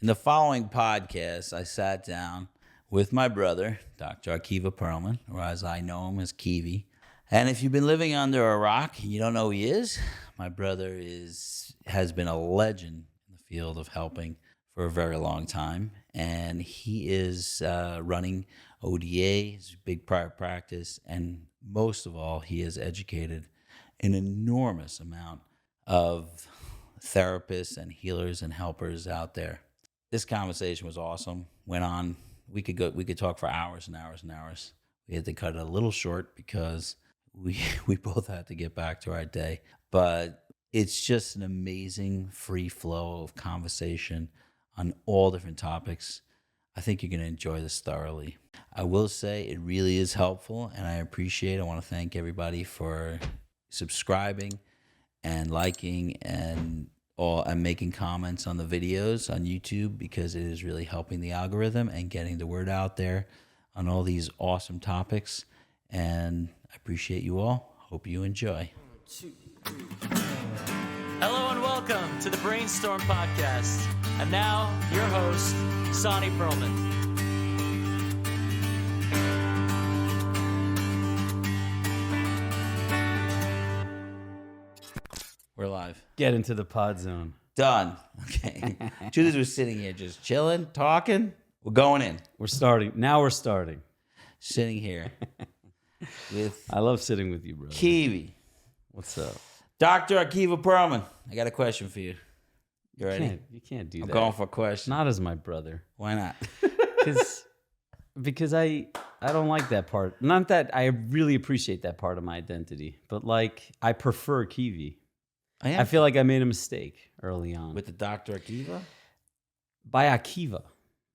In the following podcast, I sat down with my brother, Dr. Akiva Perlman, or as I know him as Kiwi. And if you've been living under a rock and you don't know who he is, my brother has been a legend in the field of helping for a very long time. And he is running ODA, his big private practice, and most of all, he has educated an enormous amount of therapists and healers and helpers out there. This conversation was awesome. Went on. We could talk for hours and hours and hours. We had to cut it a little short because we both had to get back to our day. But it's just an amazing free flow of conversation on all different topics. I think you're going to enjoy this thoroughly. I will say it really is helpful, and I appreciate it. I want to thank everybody for subscribing and liking and making comments on the videos on YouTube, because it is really helping the algorithm and getting the word out there on all these awesome topics. And I appreciate you all. Hope you enjoy. Hello and welcome to the Brainstorm podcast. And now, your host, Sonny Perlman. We're live. Get into the pod zone. Done. Okay. Truth is, we're sitting here just chilling, talking. We're going in. We're starting. Now we're starting. Sitting here with I love sitting with you, brother. Kiwi. What's up? Dr. Akiva Perlman. I got a question for you. You ready? You can't do I'm that. going for a question. Not as my brother. Why not? Because I don't like that part. Not that I really appreciate that part of my identity, but like I prefer Kiwi. I feel like I made a mistake early on. With the Dr. Akiva? By Akiva.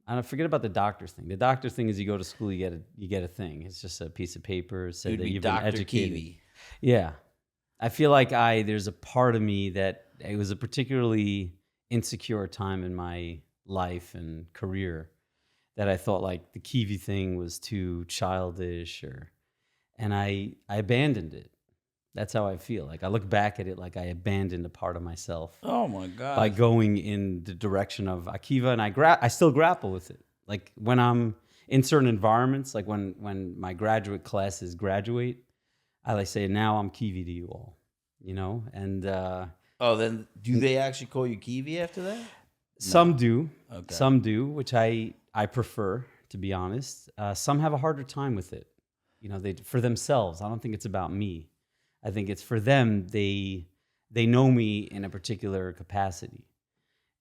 I don't forget about the doctor thing. The doctor thing is you go to school, you get a thing. It's just a piece of paper said that you've been educated. Kiwi. Yeah. I feel like there's a part of me that it was a particularly insecure time in my life and career that I thought like the Kiwi thing was too childish, and I abandoned it. That's how I feel. Like I look back at it like I abandoned a part of myself. Oh my God. By going in the direction of Akiva, and I still grapple with it. Like when I'm in certain environments, like when my graduate classes graduate, I like say, now I'm Kiwi to you all, and then do they actually call you Kiwi after that? Some do. Okay. Some do, which I prefer, to be honest. Some have a harder time with it, for themselves. I don't think it's about me. I think it's for them. They know me in a particular capacity,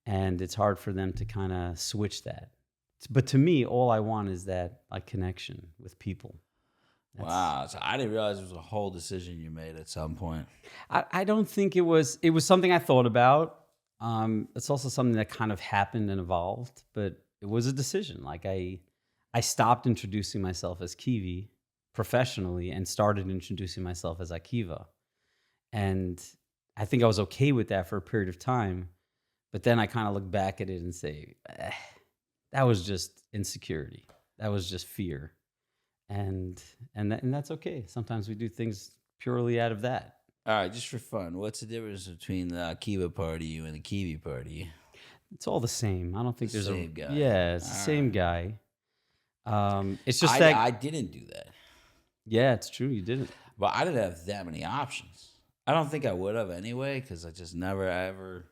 and it's hard for them to kind of switch that. But to me, all I want is that connection with people. Wow. So I didn't realize it was a whole decision you made at some point. I don't think it was something I thought about. It's also something that kind of happened and evolved, but it was a decision. Like I stopped introducing myself as Kiwi professionally and started introducing myself as Akiva. And I think I was okay with that for a period of time. But then I kind of look back at it and say, that was just insecurity. That was just fear. And that's okay. Sometimes we do things purely out of that. All right, just for fun, what's the difference between the Akiva part of you and the Kiwi part of you? It's all the same. I don't think there's same guy. Yeah, it's the same guy. It's just I didn't do that. Yeah, it's true. You didn't. But I didn't have that many options. I don't think I would have anyway, because I just never ever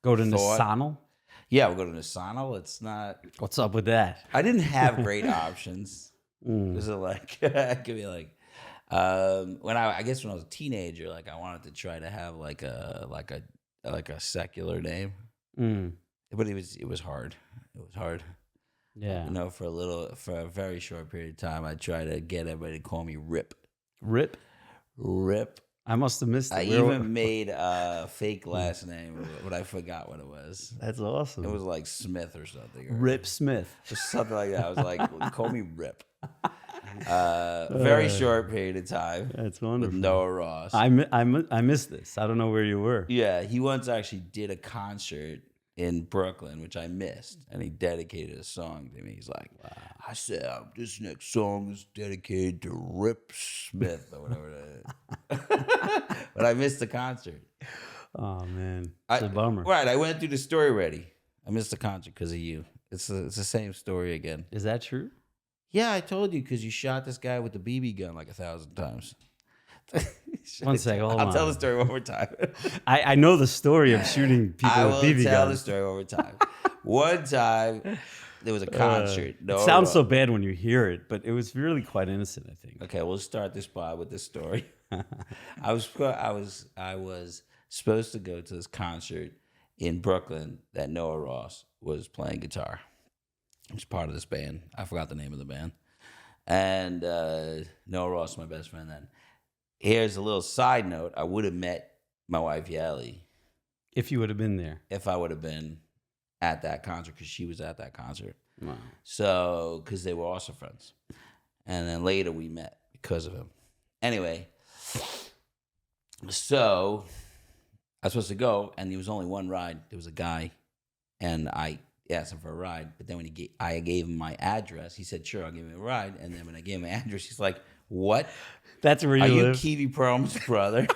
go to Nisanal. Yeah, we'll go to Nisanal. It's not. What's up with that? I didn't have great options. Was it like it could be like when I guess when I was a teenager, like I wanted to try to have like a secular name. But it was hard. It was hard. Yeah. For a very short period of time, I tried to get everybody to call me Rip. Rip. I must have missed it. I even made a fake last name, but I forgot what it was. That's awesome. It was like Smith or something. Rip Smith. Just something like that. I was like, call me Rip. Very short period of time. That's wonderful. With Noah Ross. I missed this. I don't know where you were. Yeah, he once actually did a concert in Brooklyn, which I missed, and he dedicated a song to me. He's like, wow. I said, this next song is dedicated to Rip Smith or whatever that is. But I missed the concert. Oh, man. It's a bummer. Right, I went through the story already. I missed the concert because of you. It's the same story again. Is that true? Yeah, I told you because you shot this guy with the BB gun like 1,000 times. One second, hold on. I'll tell the story one more time. I know the story of shooting people I with will BB tell the guns. story one more time. One time, there was a concert. It sounds so bad when you hear it, but it was really quite innocent, I think. Okay, we'll start this pod with this story. I was supposed to go to this concert in Brooklyn that Noah Ross was playing guitar. He was part of this band. I forgot the name of the band. And Noah Ross was my best friend then. Here's a little side note. I would have met my wife, Yali, If you would have been there. if I would have been at that concert because she was at that concert. Wow. So, because they were also friends. And then later we met because of him. Anyway, so I was supposed to go, and there was only one ride. There was a guy, and I asked him for a ride. But then when I gave him my address, he said, "Sure, I'll give him a ride." And then when I gave him my address, he's like, "What? That's where you Are you live? Akiva Perlman's brother?"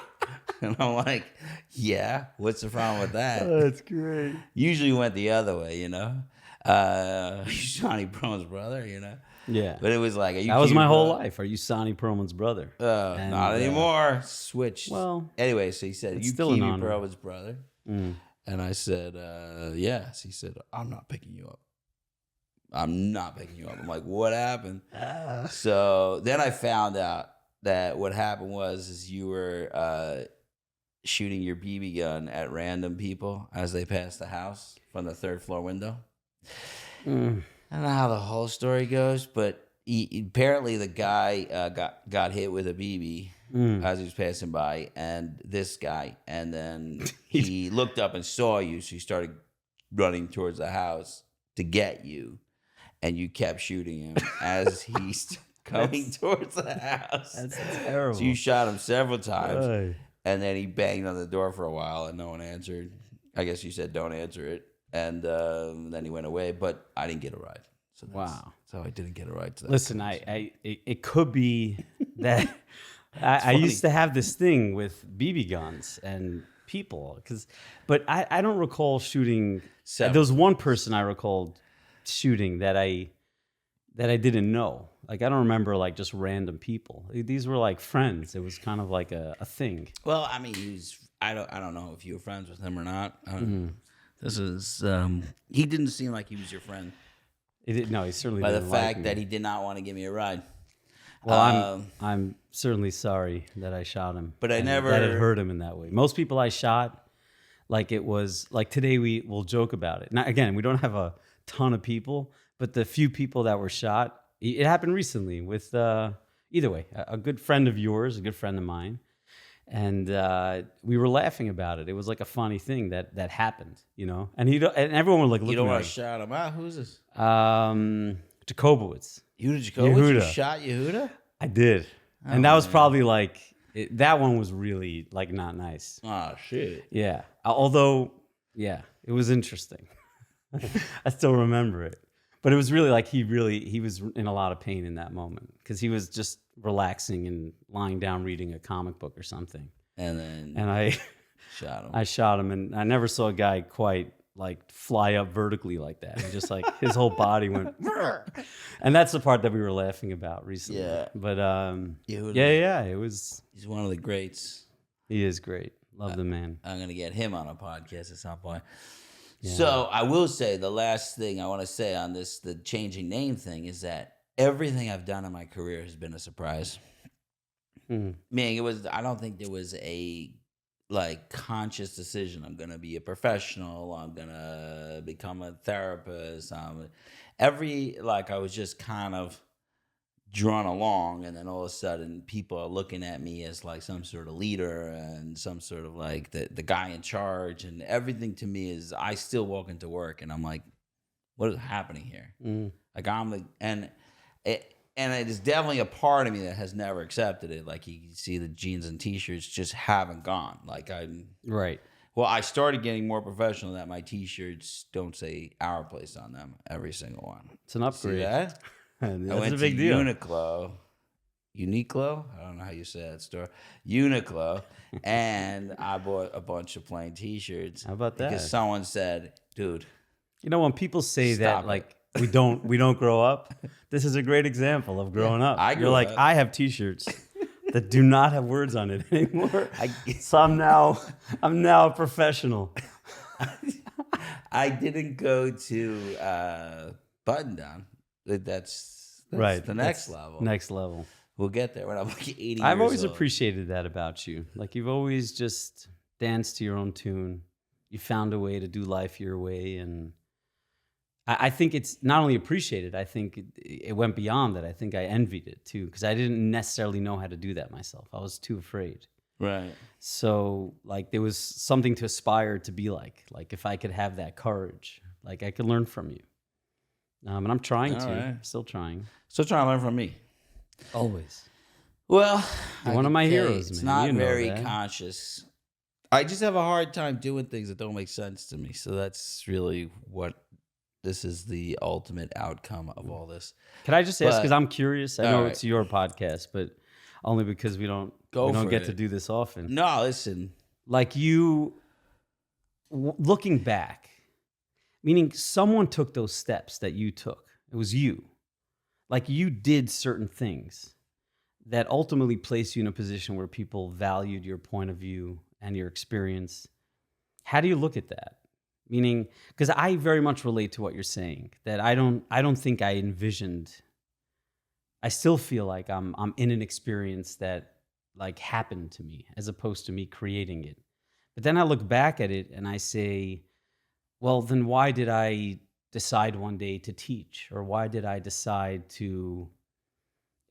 And I'm like, "Yeah. What's the problem with that?" That's great. Usually went the other way, you know. Johnny Perlman's brother, you know. Yeah. But it was like, are you That was Akiva my whole Perlman? life. Are you Sonny Perlman's brother? And, Not anymore. Switched. well, anyway, so he said, it's "You still an Akiva honor." Perlman's brother?" Mm. And I said, "Yes." He said, "I'm not picking you up. I'm not picking you up." I'm like, "What happened?" So then I found out that what happened is you were shooting your BB gun at random people as they passed the house from the third floor window. Mm. I don't know how the whole story goes, but apparently the guy got hit with a BB as he was passing by, and this guy, and then he looked up and saw you, so he started running towards the house to get you, and you kept shooting him as he's coming towards the house. That's terrible. So you shot him several times, Ay. and then he banged on the door for a while, and no one answered. I guess you said, "Don't answer it." And then he went away, but I didn't get a ride. So Wow. So I didn't get a ride to that. Listen, it could be that I funny. used to have this thing with BB guns and people, but I don't recall shooting. Several. There was one person I recalled shooting that I didn't know. Like, I don't remember like just random people. These were like friends. It was kind of like a thing. Well, I mean, I don't know if you were friends with him or not. This is he didn't seem like he was your friend No, he certainly by the didn't like fact me. that he did not want to give me a ride. Well, I'm certainly sorry that I shot him. But I and never- that it hurt him in that way. Most people I shot, like it was like today we'll joke about it. Now again, we don't have a ton of people, but the few people that were shot, it happened recently with either way, a good friend of yours, a good friend of mine, and we were laughing about it. It was like a funny thing that happened, you know. And and everyone would like look You at don't me want to like, shout him out. Who's this? Jacobowitz. Yehuda Jacobowitz? You Yehuda. shot Yehuda? I did. And that was probably like, that one was really like not nice. Oh, shit. Yeah. Although, yeah, it was interesting. I still remember it. But it was really like he was in a lot of pain in that moment because he was just relaxing and lying down reading a comic book or something. And then And I shot him. I shot him, and I never saw a guy quite like fly up vertically like that. He just like his whole body went, and that's the part that we were laughing about recently. Yeah. But Yehuda. yeah, it was. He's one of the greats. He is great. Love the man. I'm going to get him on a podcast at some point. Yeah. So I will say the last thing I want to say on this, the changing name thing, is that everything I've done in my career has been a surprise. Meaning I don't think there was a like conscious decision. I'm going to be a professional. I'm going to become a therapist. I was just kind of drawn along, and then all of a sudden people are looking at me as like some sort of leader and some sort of like the guy in charge, and everything to me is I still walk into work and I'm like, what is happening here? Like and it is definitely a part of me that has never accepted it. Like you see the jeans and t-shirts just haven't gone. Like Right. well, I started getting more professional that my t-shirts don't say our place on them, every single one. It's an upgrade. See that? That's I went a big to deal. Uniqlo. I don't know how you say that store. Uniqlo. And I bought a bunch of plain t-shirts. How about that? Because someone said, dude, You know, when people say Stop that, it. like we don't grow up, this is a great example of growing up. I You're grew like, up. I have T-shirts that do not have words on it anymore. So I'm now a professional. I didn't go to button down. That's Right. the next That's level. Next level. We'll get there when I'm like 80 I've years always old. appreciated that about you. Like you've always just danced to your own tune. You found a way to do life your way, and I think it's not only appreciated. I think it went beyond that. I think I envied it too, because I didn't necessarily know how to do that myself. I was too afraid. Right. So like there was something to aspire to be like. Like if I could have that courage, like I could learn from you. And I'm trying All to. right. Still trying. Still trying to learn from me. Always. Well, You're one of my heroes, it's man. not You know very that. conscious. I just have a hard time doing things that don't make sense to me. So that's really what this is, the ultimate outcome of all this. Can I just ask, But- because I'm curious? I all know right. it's your podcast, but only because we don't Go for get it. to do this often. No, listen. Like you, looking back, meaning someone took those steps that you took. It was you. Like you did certain things that ultimately placed you in a position where people valued your point of view and your experience. How do you look at that? Meaning, because I very much relate to what you're saying, that I don't think I envisioned. I still feel like I'm in an experience that like happened to me as opposed to me creating it. But then I look back at it and I say, well, then why did I decide one day to teach? Or why did I decide to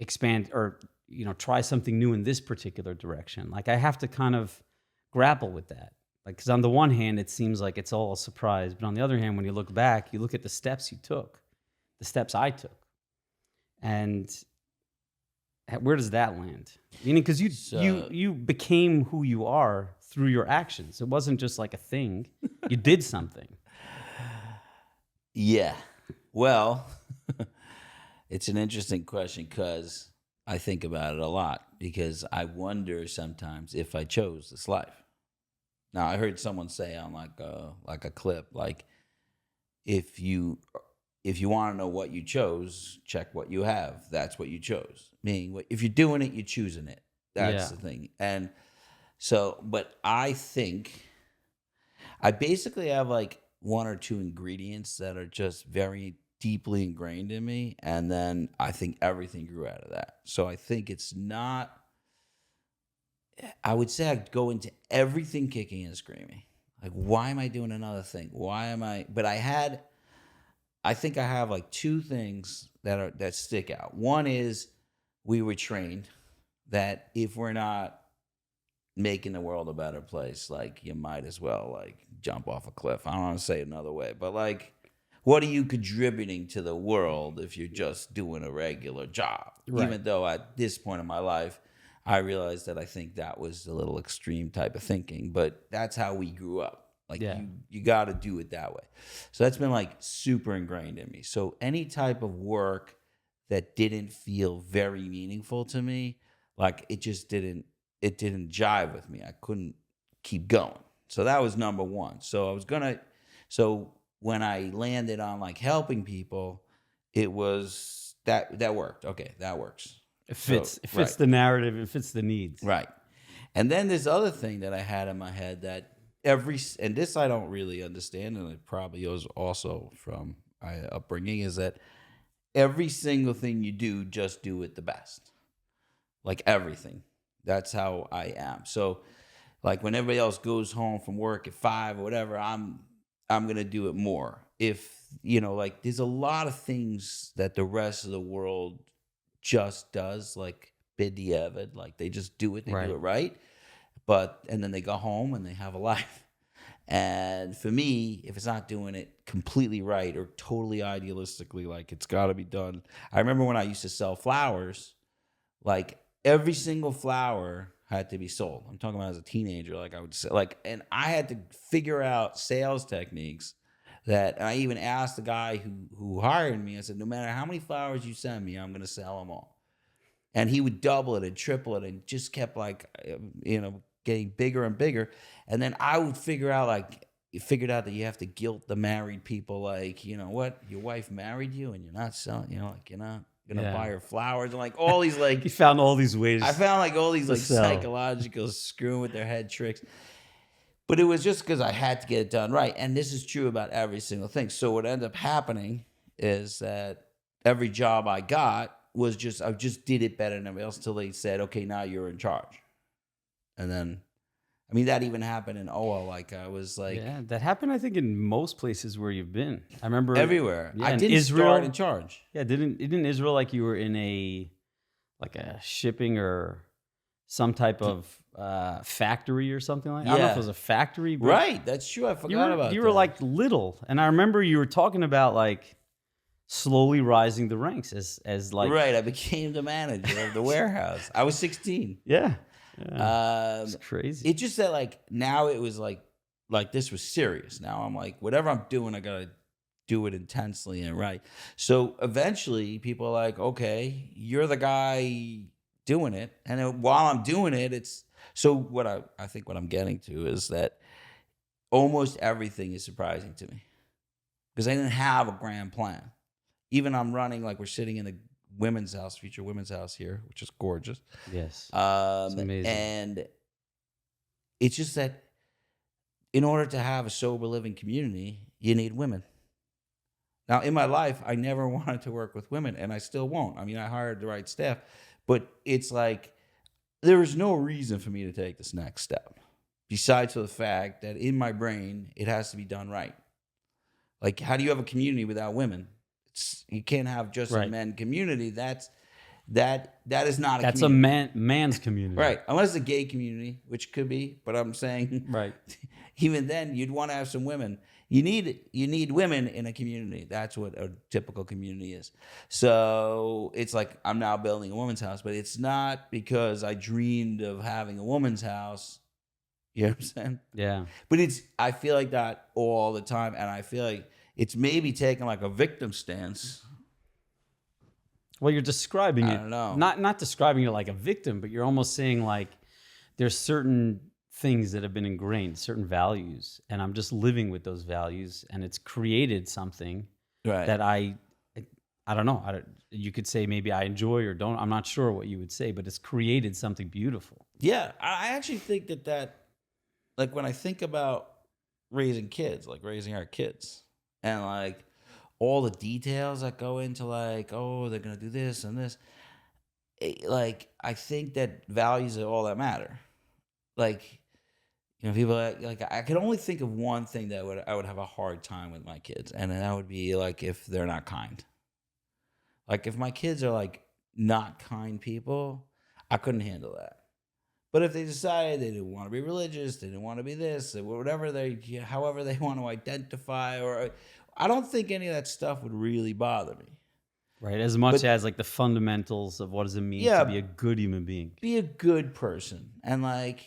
expand or, try something new in this particular direction? Like I have to kind of grapple with that. Like, because on the one hand, it seems like it's all a surprise. But on the other hand, when you look back, you look at the steps you took, the steps I took. And where does that land? Meaning, because you became who you are through your actions. It wasn't just like a thing. You did something. Yeah. Well, it's an interesting question because I think about it a lot, because I wonder sometimes if I chose this life. Now, I heard someone say on like a clip, like if you want to know what you chose, check what you have. That's what you chose. Meaning, if you're doing it, you're choosing it. That's the thing. And so, but I think I basically have like one or two ingredients that are just very deeply ingrained in me. And then I think everything grew out of that. So I think it's not, I would say I'd go into everything kicking and screaming. Like, why am I doing another thing? Why am I, but I think I have like two things that stick out. One is we were trained that if we're not making the world a better place, like you might as well like jump off a cliff. I don't want to say it another way, but like, what are you contributing to the world if you're just doing a regular job? Right. Even though at this point in my life, I realized that I think that was a little extreme type of thinking, but that's how we grew up. Like you got to do it that way. So that's been like super ingrained in me. So any type of work that didn't feel very meaningful to me, like it didn't jive with me. I couldn't keep going. So that was number one. So so when I landed on like helping people, it was that worked. Okay, that works. It fits. It fits right. the narrative. It fits the needs. Right. And then this other thing that I had in my head that and this I don't really understand, and it probably is also from my upbringing, is that every single thing you do, just do it the best. Like everything. That's how I am. So like when everybody else goes home from work at 5 or whatever, I'm going to do it more. If, like there's a lot of things that the rest of the world just does, like b'diavad, like they just do it, they do it right. And then they go home and they have a life. And for me, if it's not doing it completely right or totally idealistically, like it's got to be done. I remember when I used to sell flowers, like every single flower had to be sold. I'm talking about as a teenager, like I would say, like, and I had to figure out sales techniques and I even asked the guy who hired me, I said, no matter how many flowers you send me, I'm going to sell them all. And he would double it and triple it and just kept like, getting bigger and bigger. And then I would figure out like you figured out that you have to guilt the married people, like, you know what, your wife married you and you're not selling, you know, like you're not gonna buy her flowers, and like all these like You found all these ways. I found like all these like sell. psychological screwing with their head tricks. But it was just because I had to get it done right. And this is true about every single thing. So what ended up happening is that every job I got was just, I just did it better than everybody else until they said, okay, now you're in charge. And then, I mean, that even happened in OA. Like I was like, Yeah, that happened, I think, in most places where you've been. I remember everywhere. Yeah, I in didn't Israel, start in charge. Yeah, didn't Israel like you were in a shipping or some type of factory or something like that? I don't know if it was a factory, but Right. That's true. I forgot about that. you were like little. And I remember you were talking about like slowly rising the ranks as like right. I became the manager of the warehouse. I was 16. Yeah. It's crazy. It's just that like now it was like this was serious. Now I'm like, whatever I'm doing, I gotta do it intensely and right. So eventually people are like, okay, you're the guy doing it. And then while I'm doing it, it's so what I think what I'm getting to is that almost everything is surprising to me. Because I didn't have a grand plan. Even I'm running, like we're sitting in a women's house, future women's house here, which is gorgeous. Yes. It's amazing. And it's just that in order to have a sober living community, you need women. Now, in my life, I never wanted to work with women, and I still won't. I mean, I hired the right staff, but it's like there is no reason for me to take this next step, besides the fact that in my brain, it has to be done right. Like, how do you have a community without women? You can't have just a men community. That is not a That's community. a man's community. Right. Unless it's a gay community, which could be, but I'm saying Right. even then you'd want to have some women. You need women in a community. That's what a typical community is. So it's like I'm now building a woman's house, but it's not because I dreamed of having a woman's house. You know what I'm saying? Yeah. But I feel like that all the time, and I feel like it's maybe taking like a victim stance. Well, you're describing it. I don't know. Not describing it like a victim, but you're almost saying like there's certain things that have been ingrained, certain values, and I'm just living with those values, and it's created something that I don't know. You could say maybe I enjoy or don't. I'm not sure what you would say, but it's created something beautiful. Yeah, I actually think that like when I think about raising kids, like raising our kids, and like all the details that go into like, oh, they're gonna do this and this, like I think that values are all that matter. Like, you know, people like I can only think of one thing that I would have a hard time with my kids, and that would be like if they're not kind. Like if my kids are like not kind people, I couldn't handle that. But if they decided they didn't want to be religious, they didn't want to be this, whatever however they want to identify, or I don't think any of that stuff would really bother me. Right, as much as like the fundamentals of what does it mean to be a good human being. Be a good person. And like,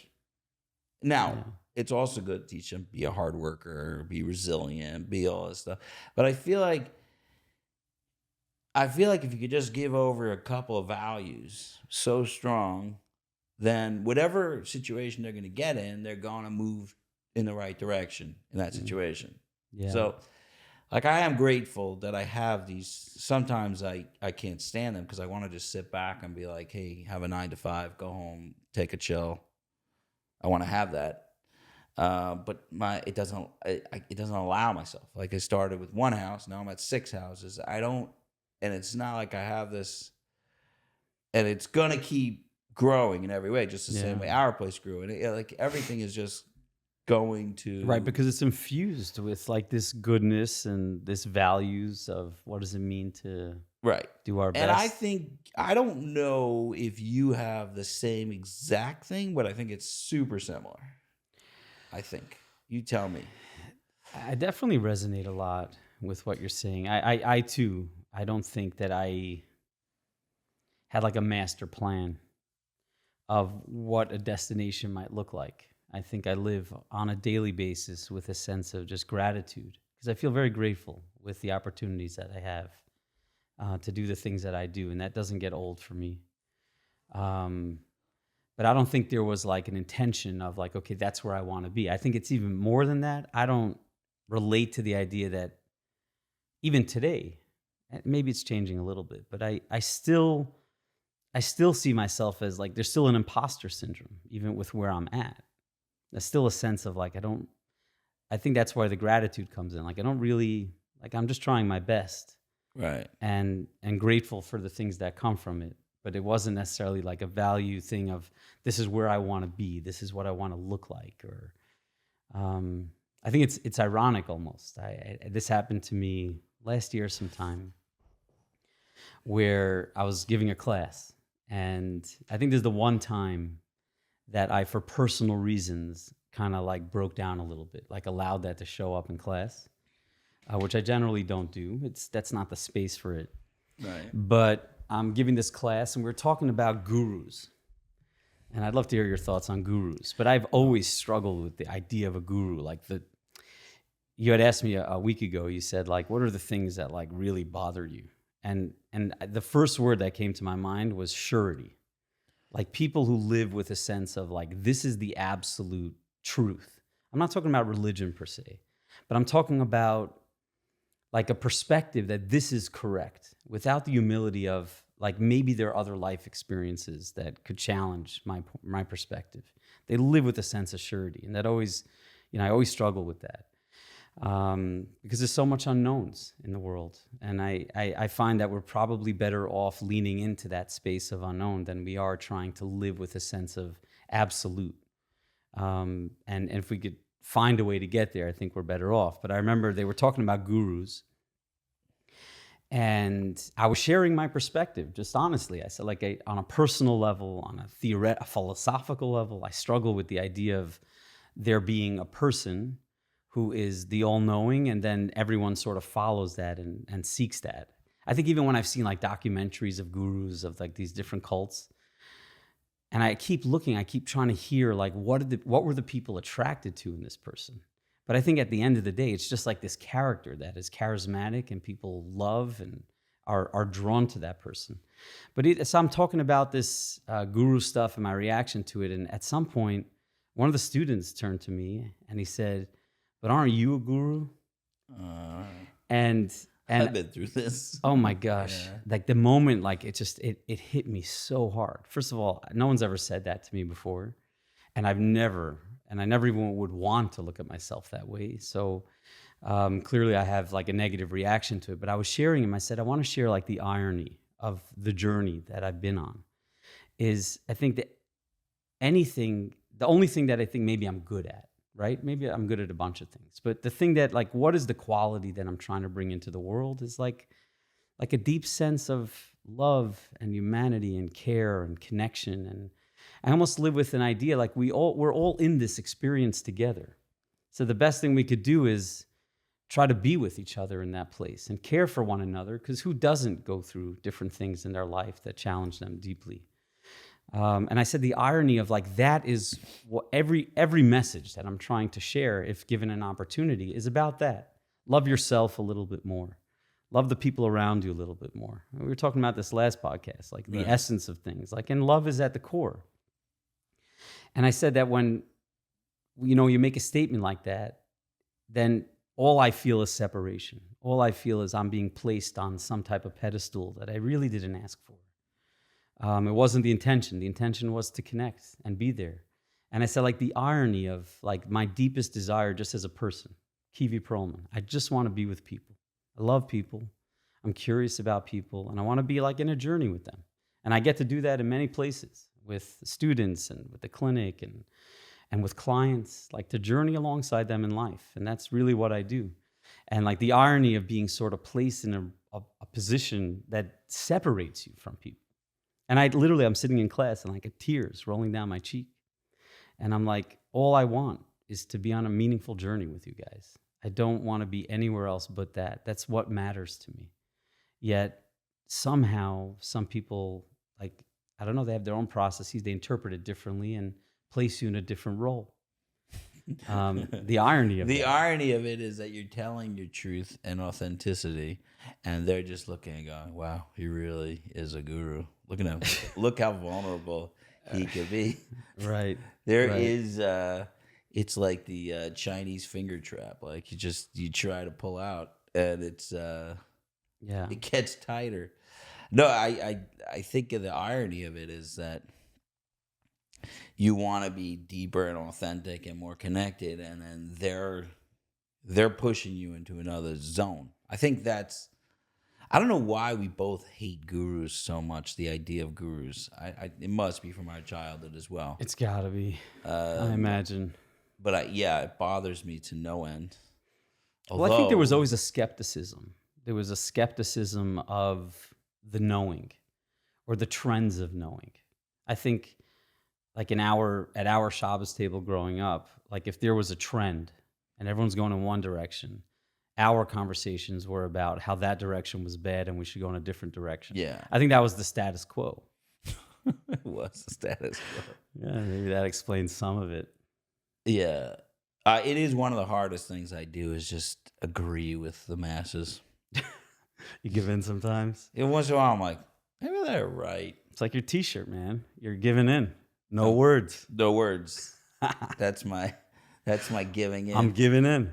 now, it's also good to teach them, be a hard worker, be resilient, be all this stuff. But I feel like if you could just give over a couple of values so strong, then whatever situation they're going to get in, they're going to move in the right direction in that situation. Yeah. So, like, I am grateful that I have these. Sometimes I can't stand them because I want to just sit back and be like, hey, have a 9 to 5, go home, take a chill. I want to have that. But it doesn't allow myself. Like, I started with one house, now I'm at 6 houses. And it's not like I have this, and it's going to keep growing in every way, just the same way our place grew. And like everything is just going to... Right, because it's infused with like this goodness and this values of what does it mean to do our best. And I don't know if you have the same exact thing, but I think it's super similar. I think. You tell me. I definitely resonate a lot with what you're saying. I too, I don't think that I had like a master plan of what a destination might look like. I think I live on a daily basis with a sense of just gratitude because I feel very grateful with the opportunities that I have to do the things that I do, and that doesn't get old for me. But But I don't think there was like an intention of like, okay, that's where I want to be. I think it's even more than that. I don't relate to the idea that even today, maybe it's changing a little bit, but I still see myself as like, there's still an imposter syndrome, even with where I'm at. There's still a sense of like, I think that's where the gratitude comes in. Like, I don't really, like, I'm just trying my best. Right. And grateful for the things that come from it. But it wasn't necessarily like a value thing of, this is where I want to be. This is what I want to look like. Or I think it's ironic almost. This happened to me last year sometime, where I was giving a class. And I think this is the one time that I, for personal reasons, kind of like broke down a little bit, like allowed that to show up in class, which I generally don't do. That's not the space for it. Right. But I'm giving this class, and we're talking about gurus. And I'd love to hear your thoughts on gurus. But I've always struggled with the idea of a guru. Like, you had asked me a week ago, you said, like, what are the things that like really bother you? And the first word that came to my mind was surety. Like, people who live with a sense of like, this is the absolute truth. I'm not talking about religion per se, but I'm talking about like a perspective that this is correct, without the humility of like, maybe there are other life experiences that could challenge my perspective. They live with a sense of surety, and that always, I always struggle with that. Because there's so much unknowns in the world. And I find that we're probably better off leaning into that space of unknown than we are trying to live with a sense of absolute. And if we could find a way to get there, I think we're better off. But I remember they were talking about gurus, and I was sharing my perspective, just honestly. I said, like, on a personal level, on a philosophical level, I struggle with the idea of there being a person who is the all-knowing, and then everyone sort of follows that and seeks that. I think even when I've seen like documentaries of gurus of like these different cults, and I keep looking, I keep trying to hear like, what were the people attracted to in this person? But I think at the end of the day, it's just like this character that is charismatic and people love and are drawn to that person. But so I'm talking about this guru stuff and my reaction to it, and at some point, one of the students turned to me and he said, "But aren't you a guru?" And I've been through this. Oh my gosh. Yeah. Like the moment, like it hit me so hard. First of all, no one's ever said that to me before. And I never even would want to look at myself that way. So clearly I have like a negative reaction to it. But I was sharing him. I said, I want to share like the irony of the journey that I've been on. Is I think that the only thing that I think maybe I'm good at, right? Maybe I'm good at a bunch of things. But the thing that like, what is the quality that I'm trying to bring into the world is like a deep sense of love and humanity and care and connection. And I almost live with an idea like we're all in this experience together. So the best thing we could do is try to be with each other in that place and care for one another, because who doesn't go through different things in their life that challenge them deeply? And I said the irony of like that is what every message that I'm trying to share, if given an opportunity, is about that. Love yourself a little bit more. Love the people around you a little bit more. We were talking about this last podcast, like the essence of things, like, and love is at the core. And I said that when, you make a statement like that, then all I feel is separation. All I feel is I'm being placed on some type of pedestal that I really didn't ask for. It wasn't the intention. The intention was to connect and be there. And I said, like, the irony of like my deepest desire just as a person, Akiva Perlman, I just want to be with people. I love people. I'm curious about people, and I want to be like in a journey with them. And I get to do that in many places, with students and with the clinic and with clients, like to journey alongside them in life. And that's really what I do. And like the irony of being sort of placed in a position that separates you from people. And I'm sitting in class and like tears rolling down my cheek. And I'm like, all I want is to be on a meaningful journey with you guys. I don't want to be anywhere else but that. That's what matters to me. Yet somehow some people, like, I don't know, they have their own processes. They interpret it differently and place you in a different role. The irony of it is that you're telling your truth and authenticity, and they're just looking and going, wow, he really is a guru. Look at him. Look how vulnerable he could be. Right. There Right. is, it's like the Chinese finger trap. Like you try to pull out, and Yeah. it gets tighter. No, I think of the irony of it is that you want to be deeper and authentic and more connected, and then they're pushing you into another zone. I think I don't know why we both hate gurus so much. The idea of gurus, it must be from our childhood as well. It's got to be, I imagine. But it bothers me to no end. Well, I think there was always a skepticism. There was a skepticism of the knowing or the trends of knowing. I think like at our Shabbos table growing up, like if there was a trend and everyone's going in one direction, our conversations were about how that direction was bad and we should go in a different direction. Yeah. I think that was the status quo. It was the status quo. Yeah, maybe that explains some of it. Yeah. It is one of the hardest things I do is just agree with the masses. You give in sometimes? And once in a while, I'm like, maybe they're right. It's like your t-shirt, man. You're giving in. No words. No words. That's my giving in. I'm giving in.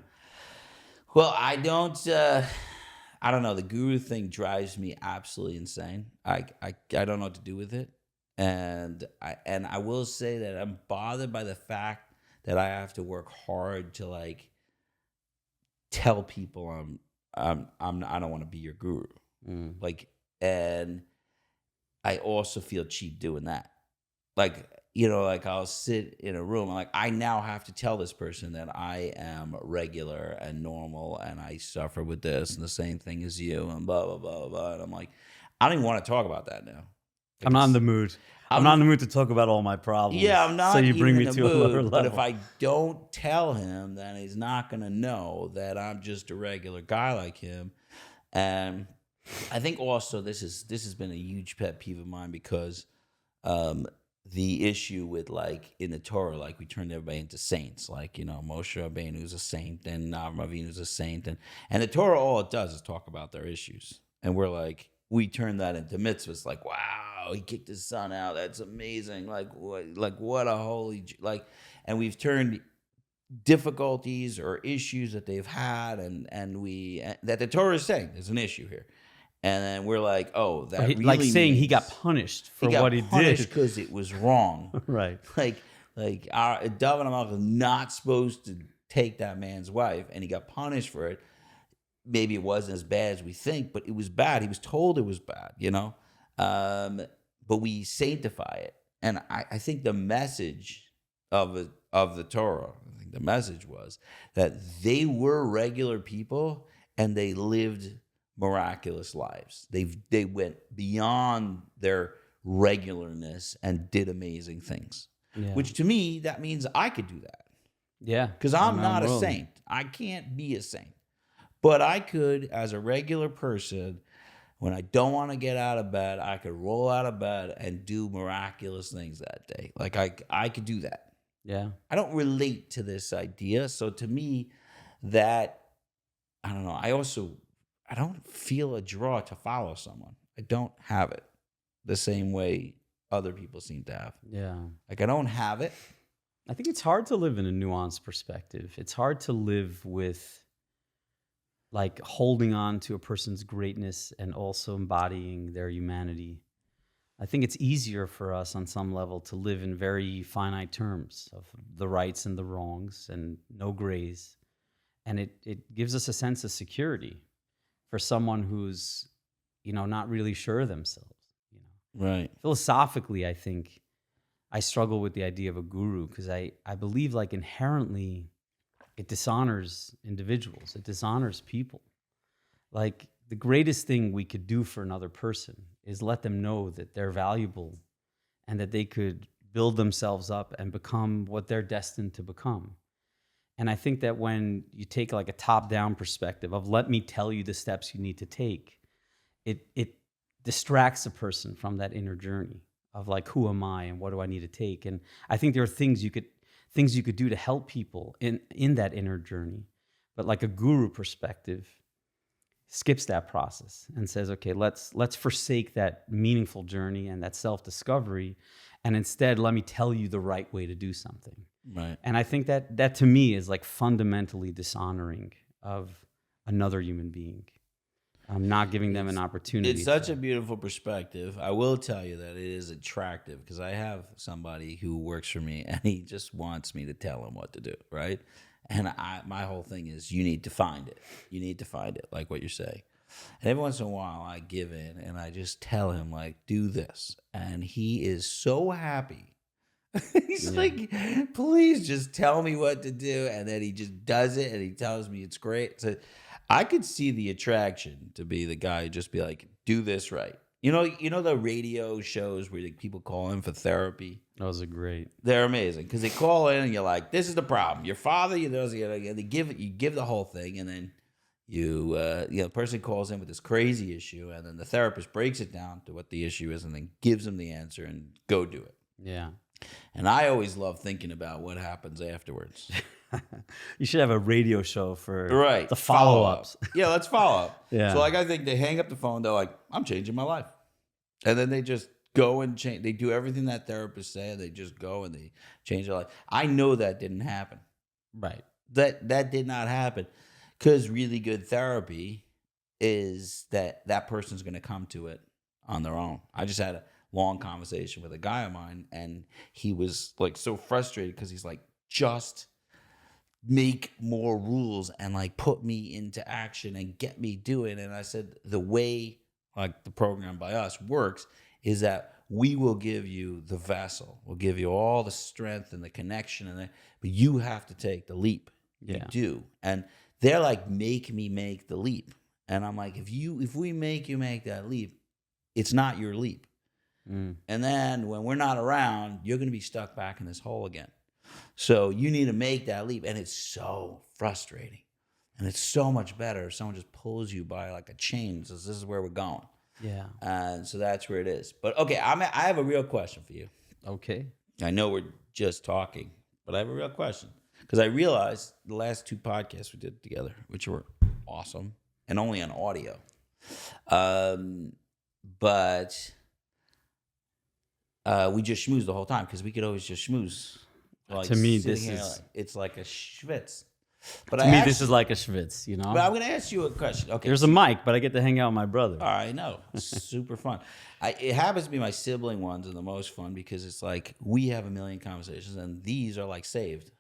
Well, I don't know. The guru thing drives me absolutely insane. I don't know what to do with it. And I will say that I'm bothered by the fact that I have to work hard to like tell people I don't want to be your guru. Like, and I also feel cheap doing that. Like, like I'll sit in a room and like I now have to tell this person that I am regular and normal and I suffer with this and the same thing as you and blah blah blah blah. And I'm like, I don't even want to talk about that now. I'm not in the mood. I'm not in the mood to talk about all my problems. Yeah, I'm not. So you bring me in the to mood, a lower level. But if I don't tell him, then he's not gonna know that I'm just a regular guy like him. And I think also this has been a huge pet peeve of mine because the issue with like in the Torah, like we turned everybody into saints, like Moshe Rabbeinu's a saint and Avram Avinu's a saint, and the Torah all it does is talk about their issues, and we're like we turn that into mitzvahs, like wow, he kicked his son out, that's amazing, like what a holy and we've turned difficulties or issues that they've had and that the Torah is saying there's an issue here. And then we're like, oh, that really like saying means he got punished for what he did because it was wrong. Right. Like David Amalek was not supposed to take that man's wife, and he got punished for it. Maybe it wasn't as bad as we think, but it was bad. He was told it was bad, but we sanctify it. And I think the message of the Torah, I think the message was that they were regular people and they lived miraculous lives. They went beyond their regularness and did amazing things. Yeah. Which to me, that means I could do that. Yeah. Because I'm not a saint. I can't be a saint. But I could, as a regular person, when I don't want to get out of bed, I could roll out of bed and do miraculous things that day. Like I could do that. Yeah. I don't relate to this idea. So to me, that, I don't know. I don't feel a draw to follow someone. I don't have it the same way other people seem to have. Yeah. Like I don't have it. I think it's hard to live in a nuanced perspective. It's hard to live with like holding on to a person's greatness and also embodying their humanity. I think it's easier for us on some level to live in very finite terms of the rights and the wrongs and no grays. And it gives us a sense of security for someone who's, not really sure of themselves. Right. Philosophically, I think I struggle with the idea of a guru because I believe like inherently it dishonors individuals. It dishonors people. Like the greatest thing we could do for another person is let them know that they're valuable and that they could build themselves up and become what they're destined to become. And I think that when you take like a top-down perspective of let me tell you the steps you need to take, it distracts a person from that inner journey of like, who am I and what do I need to take? And I think there are things you could do to help people in that inner journey. But like a guru perspective skips that process and says, okay, let's forsake that meaningful journey and that self-discovery and instead let me tell you the right way to do something. Right. And I think that to me is like fundamentally dishonoring of another human being. I'm not giving them an opportunity. It's such a beautiful perspective. I will tell you that it is attractive because I have somebody who works for me and he just wants me to tell him what to do, right? And my whole thing is you need to find it. You need to find it, like what you're saying. And every once in a while I give in and I just tell him, like, do this. And he is so happy. He's like, please just tell me what to do. And then he just does it and he tells me it's great. So I could see the attraction to be the guy who just be like, do this right. You know the radio shows where people call in for therapy? Those are great. They're amazing because they call in and you're like, this is the problem. Your father, you give the whole thing, and then the person calls in with this crazy issue, and then the therapist breaks it down to what the issue is and then gives them the answer and go do it. Yeah. And I always love thinking about what happens afterwards. You should have a radio show for the follow-ups. Yeah, let's follow up. Yeah. So I think they hang up the phone. They're like, I'm changing my life. And then they just go and change. They do everything that therapist said. They just go and they change their life. I know that didn't happen. Right. That did not happen because really good therapy is that person's going to come to it on their own. I just had a long conversation with a guy of mine, and he was like so frustrated because he's like, just make more rules and like put me into action and get me doing. And I said, the way like the program by us works is that we will give you the vessel. We'll give you all the strength and the connection, but you have to take the leap. You do. And they're like, make me make the leap. And I'm like, if we make you make that leap, it's not your leap. And then when we're not around, you're going to be stuck back in this hole again. So you need to make that leap. And it's so frustrating. And it's so much better if someone just pulls you by like a chain and says, this is where we're going. Yeah. And so that's where it is. But okay, I have a real question for you. Okay. I know we're just talking, but I have a real question. Because I realized the last 2 podcasts we did together, which were awesome, and only on audio. But we just schmoozed the whole time because we could always just schmooze. Like, to me, it's like a schwitz. But to me, this is like a schwitz, you know? But I'm going to ask you a question. Okay. There's a mic, but I get to hang out with my brother. I know. Super fun. It happens to be my sibling ones are the most fun because it's like we have a million conversations and these are like saved.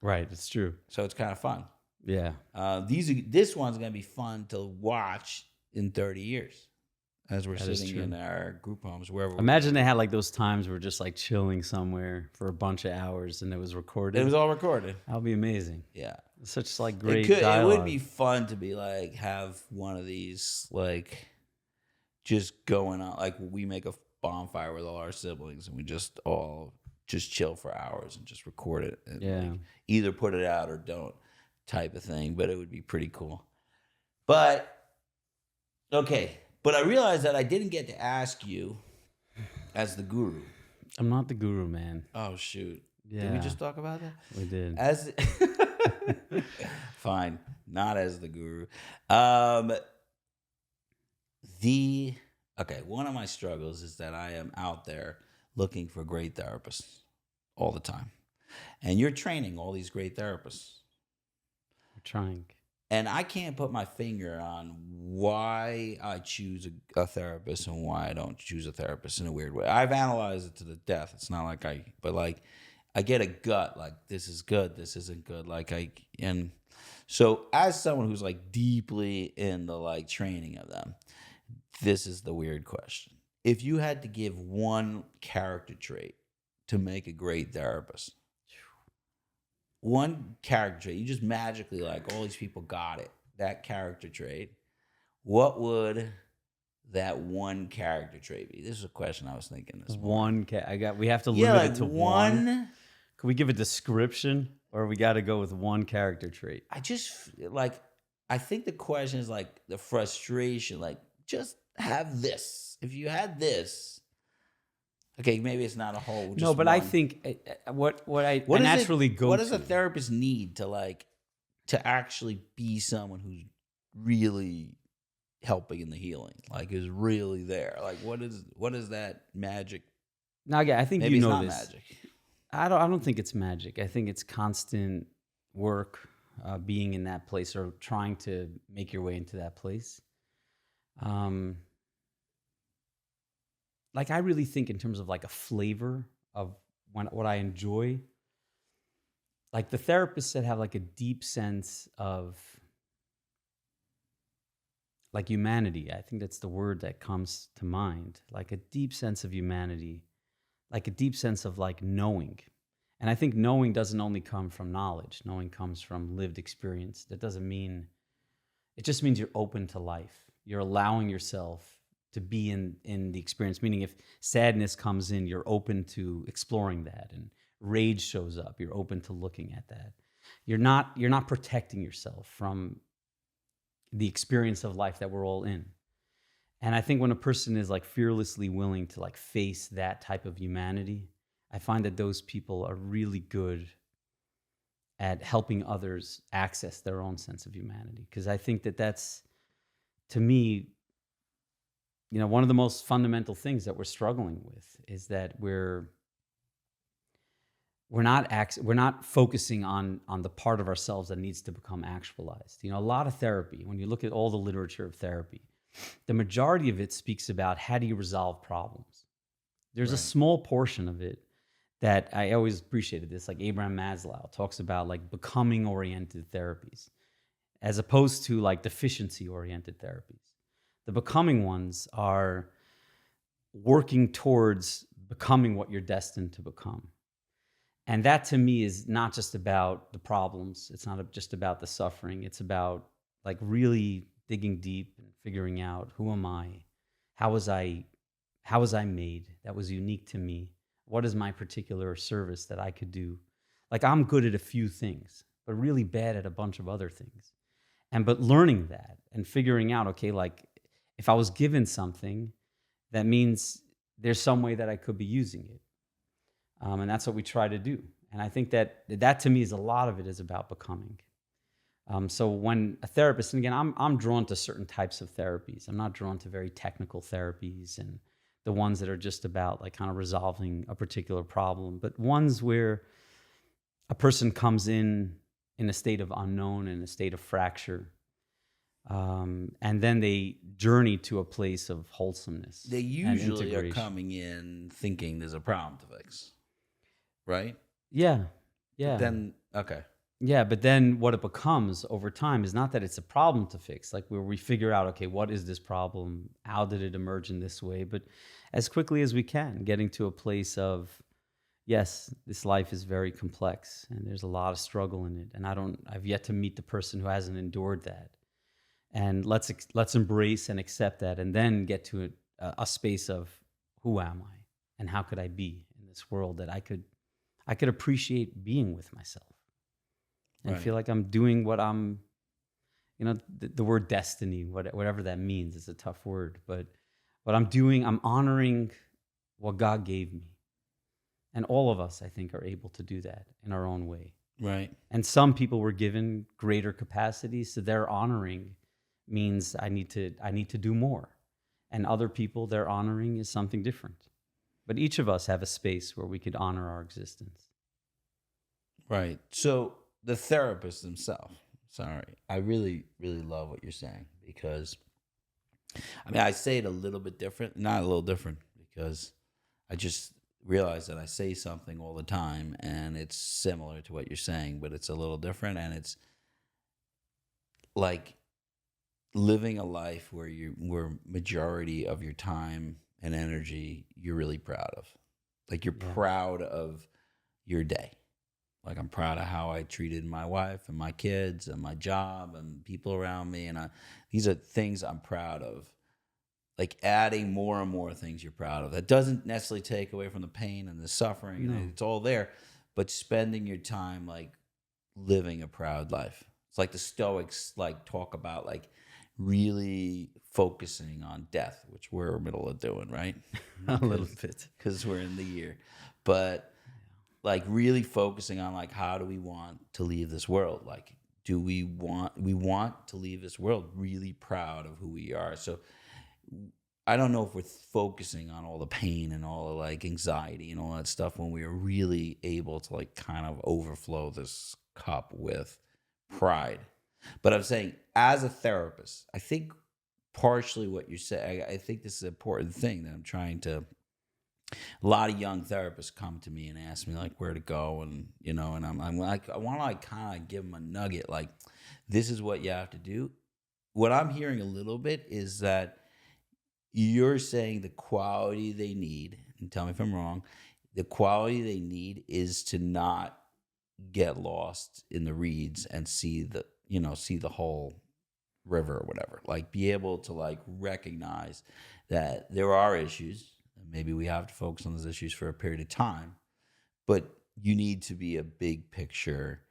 Right, it's true. So it's kind of fun. Yeah. This one's going to be fun to watch in 30 years as we're sitting in our group homes, wherever. Imagine they had like those times we're just like chilling somewhere for a bunch of hours and it was recorded. It was all recorded. That would be amazing. Yeah. Such like great dialogue. It would be fun to be like, have one of these, like, just going on, like we make a bonfire with all our siblings and we just all just chill for hours and just record it. And like, either put it out or don't type of thing, but it would be pretty cool. But, okay. But I realized that I didn't get to ask you as the guru. I'm not the guru, man. Oh, shoot. Yeah. Did we just talk about that? We did. Fine. Not as the guru. One of my struggles is that I am out there looking for great therapists all the time. And you're training all these great therapists. I'm trying. And I can't put my finger on why I choose a therapist and why I don't choose a therapist in a weird way. I've analyzed it to the death. It's not like I get a gut, like this is good, this isn't good. And so as someone who's like deeply in the like training of them, this is the weird question. If you had to give one character trait to make a great therapist, one character trait, you just magically like all these people got it, that character trait, what would that one character trait be? This is a question I was thinking this morning. We have to limit it to one. Can we give a description or we got to go with one character trait? I think the question is like the frustration, like just have this. If you had this, okay, maybe it's not a whole. No, but I think what naturally go. What does a therapist need to actually be someone who's really helping in the healing? Like is really there. Like what is that magic Now, again, I think Maybe you it's know not this. magic. I don't think it's magic. I think it's constant work, being in that place or trying to make your way into that place. Like I really think in terms of like a flavor of what I enjoy. Like the therapists that have like a deep sense of like humanity. I think that's the word that comes to mind. Like a deep sense of humanity, like a deep sense of like knowing. And I think knowing doesn't only come from knowledge. Knowing comes from lived experience. That doesn't mean, it just means you're open to life. You're allowing yourself to be in the experience. Meaning if sadness comes in, you're open to exploring that. And rage shows up, you're open to looking at that. You're not protecting yourself from the experience of life that we're all in. And I think when a person is like fearlessly willing to like face that type of humanity, I find that those people are really good at helping others access their own sense of humanity. Because I think that that's, to me, you know, one of the most fundamental things that we're struggling with is that we're not focusing on the part of ourselves that needs to become actualized. You know, a lot of therapy, when you look at all the literature of therapy, the majority of it speaks about how do you resolve problems. There's a small portion of it that I always appreciated this, like Abraham Maslow talks about like becoming oriented therapies as opposed to like deficiency oriented therapies. The becoming ones are working towards becoming what you're destined to become. And that to me is not just about the problems. It's not just about the suffering. It's about like really digging deep and figuring out, who am I? How was I made? That was unique to me. What is my particular service that I could do? Like I'm good at a few things, but really bad at a bunch of other things. But learning that and figuring out, okay, like if I was given something, that means there's some way that I could be using it. And that's what we try to do. And I think that to me is a lot of it is about becoming. So when a therapist, and again, I'm drawn to certain types of therapies. I'm not drawn to very technical therapies and the ones that are just about like kind of resolving a particular problem, but ones where a person comes in a state of unknown, in a state of fracture, and then they journey to a place of wholesomeness. They usually are coming in thinking there's a problem to fix, right? Yeah. But then, okay. Yeah, but then what it becomes over time is not that it's a problem to fix, like where we figure out, okay, what is this problem? How did it emerge in this way? But as quickly as we can, getting to a place of, yes, this life is very complex and there's a lot of struggle in it. And I've yet to meet the person who hasn't endured that. And let's embrace and accept that, and then get to a space of, who am I? And how could I be in this world that I could appreciate being with myself? And feel like I'm doing what I'm, you know, the word destiny, whatever that means, is a tough word. But what I'm doing, I'm honoring what God gave me. And all of us, I think, are able to do that in our own way. Right. And some people were given greater capacities, so their honoring means I need to do more. And other people, their honoring is something different. But each of us have a space where we could honor our existence. Right. So the therapist himself, I really, really love what you're saying, because, I mean, I say it a little bit different, not a little different, because I just realize that I say something all the time and it's similar to what you're saying, but it's a little different, and it's like living a life where majority of your time and energy you're really proud of. Like you're proud of your day. Like I'm proud of how I treated my wife and my kids and my job and people around me. And these are things I'm proud of. Like adding more and more things you're proud of. That doesn't necessarily take away from the pain and the suffering. No. It's all there. But spending your time like living a proud life. It's like the Stoics like talk about like really focusing on death, which we're in the middle of doing, right? A little bit. Because we're in the year. But like really focusing on like, how do we want to leave this world? Like, do we want to leave this world really proud of who we are? So I don't know if we're focusing on all the pain and all the like anxiety and all that stuff when we are really able to like kind of overflow this cup with pride. But I'm saying, as a therapist, I think partially what you're saying, I think this is an important thing that I'm trying to. A lot of young therapists come to me and ask me like where to go, and and I'm like, I want to like kind of give them a nugget, like this is what you have to do. What I'm hearing a little bit is that you're saying the quality they need, and tell me if I'm wrong, the quality they need is to not get lost in the reeds and see the whole river or whatever. Like be able to like recognize that there are issues. Maybe we have to focus on those issues for a period of time, but you need to be a big picture,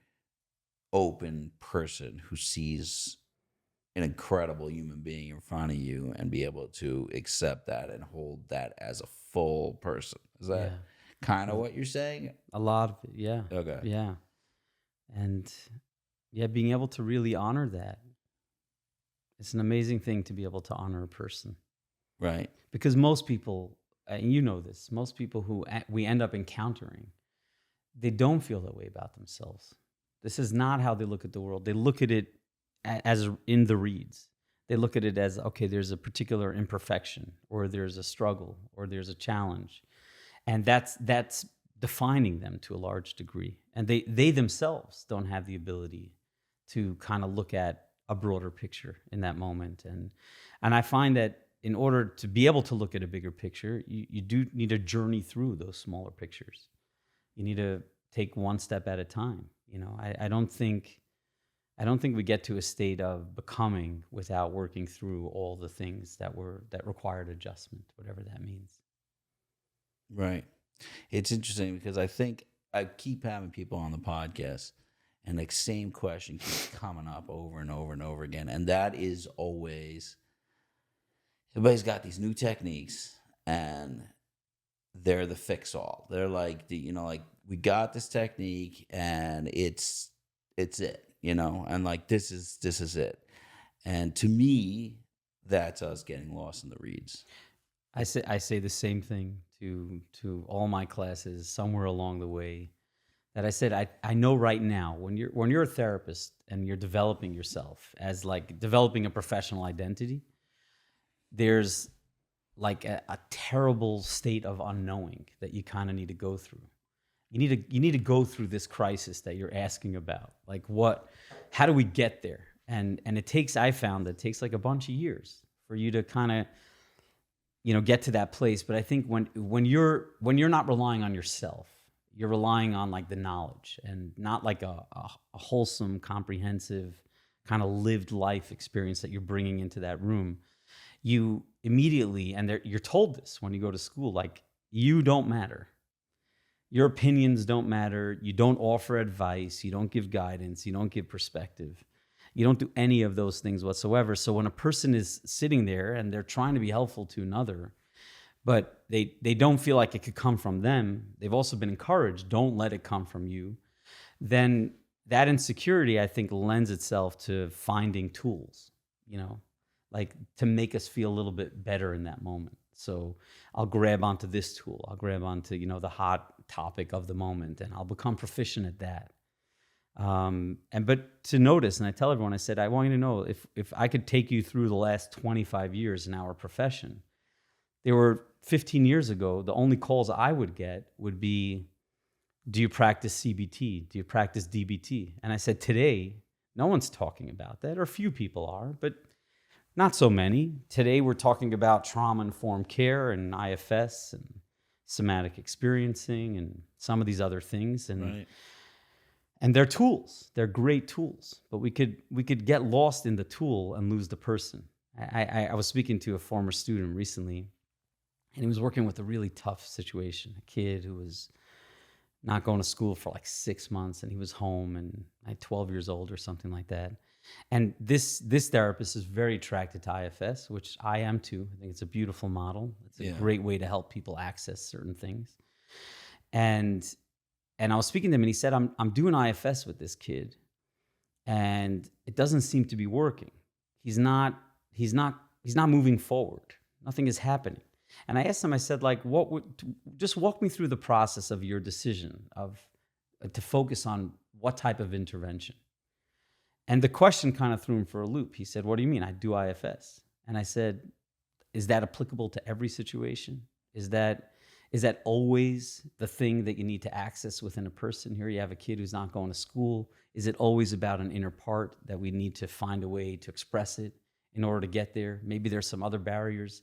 open person who sees an incredible human being in front of you and be able to accept that and hold that as a full person. Is that kind of what you're saying? A lot of it, yeah. Okay. Yeah. And being able to really honor that. It's an amazing thing to be able to honor a person. Right. Because most people, and you know this, most people who we end up encountering, they don't feel that way about themselves. This is not how they look at the world. They look at it as in the reeds. They look at it as, okay, there's a particular imperfection, or there's a struggle, or there's a challenge. And that's defining them to a large degree. And they themselves don't have the ability to kind of look at a broader picture in that moment. And I find that in order to be able to look at a bigger picture, you do need to journey through those smaller pictures. You need to take one step at a time. I don't think we get to a state of becoming without working through all the things that required adjustment, whatever that means. Right. It's interesting because I think I keep having people on the podcast and the same question keeps coming up over and over and over again. And that is always, everybody's got these new techniques and they're the fix-all. They're like, like we got this technique and it's it, and like this is it. And to me, that's us getting lost in the reeds. I say the same thing to all my classes somewhere along the way, that I said I know right now when you're a therapist and you're developing yourself as like developing a professional identity, there's like a terrible state of unknowing that you kind of need to go through. You need to go through this crisis that you're asking about. Like how do we get there? And I found that it takes like a bunch of years for you to kind of get to that place. But I think when you're not relying on yourself, you're relying on like the knowledge and not like a wholesome, comprehensive kind of lived life experience that you're bringing into that room. You immediately, and you're told this when you go to school, like you don't matter. Your opinions don't matter. You don't offer advice. You don't give guidance. You don't give perspective. You don't do any of those things whatsoever. So when a person is sitting there and they're trying to be helpful to another, but they don't feel like it could come from them, they've also been encouraged, don't let it come from you, then that insecurity, I think, lends itself to finding tools, like to make us feel a little bit better in that moment. So I'll grab onto this tool. I'll grab onto, the hot topic of the moment, and I'll become proficient at that. But to notice, and I tell everyone, I said, I want you to know if I could take you through the last 25 years in our profession, there were 15 years ago, the only calls I would get would be, do you practice CBT? Do you practice DBT? And I said, today, no one's talking about that, or a few people are, but not so many. Today, we're talking about trauma-informed care and IFS and somatic experiencing and some of these other things. And right. And they're tools. They're great tools. But we could get lost in the tool and lose the person. I was speaking to a former student recently, and he was working with a really tough situation. A kid who was not going to school for like 6 months, and he was home and like 12 years old or something like that. And this therapist is very attracted to IFS, which I am too. I think it's a beautiful model. It's a great way to help people access certain things. And I was speaking to him, and he said, I'm doing IFS with this kid, and it doesn't seem to be working. He's not moving forward. Nothing is happening. And I asked him, I said, like, just walk me through the process of your decision to focus on what type of intervention. And the question kind of threw him for a loop. He said, what do you mean? I do IFS. And I said, is that applicable to every situation? Is that always the thing that you need to access within a person? Here you have a kid who's not going to school. Is it always about an inner part that we need to find a way to express it in order to get there? Maybe there's some other barriers.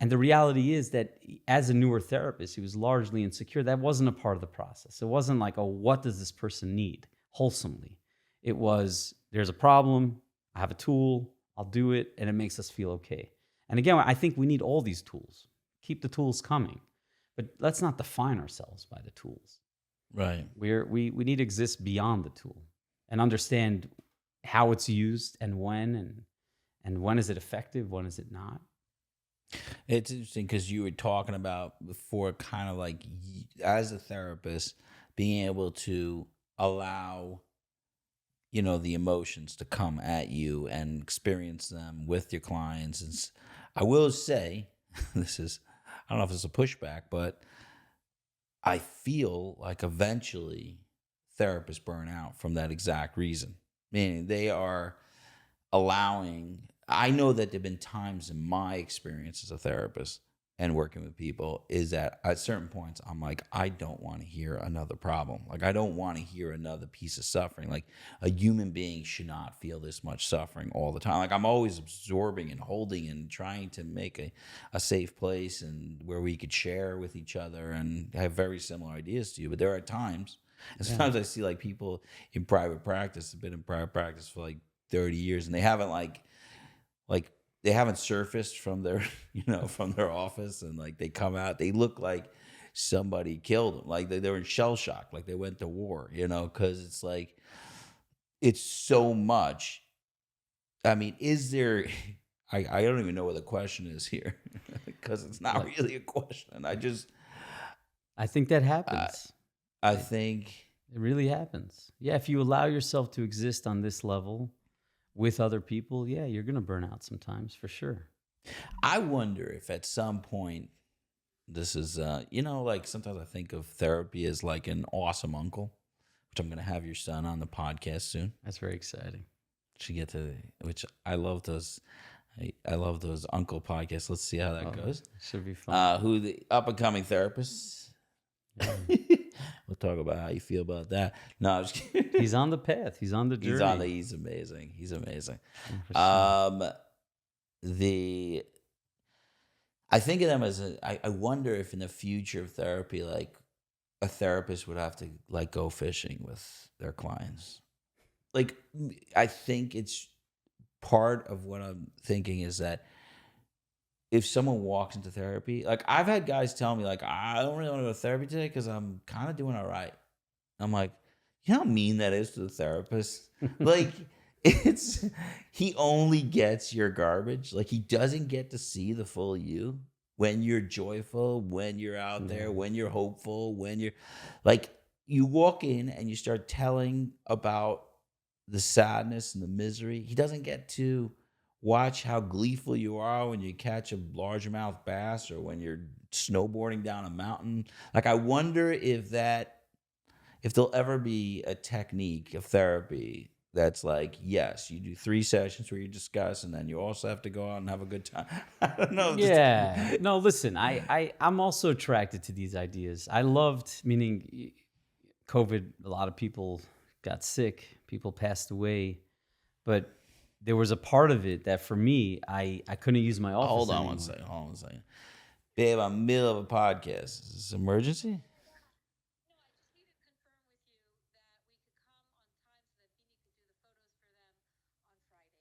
And the reality is that as a newer therapist, he was largely insecure. That wasn't a part of the process. It wasn't like, oh, what does this person need wholesomely? It was, there's a problem, I have a tool, I'll do it, and it makes us feel okay. And again, I think we need all these tools. Keep the tools coming. But let's not define ourselves by the tools. Right. We need to exist beyond the tool and understand how it's used and when is it effective, when is it not. It's interesting because you were talking about before, kind of like as a therapist, being able to allow, the emotions to come at you and experience them with your clients. And I will say, I don't know if it's a pushback, but I feel like eventually therapists burn out from that exact reason. Meaning they are allowing, I know that there have been times in my experience as a therapist and working with people is that at certain points I'm like, I don't want to hear another problem. Like, I don't want to hear another piece of suffering. Like, a human being should not feel this much suffering all the time. Like, I'm always absorbing and holding and trying to make a safe place and where we could share with each other and have very similar ideas to you. But there are times, and sometimes I see like people in private practice have been in private practice for like 30 years and they haven't like they haven't surfaced from their, from their office, and like they come out, they look like somebody killed them. Like they were in shell shock, like they went to war, because it's like, it's so much. I mean, is there, I don't even know what the question is here because it's not really a question. I think that happens. I think it really happens. Yeah. If you allow yourself to exist on this level with other people, yeah, you're going to burn out sometimes, for sure. I wonder if at some point, this is, like sometimes I think of therapy as like an awesome uncle, which I'm going to have your son on the podcast soon. That's very exciting. Which I love those. I love those uncle podcasts. Let's see how that goes. Should be fun. Who the up and coming therapists. Yeah. We'll talk about how you feel about that. No, I'm just kidding. He's on the path. He's on the journey. He's amazing. He's amazing. Sure. I think of them as I wonder if in the future of therapy, like a therapist would have to like go fishing with their clients. Like, I think it's part of what I'm thinking is that if someone walks into therapy, like I've had guys tell me like, I don't really want to go to therapy today because I'm kind of doing all right. I'm like, you know how mean that is to the therapist? Like, he only gets your garbage. Like, he doesn't get to see the full you when you're joyful, when you're out there, when you're hopeful, when you're like, you walk in and you start telling about the sadness and the misery. He doesn't get to watch how gleeful you are when you catch a largemouth bass or when you're snowboarding down a mountain. Like, I wonder if there'll ever be a technique of therapy that's like, yes, you do 3 sessions where you discuss, and then you also have to go out and have a good time. I don't know. Yeah. No, listen, I'm also attracted to these ideas. I loved, meaning COVID, a lot of people got sick, people passed away, but there was a part of it that for me, I couldn't use my office Hold on anymore. one second. Babe, I'm in the middle of a podcast. Is this an emergency?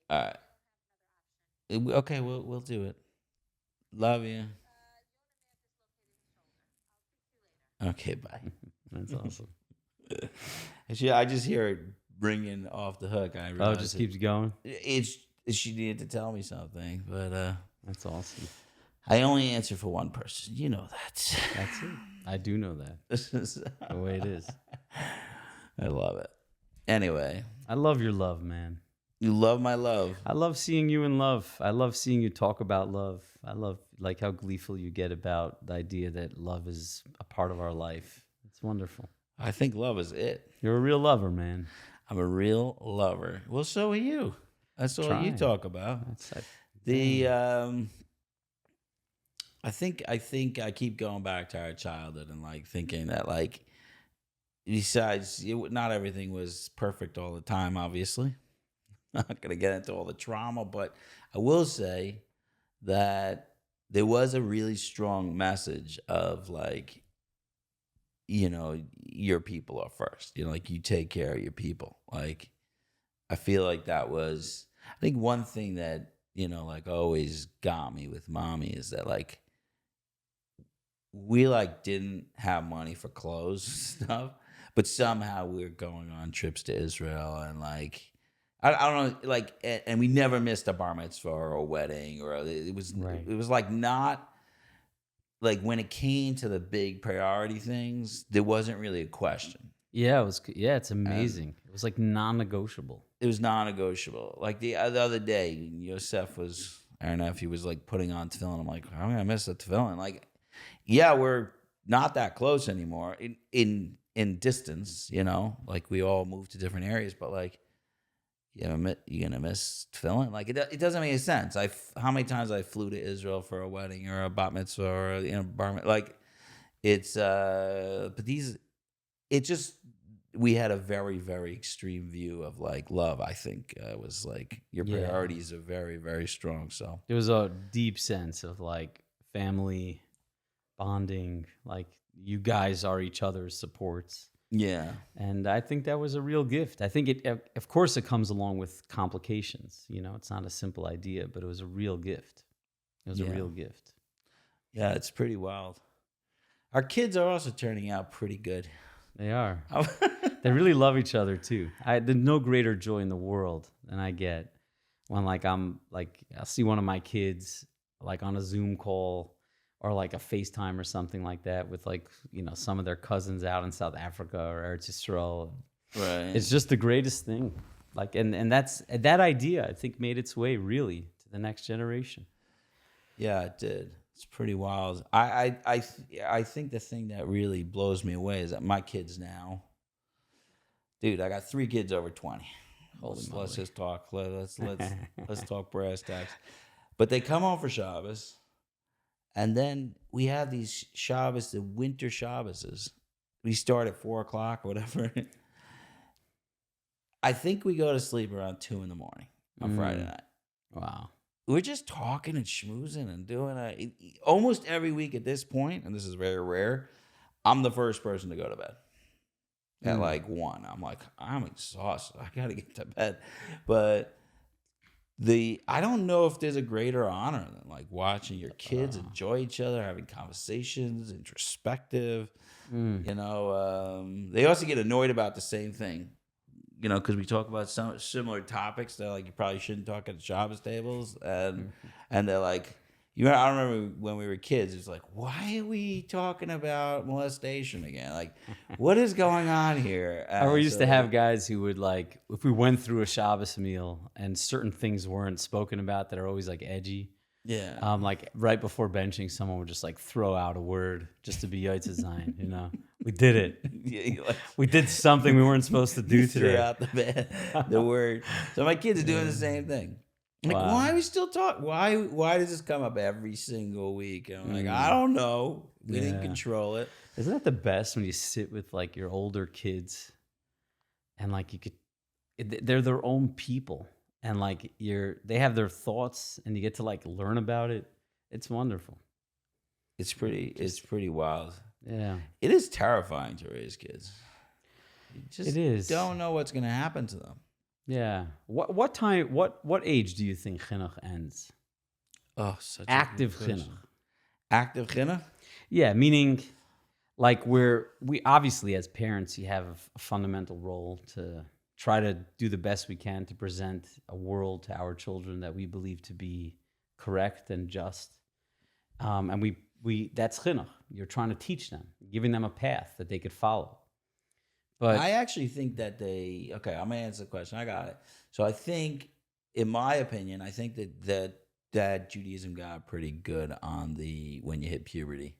All right. Okay, we'll do it. Love you. Okay, bye. That's awesome. I just hear it ringing off the hook. I realize It just keeps going. She needed to tell me something, but that's awesome. I only answer for one person. You know that. That's it. I do know that. This is the way it is. I love it. Anyway, I love your love, man. You love my love. I love seeing you in love. I love seeing you talk about love. I love like how gleeful you get about the idea that love is a part of our life. It's wonderful. I think love is it. You're a real lover, man. I'm a real lover. Well, so are you. That's all you Trying. talk about. I think I keep going back to our childhood and like thinking that like besides not everything was perfect all the time, obviously. Not gonna get into all the trauma, but I will say that there was a really strong message of like, your people are first. Like you take care of your people. Like I feel like that was I think one thing that, like always got me with mommy is that like we like didn't have money for clothes and stuff, but somehow we were going on trips to Israel and like I don't know, like, and we never missed a bar mitzvah or a wedding, or it was like not like when it came to the big priority things, there wasn't really a question. Yeah, it's amazing. It was like non-negotiable. It was non-negotiable. Like the other day, Yosef our nephew was like putting on tefillin. I'm like, I'm gonna miss the tefillin. Like, yeah, we're not that close anymore in distance, like we all moved to different areas, but like, you're gonna miss tefillin. Like it doesn't make any sense. How many times I flew to Israel for a wedding or a bat mitzvah or a bar mitzvah. Like it's but we had a very, very extreme view of like love. I think was like your priorities are very, very strong. So there was a deep sense of like family bonding, like you guys are each other's supports. Yeah. And I think that was a real gift. I think of course it comes along with complications. It's not a simple idea, but it was a real gift. It was a real gift. Yeah, it's pretty wild. Our kids are also turning out pretty good. They are. They really love each other too. There's no greater joy in the world than I get when I'll see one of my kids like on a Zoom call or like a FaceTime or something like that with like, some of their cousins out in South Africa or Eretz Yisrael. Right. It's just the greatest thing. Like, and that idea, I think, made its way really to the next generation. Yeah, it did. It's pretty wild. I think the thing that really blows me away is that my kids now, dude, I got 3 kids over 20. Let's just talk. Let's talk brass tacks. But they come home for Shabbos. And then we have these Shabbos, the winter Shabboses. We start at 4 o'clock or whatever. I think we go to sleep around 2 a.m. on Friday night. Wow. We're just talking and schmoozing and doing almost every week at this point, and this is very rare, I'm the first person to go to bed. At like 1. I'm like, I'm exhausted. I got to get to bed. But I don't know if there's a greater honor than like watching your kids enjoy each other, having conversations, introspective. They also get annoyed about the same thing, because we talk about some similar topics that like you probably shouldn't talk at the Shabbos tables, and they're like, I remember when we were kids, it's like, why are we talking about molestation again? Like, what is going on here? We used to have guys who would like, if we went through a Shabbos meal and certain things weren't spoken about that are always like edgy. Yeah. Like right before benching, someone would just like throw out a word just to be Yotze Zayin, We did it. Yeah, we did something we weren't supposed to do today. Threw out the word. So my kids are doing the same thing. I'm like, why are we still talking? Why does this come up every single week? And I'm like, I don't know. We didn't control it. Isn't that the best when you sit with like your older kids and like they're their own people and like they have their thoughts and you get to like learn about it. It's wonderful. It's pretty wild. Yeah. It is terrifying to raise kids. You just don't know what's going to happen to them. Yeah. What age do you think chinuch ends? Oh, such active chinuch. Active chinuch? Yeah, meaning like we obviously as parents, you have a fundamental role to try to do the best we can to present a world to our children that we believe to be correct and just. And we that's chinuch. You're trying to teach them, giving them a path that they could follow. But I actually think that okay, I'm gonna answer the question. I got it. So I think, in my opinion, I think that Judaism got pretty good on when you hit puberty.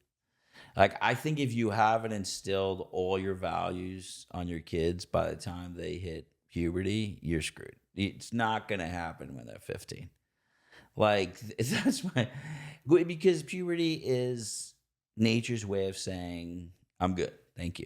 Like, I think if you haven't instilled all your values on your kids by the time they hit puberty, you're screwed. It's not gonna happen when they're 15. Like, that's because puberty is nature's way of saying, I'm good, thank you.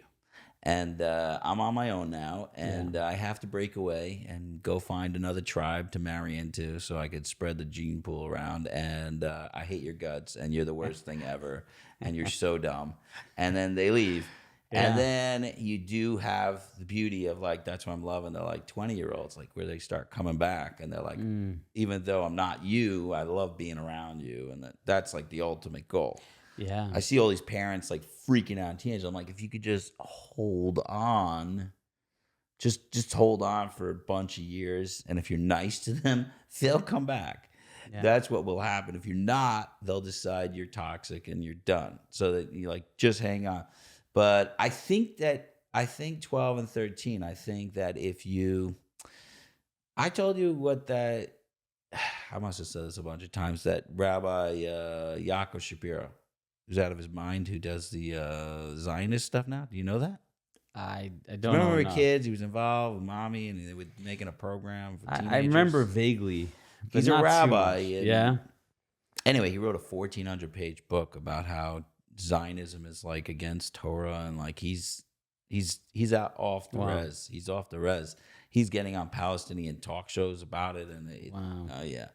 And I'm on my own now, and I have to break away and go find another tribe to marry into so I could spread the gene pool around. And I hate your guts, and you're the worst thing ever, and you're so dumb. And then they leave. Yeah. And then you do have the beauty of, like, that's what I'm loving. They're like 20-year-olds, like, where they start coming back, and they're like, even though I'm not you, I love being around you. And that's like the ultimate goal. yeah, I see all these parents like freaking out in teenagers. I'm like, if you could just hold on, just hold on for a bunch of years, and if you're nice to them, they'll come back. Yeah. That's what will happen. If you're not, they'll decide you're toxic and you're done. So that you like just hang on. But I think 12 and 13. I think that I told you what that. I must have said this a bunch of times. That Rabbi Yaakov Shapiro, who's out of his mind, who does the Zionist stuff now. Do you know that? I don't Remember know. we were no. kids? He was involved with mommy, and they were making a program for teenagers. I remember vaguely. But He's a not too rabbi. much. and- Yeah. Anyway, he wrote a 1,400-page book about how Zionism is like against Torah, and like he's out off the Wow. res. He's off the res. He's getting on Palestinian talk shows about it, and Wow. yeah,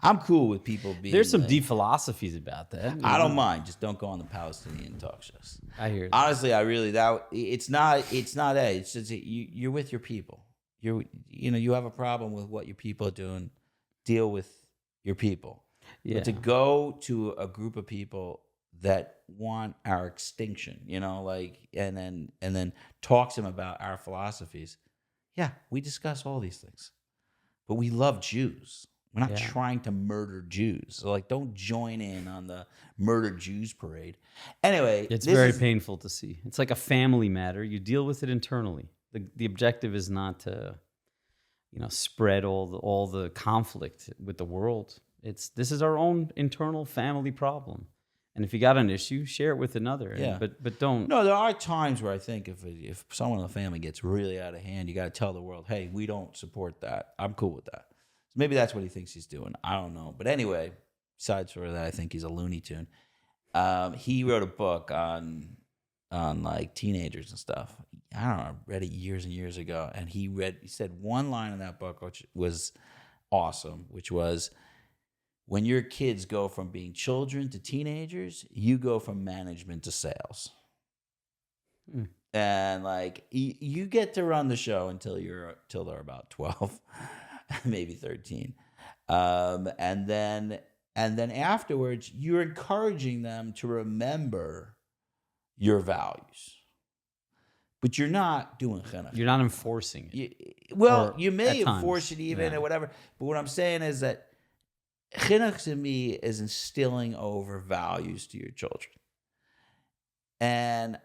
I'm cool with people being. There's some deep philosophies about that. I don't mind. Just don't go on the Palestinian talk shows. I hear that. Honestly, it's not that. It's just that you're with your people. You have a problem with what your people are doing. Deal with your people. Yeah. But to go to a group of people that want our extinction, and then talk to them about our philosophies. Yeah, we discuss all these things, but we love Jews. We're not Yeah. trying to murder Jews. So, like, don't join in on the murder Jews parade. Anyway, It's very painful to see. It's like a family matter. You deal with it internally. The objective is not to, spread all the conflict with the world. This is our own internal family problem. And if you got an issue, share it with another. Yeah. But don't. No, there are times where I think if someone in the family gets really out of hand, you got to tell the world, hey, we don't support that. I'm cool with that. So maybe that's what he thinks he's doing. I don't know. But anyway, besides for that, I think he's a Looney Tune. He wrote a book on like teenagers and stuff. I don't know. I read it years and years ago. And he said one line in that book, which was awesome, which was, when your kids go from being children to teenagers, you go from management to sales. And like you get to run the show until they're about 12, maybe 13. And then afterwards, you're encouraging them to remember your values. But you're not doing chinuch. You're not enforcing it. You may at enforce times, it even yeah. or whatever. But what I'm saying is that chinuch to me is instilling over values to your children. And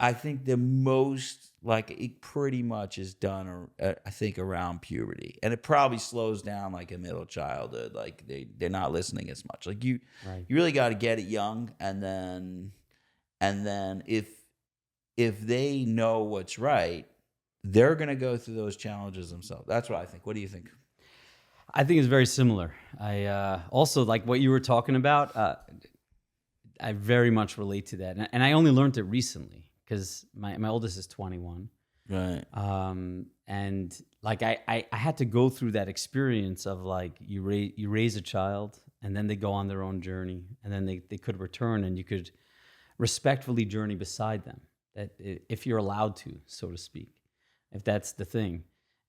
I think the most, like, it pretty much is done, I think, around puberty. And it probably slows down like in middle childhood. Like they're not listening as much. Like you really got to get it young. And then if they know what's right, they're going to go through those challenges themselves. That's what I think. What do you think? I think it's very similar. I also, like what you were talking about, I very much relate to that. And I only learned it recently because my oldest is 21. Right. And like I had to go through that experience of like you raise a child and then they go on their own journey and then they could return and you could respectfully journey beside them, that if you're allowed to, so to speak, if that's the thing.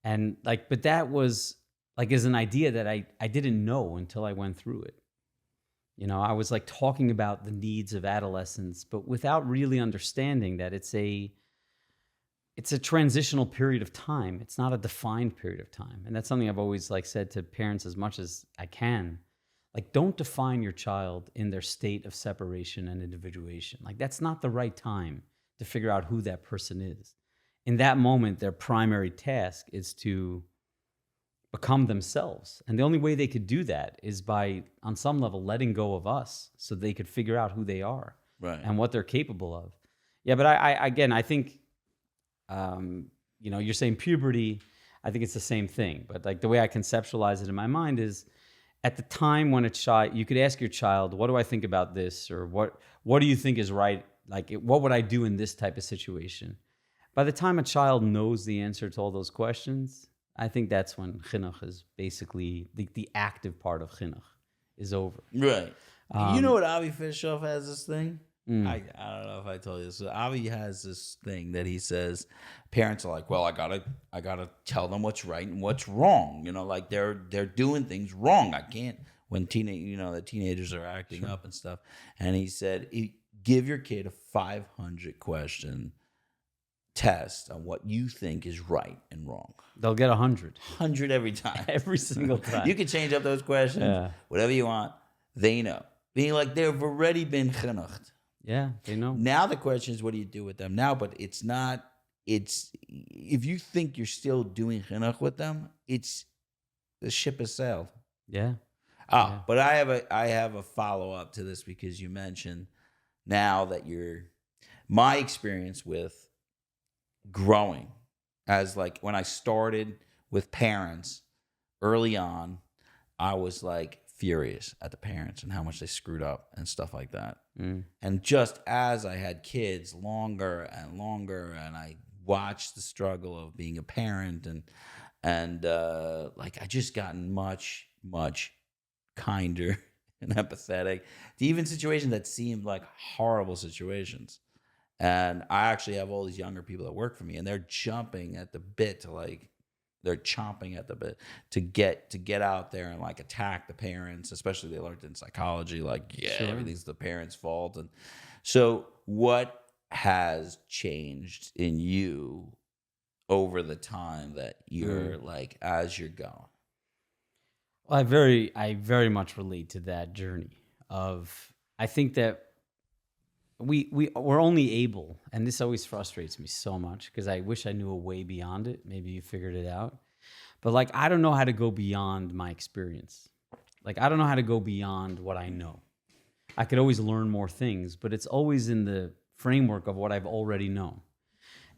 And like, but that was like is an idea that I didn't know until I went through it. I was like talking about the needs of adolescence, but without really understanding that it's a transitional period of time. It's not a defined period of time. And that's something I've always like said to parents as much as I can. Like, don't define your child in their state of separation and individuation. Like, that's not the right time to figure out who that person is. in that moment, their primary task is to become themselves. And the only way they could do that is by, on some level, letting go of us so they could figure out who they are Right. and what they're capable of. Yeah, but I think, you're saying puberty, I think it's the same thing. But like the way I conceptualize it in my mind is at the time when a child, you could ask your child, what do I think about this? Or what do you think is right? Like, what would I do in this type of situation? By the time a child knows the answer to all those questions, I think that's when chinuch is basically the active part of chinuch is over. Right. You know what Avi Fishoff has this thing? I don't know if I told you this. So Avi has this thing that he says parents are like, well, I gotta tell them what's right and what's wrong. You know, like they're doing things wrong. I can't when the teenagers are acting up and stuff. And he said, give your kid a 500 question test on what you think is right and wrong. They'll get 100. 100 every time. Every single time. You can change up those questions, whatever you want. They know. Being like they've already been chinuched. Yeah, they know. Now the question is, what do you do with them now? But it's not. It's if you think you're still doing chinuch with them, the ship has sailed. Yeah. But I have a follow up to this because you mentioned now that my experience with growing as like when I started with parents early on, I was like furious at the parents and how much they screwed up and stuff like that. And just as I had kids longer and longer, and I watched the struggle of being a parent and like I just gotten much, much kinder and empathetic to even situations that seemed like horrible situations. And I actually have all these younger people that work for me, and they're chomping at the bit to get out there and like attack the parents, especially they learned in psychology, like, everything's the parents' fault. And so what has changed in you over the time that you're like, as you're going? Well, I very much relate to that journey of, I think that we're only able, and this always frustrates me so much because I wish I knew a way beyond it. Maybe you figured it out. But like, I don't know how to go beyond my experience. Like, I don't know how to go beyond what I know. I could always learn more things, but it's always in the framework of what I've already known.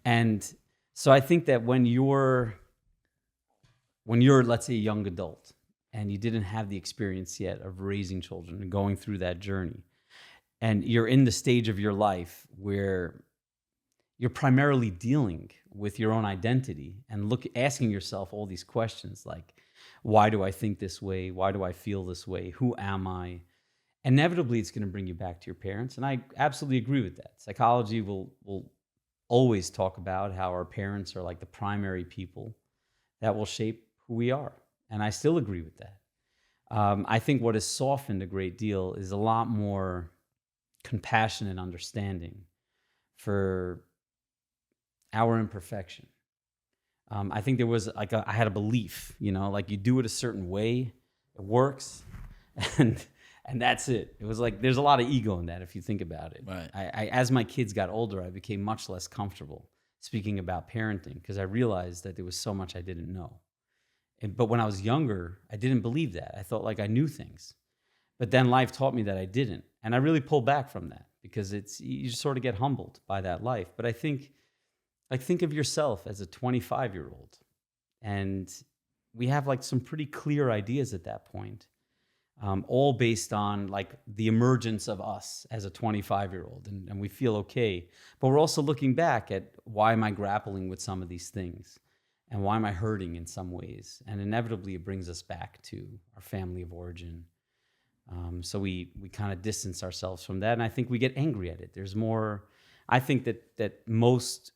And so I think that when you're, let's say, a young adult, and you didn't have the experience yet of raising children and going through that journey, and you're in the stage of your life where you're primarily dealing with your own identity and asking yourself all these questions like, why do I think this way? Why do I feel this way? Who am I? Inevitably, it's going to bring you back to your parents. And I absolutely agree with that. Psychology will always talk about how our parents are like the primary people that will shape who we are. And I still agree with that. I think what has softened a great deal is a lot more compassion and understanding for our imperfection. I think there was like I had a belief, like you do it a certain way, it works, and that's it. It was like there's a lot of ego in that if you think about it. Right. I as my kids got older, I became much less comfortable speaking about parenting because I realized that there was so much I didn't know. But when I was younger, I didn't believe that. I thought like I knew things. But then life taught me that I didn't. And I really pulled back from that because you sort of get humbled by that life. But I think of yourself as a 25-year-old. And we have like some pretty clear ideas at that point, all based on like the emergence of us as a 25-year-old. And we feel okay. But we're also looking back at why am I grappling with some of these things? And why am I hurting in some ways? And inevitably, it brings us back to our family of origin. So we kind of distance ourselves from that, and I think we get angry at it. There's more. I think that most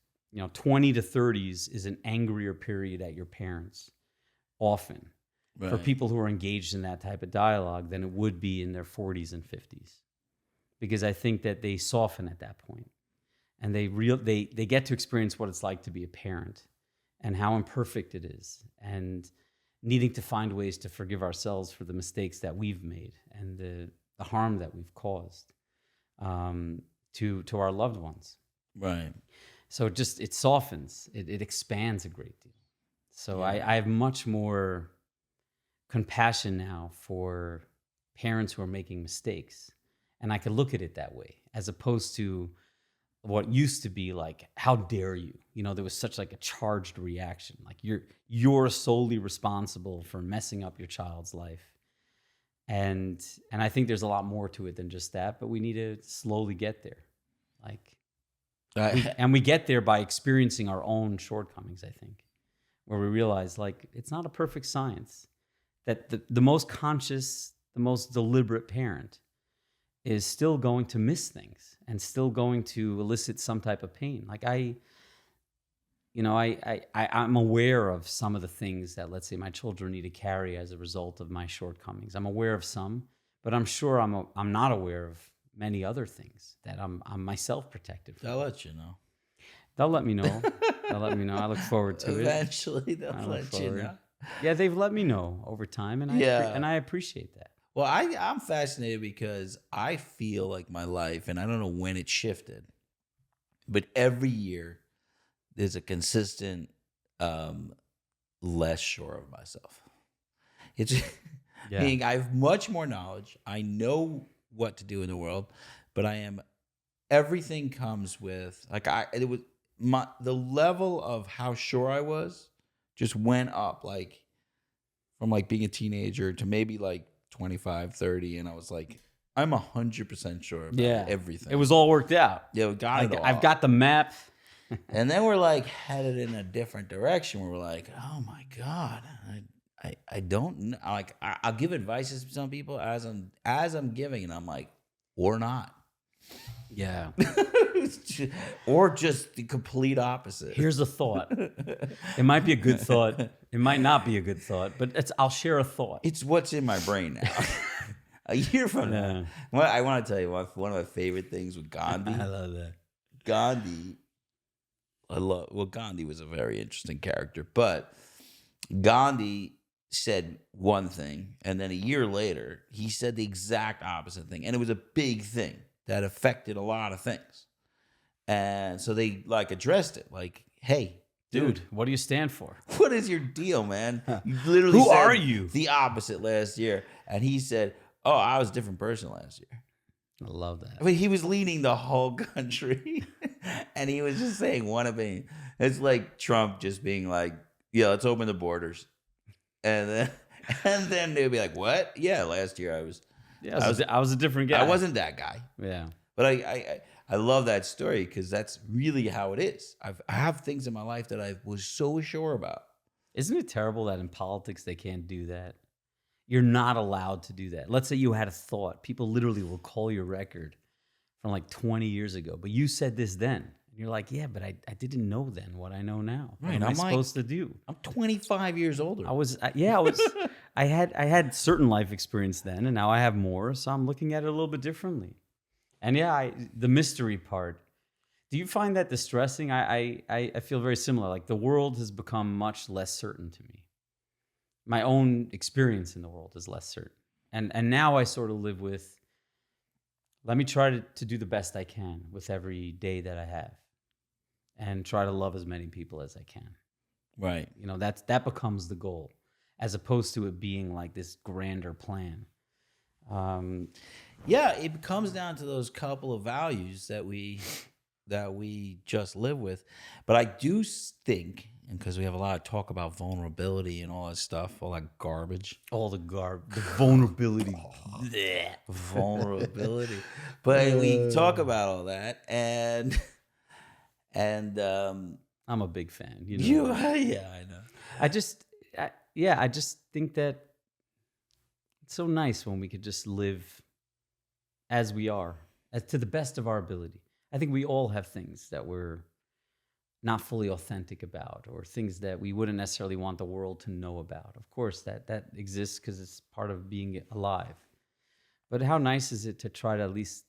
20 to 30s is an angrier period at your parents, often for people who are engaged in that type of dialogue than it would be in their 40s and 50s, because I think that they soften at that point, and they get to experience what it's like to be a parent. And how imperfect it is, and needing to find ways to forgive ourselves for the mistakes that we've made and the harm that we've caused to our loved ones. Right. So it softens, it expands a great deal. So I have much more compassion now for parents who are making mistakes. And I can look at it that way, as opposed to what used to be like, how dare you? You know, there was such like a charged reaction. Like you're solely responsible for messing up your child's life. And I think there's a lot more to it than just that, but we need to slowly get there. And we get there by experiencing our own shortcomings, I think, where we realize like it's not a perfect science, that the most conscious, the most deliberate parent is still going to miss things and still going to elicit some type of pain. Like I'm aware of some of the things that, let's say, my children need to carry as a result of my shortcomings. I'm aware of some, but I'm sure I'm not aware of many other things that I'm myself protected from. They'll let you know. They'll let me know. They'll let me know. I look forward to it. Eventually, they'll let you know. Yeah, they've let me know over time, and I appreciate that. Well, I'm fascinated because I feel like my life, and I don't know when it shifted, but every year there's a consistent less sure of myself. It's meaning I have much more knowledge. I know what to do in the world, but everything comes with the level of how sure I was just went up, like from like being a teenager to maybe like 25, 30, and I was like, I'm 100% sure about everything. It was all worked out. Yeah, we got it all. I've got the map. And then we're like headed in a different direction where we're like, oh my God, I don't know. Like I'll give advice to some people as I'm giving, and I'm like, or not. Yeah. Or just the complete opposite. Here's a thought. It might be a good thought. It might not be a good thought, but I'll share a thought. It's what's in my brain now. A year from now. I want to tell you one of my favorite things with Gandhi. I love that. Gandhi was a very interesting character, but Gandhi said one thing, and then a year later, he said the exact opposite thing, and it was a big thing that affected a lot of things. And so they like addressed it, like, hey, dude, what do you stand for? What is your deal, man? You literally Who said are you? The opposite last year. And he said, oh, I was a different person last year. I love that. I mean, he was leading the whole country, and he was just saying one opinion. It's like Trump just being like, yeah, let's open the borders. And then they'd be like, what? Yeah, last year I was a different guy. I wasn't that guy. Yeah. But I love that story because that's really how it is. I have things in my life that I was so sure about. Isn't it terrible that in politics they can't do that? You're not allowed to do that. Let's say you had a thought. People literally will call your record from like 20 years ago, but you said this then. And you're like, yeah, but I didn't know then what I know now. Right, what am I supposed to do? I'm 25 years older. I had certain life experience then, and now I have more, so I'm looking at it a little bit differently. And the mystery part. Do you find that distressing? I feel very similar. Like the world has become much less certain to me. My own experience in the world is less certain. And now I sort of live with, let me try to do the best I can with every day that I have and try to love as many people as I can. Right. You know, that becomes the goal, as opposed to it being like this grander plan. Yeah, it comes down to those couple of values that we just live with. But I do think, and because we have a lot of talk about vulnerability and all that stuff, all that garbage. The vulnerability. Vulnerability. But we talk about all that, and I'm a big fan. Yeah, I know. I just think that it's so nice when we could just live as we are, to the best of our ability. I think we all have things that we're not fully authentic about, or things that we wouldn't necessarily want the world to know about. Of course, that exists because it's part of being alive. But how nice is it to try to at least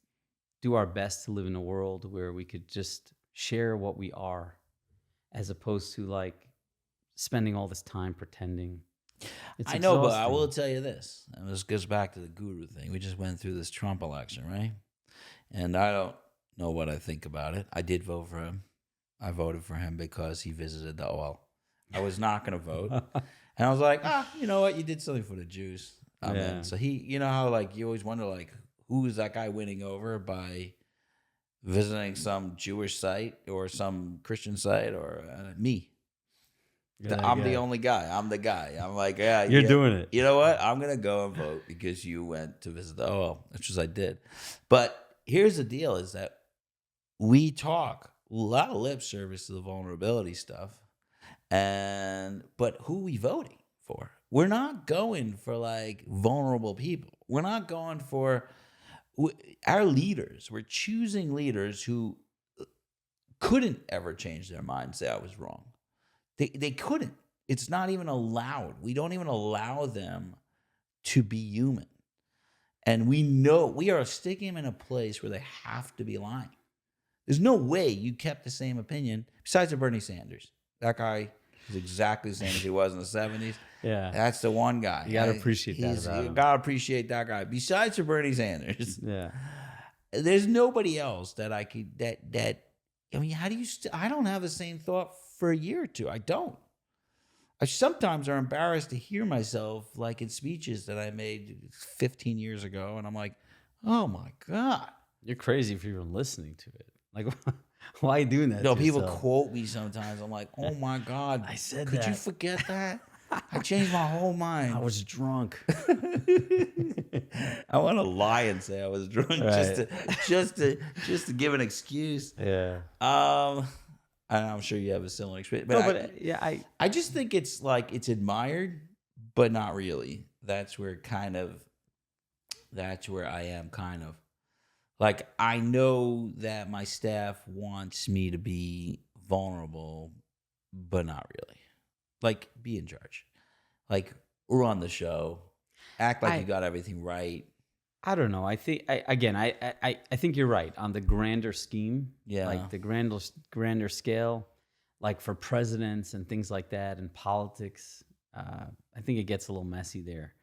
do our best to live in a world where we could just share what we are, as opposed to like spending all this time pretending. I know, but I will tell you this, and this goes back to the guru thing. We just went through this Trump election, right? And I don't know what I think about it. I did vote for him. I voted for him because he visited the OL. I was not going to vote. And I was like, you know what? You did something for the Jews. Yeah. So he, you know how like you always wonder like who is that guy winning over by visiting some Jewish site or some Christian site or me. I'm the only guy. I'm the guy. I'm like, You're doing it. You know what? I'm going to go and vote because you went to visit the OL, which was I did. But here's the deal is that we talk a lot of lip service to the vulnerability stuff. But who are we voting for? We're not going for like vulnerable people. We're not going for our leaders. We're choosing leaders who couldn't ever change their mind and say I was wrong. They couldn't. It's not even allowed. We don't even allow them to be human. And we know we are sticking them in a place where they have to be lying. There's no way you kept the same opinion besides the Bernie Sanders. That guy is exactly the same as he was in the 70s. Yeah. That's the one guy. You got to appreciate that about him. You got to appreciate that guy. Besides the Bernie Sanders. Yeah. There's nobody else that I could, I mean, how do you, I don't have the same thought for a year or two. I don't. I sometimes are embarrassed to hear myself like in speeches that I made 15 years ago. And I'm like, oh my God. You're crazy for even listening to it. Like, why are you doing that? No, to people yourself? quote me sometimes. I'm like, oh my God. I said Could that. you forget that? I changed my whole mind. I was drunk. I want to lie and say I was drunk Right. just to give an excuse. Yeah. And I'm sure you have a similar experience. But, I just think it's like it's admired, but not really. That's where I am kind of. Like, I know that my staff wants me to be vulnerable, but not really. Like, be in charge. Like, we're on the show. Act like you got everything right. I don't know. I think I think you're right on the grander scheme. Yeah. Like the grander scale, like for presidents and things like that and politics. I think it gets a little messy there.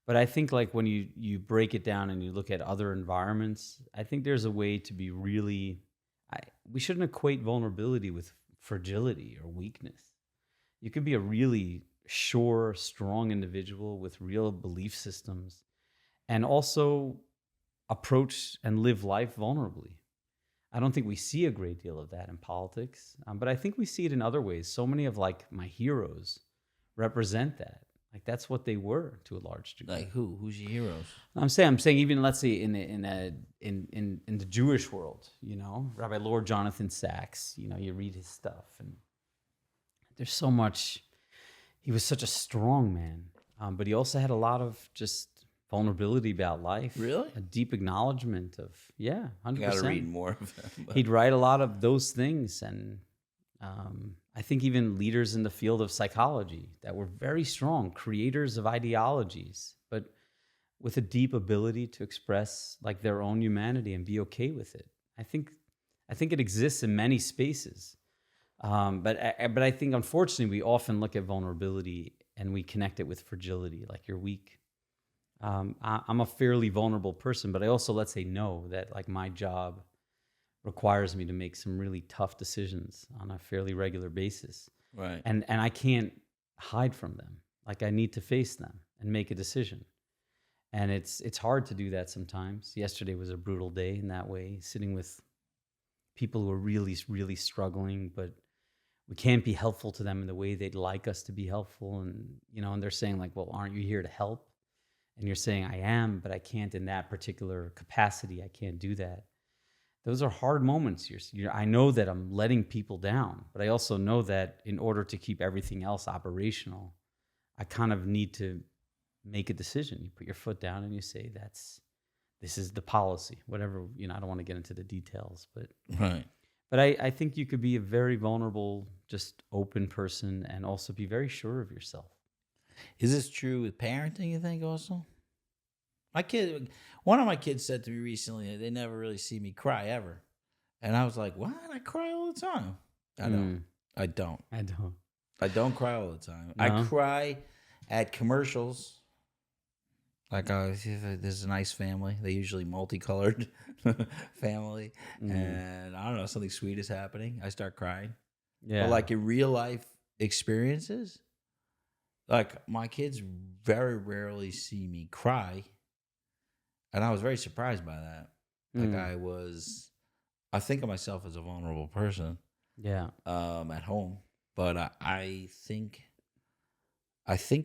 But I think like when you break it down and you look at other environments, I think there's a way to be really. We shouldn't equate vulnerability with fragility or weakness. You could be a really sure, strong individual with real belief systems and also approach and live life vulnerably. I don't think we see a great deal of that in politics, but I think we see it in other ways. So many of like my heroes represent that. Like that's what they were to a large degree. Like who? Who's your heroes? I'm saying even let's say in the Jewish world, you know, Rabbi Lord Jonathan Sachs. You know, you read his stuff, and there's so much. He was such a strong man, but he also had a lot of just vulnerability about life. Really? A deep acknowledgement of 100%. Got to read more of them. He'd write a lot of those things, and I think even leaders in the field of psychology that were very strong, creators of ideologies, but with a deep ability to express like their own humanity and be okay with it. I think it exists in many spaces, but I think unfortunately we often look at vulnerability and we connect it with fragility, like you're weak. I'm a fairly vulnerable person, but I also let's say know that like my job requires me to make some really tough decisions on a fairly regular basis. Right. And I can't hide from them. Like I need to face them and make a decision. And it's hard to do that sometimes. Yesterday was a brutal day in that way, sitting with people who are really, really struggling, but we can't be helpful to them in the way they'd like us to be helpful. And, you know, and they're saying like, well, aren't you here to help? And you're saying, I am, but I can't in that particular capacity. I can't do that. Those are hard moments. I know that I'm letting people down, but I also know that in order to keep everything else operational, I kind of need to make a decision. You put your foot down and you say, this is the policy, whatever, you know, I don't want to get into the details, but Right. But I think you could be a very vulnerable, just open person and also be very sure of yourself. Is this true with parenting, you think, also? One of my kids said to me recently, they never really see me cry ever. And I was like, what? I cry all the time. I don't. I don't cry all the time. No? I cry at commercials Like, there's a nice family. They usually multicolored family, and I don't know, something sweet is happening. I start crying. Yeah. But like in real life experiences, like my kids very rarely see me cry, and I was very surprised by that. Like I think of myself as a vulnerable person. Yeah. At home, but I think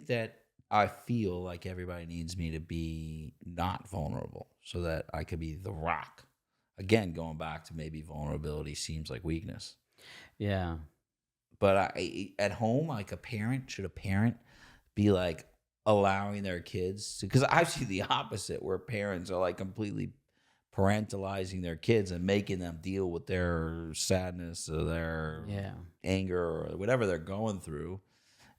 that I feel like everybody needs me to be not vulnerable so that I could be the rock. Again, going back to maybe vulnerability seems like weakness. Yeah. But at home, like should a parent be like allowing their kids to, because I've seen the opposite where parents are like completely parentalizing their kids and making them deal with their sadness or their anger or whatever they're going through.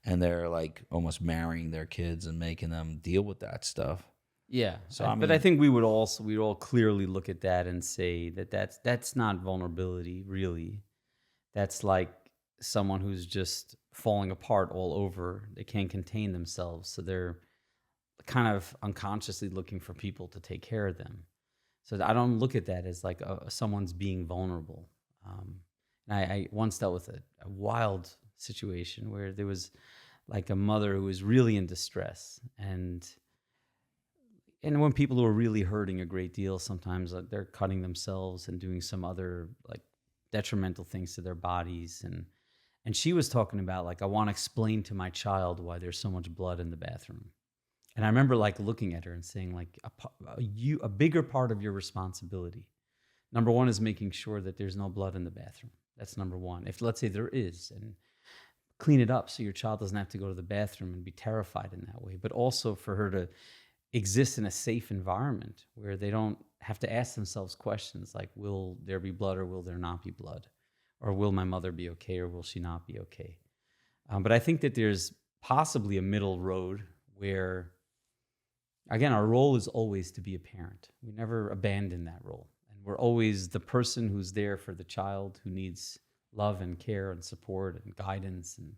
And they're like almost marrying their kids and making them deal with that stuff. Yeah. So but I think we'd all clearly look at that and say that that's not vulnerability, really. That's like someone who's just falling apart all over. They can't contain themselves. So they're kind of unconsciously looking for people to take care of them. So I don't look at that as like someone's being vulnerable. And I once dealt with a wild situation where there was like a mother who was really in distress, and when people who are really hurting a great deal, sometimes they're cutting themselves and doing some other like detrimental things to their bodies, and she was talking about like, I want to explain to my child why there's so much blood in the bathroom. And I remember like looking at her and saying like, a bigger part of your responsibility, number one, is making sure that there's no blood in the bathroom. That's number one. If let's say there is, and clean it up so your child doesn't have to go to the bathroom and be terrified in that way. But also for her to exist in a safe environment where they don't have to ask themselves questions like, will there be blood or will there not be blood? Or will my mother be okay or will she not be okay? But I think that there's possibly a middle road where, again, our role is always to be a parent. We never abandon that role. We're always the person who's there for the child who needs love and care and support and guidance and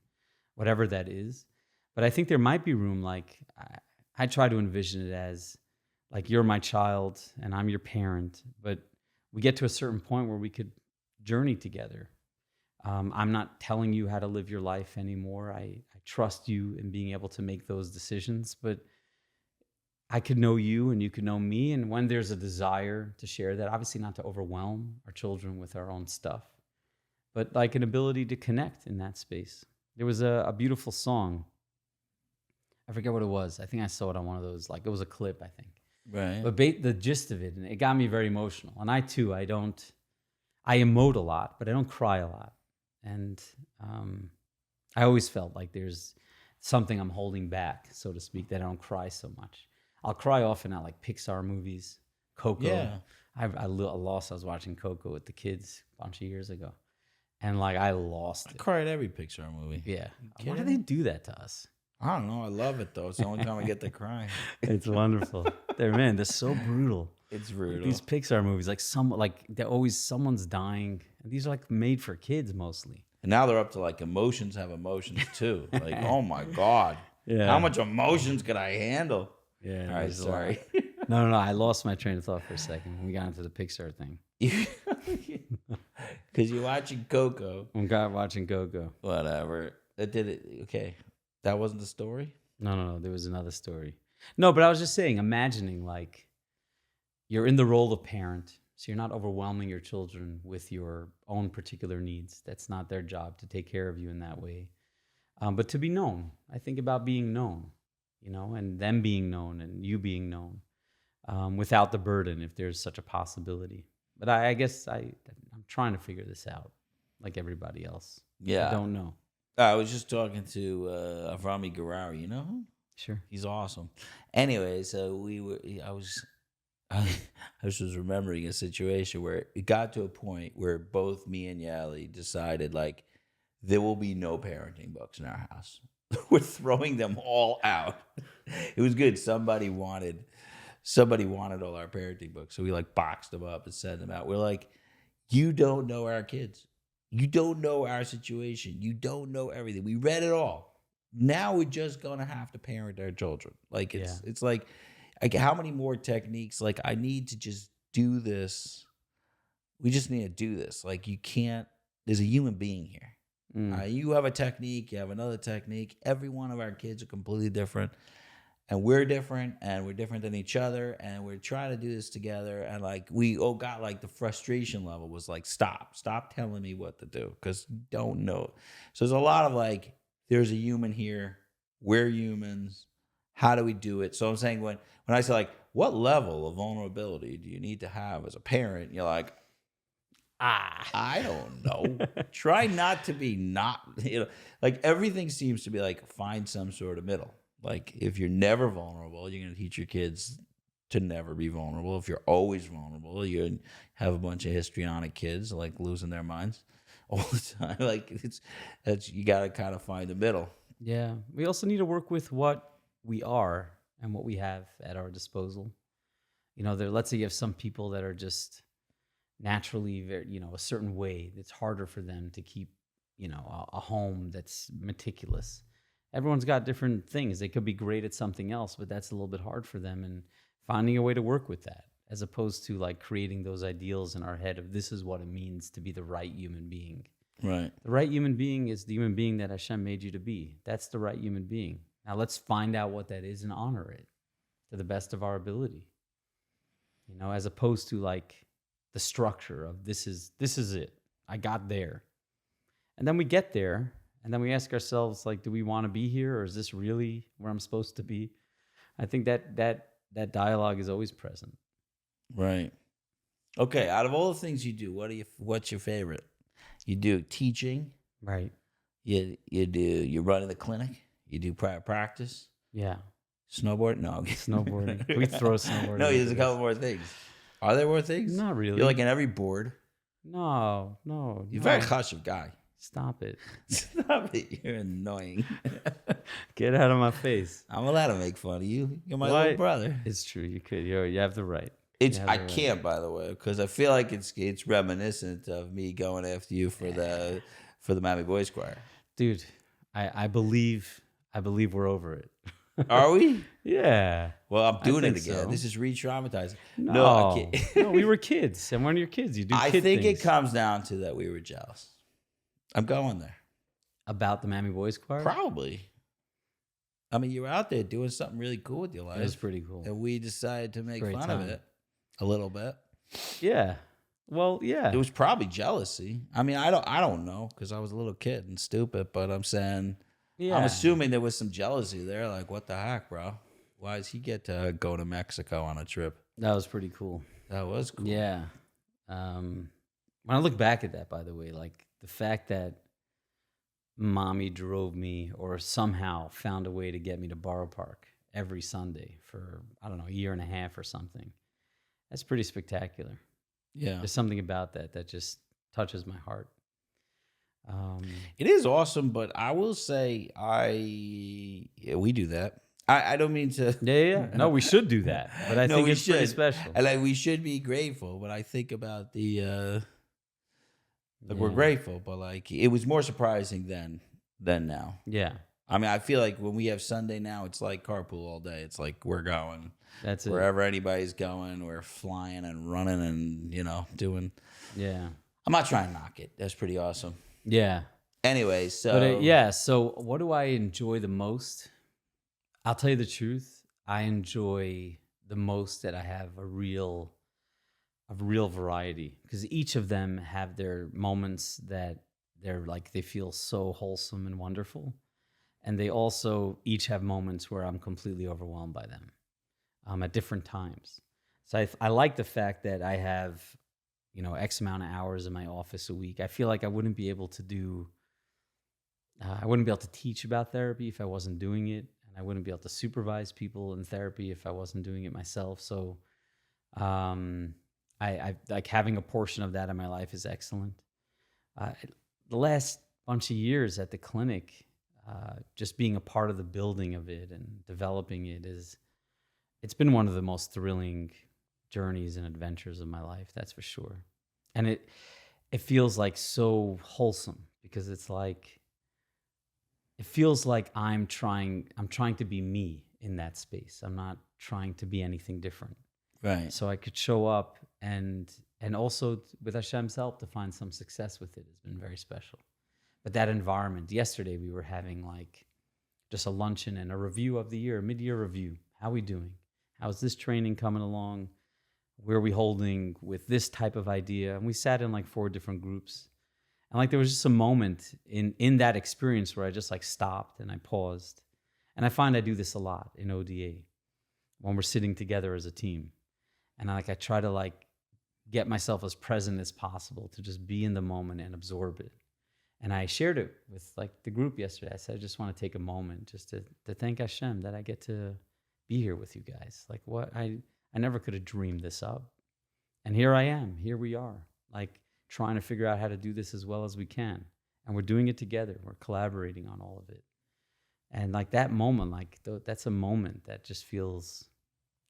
whatever that is. But I think there might be room, like I try to envision it as like, you're my child and I'm your parent, but we get to a certain point where we could journey together. I'm not telling you how to live your life anymore. I trust you in being able to make those decisions, but I could know you and you could know me. And when there's a desire to share that, obviously not to overwhelm our children with our own stuff, but like an ability to connect in that space. There was a beautiful song. I forget what it was. I think I saw it on one of those, like it was a clip, I think. Right. But the gist of it, and it got me very emotional. And I too, I emote a lot, but I don't cry a lot. And I always felt like there's something I'm holding back, so to speak, that I don't cry so much. I'll cry often at like Pixar movies, Coco. Yeah. I was watching Coco with the kids a bunch of years ago. And like I lost it. I cry at every Pixar movie. Yeah. Kidding Why do they do that to us? I don't know. I love it though. It's the only time I get to cry. It's wonderful. They're so brutal. It's brutal. These Pixar movies, they're always someone's dying. And these are like made for kids mostly. And now they're up to like emotions have emotions too. Like, oh my God. Yeah. How much emotions could I handle? Yeah. All right, sorry. No. I lost my train of thought for a second. We got into the Pixar thing. Because you're watching Coco. I'm watching Coco. Whatever. That did it. Okay. That wasn't the story? No. There was another story. No, but I was just saying, imagining like you're in the role of parent. So you're not overwhelming your children with your own particular needs. That's not their job to take care of you in that way. But to be known. I think about being known, and them being known and you being known without the burden, if there's such a possibility. But I guess I'm trying to figure this out like everybody else. Yeah. I don't know. I was just talking to Avrami Garari. You know him? Sure. He's awesome. Anyway, so I was remembering a situation where it got to a point where both me and Yali decided like there will be no parenting books in our house. We're throwing them all out. It was good. Somebody wanted all our parenting books, so we like boxed them up and sent them out. We're like, you don't know our kids. You don't know our situation. You don't know everything. We read it all. Now we're just gonna have to parent our children. Like it's like like how many more techniques? Like I need to just do this. We just need to do this. Like you can't. There's a human being here. You have a technique. You have another technique. Every one of our kids are completely different, and we're different than each other, and we're trying to do this together. And like we all got like the frustration level was like stop telling me what to do because you don't know. So there's a lot of like there's a human here. We're humans. How do we do it? So I'm saying when I say like, what level of vulnerability do you need to have as a parent? You're like, I don't know. Try not to be like everything seems to be like find some sort of middle. Like if you're never vulnerable, you're going to teach your kids to never be vulnerable. If you're always vulnerable, you have a bunch of histrionic kids like losing their minds all the time. Like that's you got to kind of find the middle. Yeah. We also need to work with what we are and what we have at our disposal. Let's say you have some people that are just naturally very, a certain way. It's harder for them to keep, a home that's meticulous. Everyone's got different things. They could be great at something else, but that's a little bit hard for them, and finding a way to work with that, as opposed to like creating those ideals in our head of this is what it means to be the right human being. Right. The right human being is the human being that Hashem made you to be. That's the right human being. Now let's find out what that is and honor it to the best of our ability. As opposed to like the structure of this is it. I got there. And then we get there and then we ask ourselves like, do we want to be here, or is this really where I'm supposed to be? I think that dialogue is always present. Right. Okay, out of all the things you do, what's your favorite? You do teaching. Right. You're running the clinic. You do practice. Yeah. Snowboard? No. Snowboarding. We throw snowboarding. No, there's a couple more things. Are there more things? Not really. You're like in every board. No. You're a very chashuv guy. Stop it. Stop it. You're annoying. Get out of my face. I'm allowed to make fun of you. You're my little brother. It's true. You could. You have the right. I can't, by the way, because I feel like it's reminiscent of me going after you for the Miami Boys Choir. Dude, I believe we're over it. Are we? Yeah. Well, I'm doing it again. So. This is re-traumatizing. No, no, we were kids, and when you're kids, you do. I think things. It comes down to that we were jealous. I'm going there. About the Miami Boys Choir? Probably. I mean, you were out there doing something really cool with your life. It was pretty cool. And we decided to make fun of it a little bit. Yeah. Well, yeah. It was probably jealousy. I mean, I don't know because I was a little kid and stupid, but I'm saying, I'm assuming there was some jealousy there. Like, what the heck, bro? Why does he get to go to Mexico on a trip? That was pretty cool. That was cool. Yeah. When I look back at that, by the way, like the fact that mommy drove me or somehow found a way to get me to Borough Park every Sunday for, I don't know, a year and a half or something. That's pretty spectacular. Yeah. There's something about that just touches my heart. It is awesome, but I will say we do that. I don't mean to. Yeah. No, we should do that, but I think it's pretty special. And like we should be grateful, but I think about the we're grateful, but like it was more surprising than now. Yeah. I mean, I feel like when we have Sunday now, it's like carpool all day. It's like we're going. That's it. Wherever anybody's going, we're flying and running and doing. Yeah. I'm not trying to knock it. That's pretty awesome. Yeah. Anyway, so So what do I enjoy the most? I'll tell you the truth. I enjoy the most that I have a real variety, because each of them have their moments that they feel so wholesome and wonderful, and they also each have moments where I'm completely overwhelmed by them at different times. So I like the fact that I have X amount of hours in my office a week. I feel like I wouldn't be able to teach about therapy if I wasn't doing it. And I wouldn't be able to supervise people in therapy if I wasn't doing it myself. So I like having a portion of that in my life is excellent. The last bunch of years at the clinic, just being a part of the building of it and developing it's been one of the most thrilling journeys and adventures of my life, that's for sure. And it feels like so wholesome, because it's like it feels like I'm trying to be me in that space. I'm not trying to be anything different. Right. So I could show up and also with Hashem's help to find some success with it has been very special. But that environment, yesterday we were having like just a luncheon and a review of the year, mid-year review. How are we doing? How's this training coming along? Where are we holding with this type of idea? And we sat in like 4 different groups. And like there was just a moment in that experience where I just like stopped and I paused. And I find I do this a lot in ODA when we're sitting together as a team. And I try to like get myself as present as possible to just be in the moment and absorb it. And I shared it with like the group yesterday. I said, I just want to take a moment just to thank Hashem that I get to be here with you guys. Like what I never could have dreamed this up. And here I am, here we are, like trying to figure out how to do this as well as we can. And we're doing it together. We're collaborating on all of it. And like that moment, like that's a moment that just feels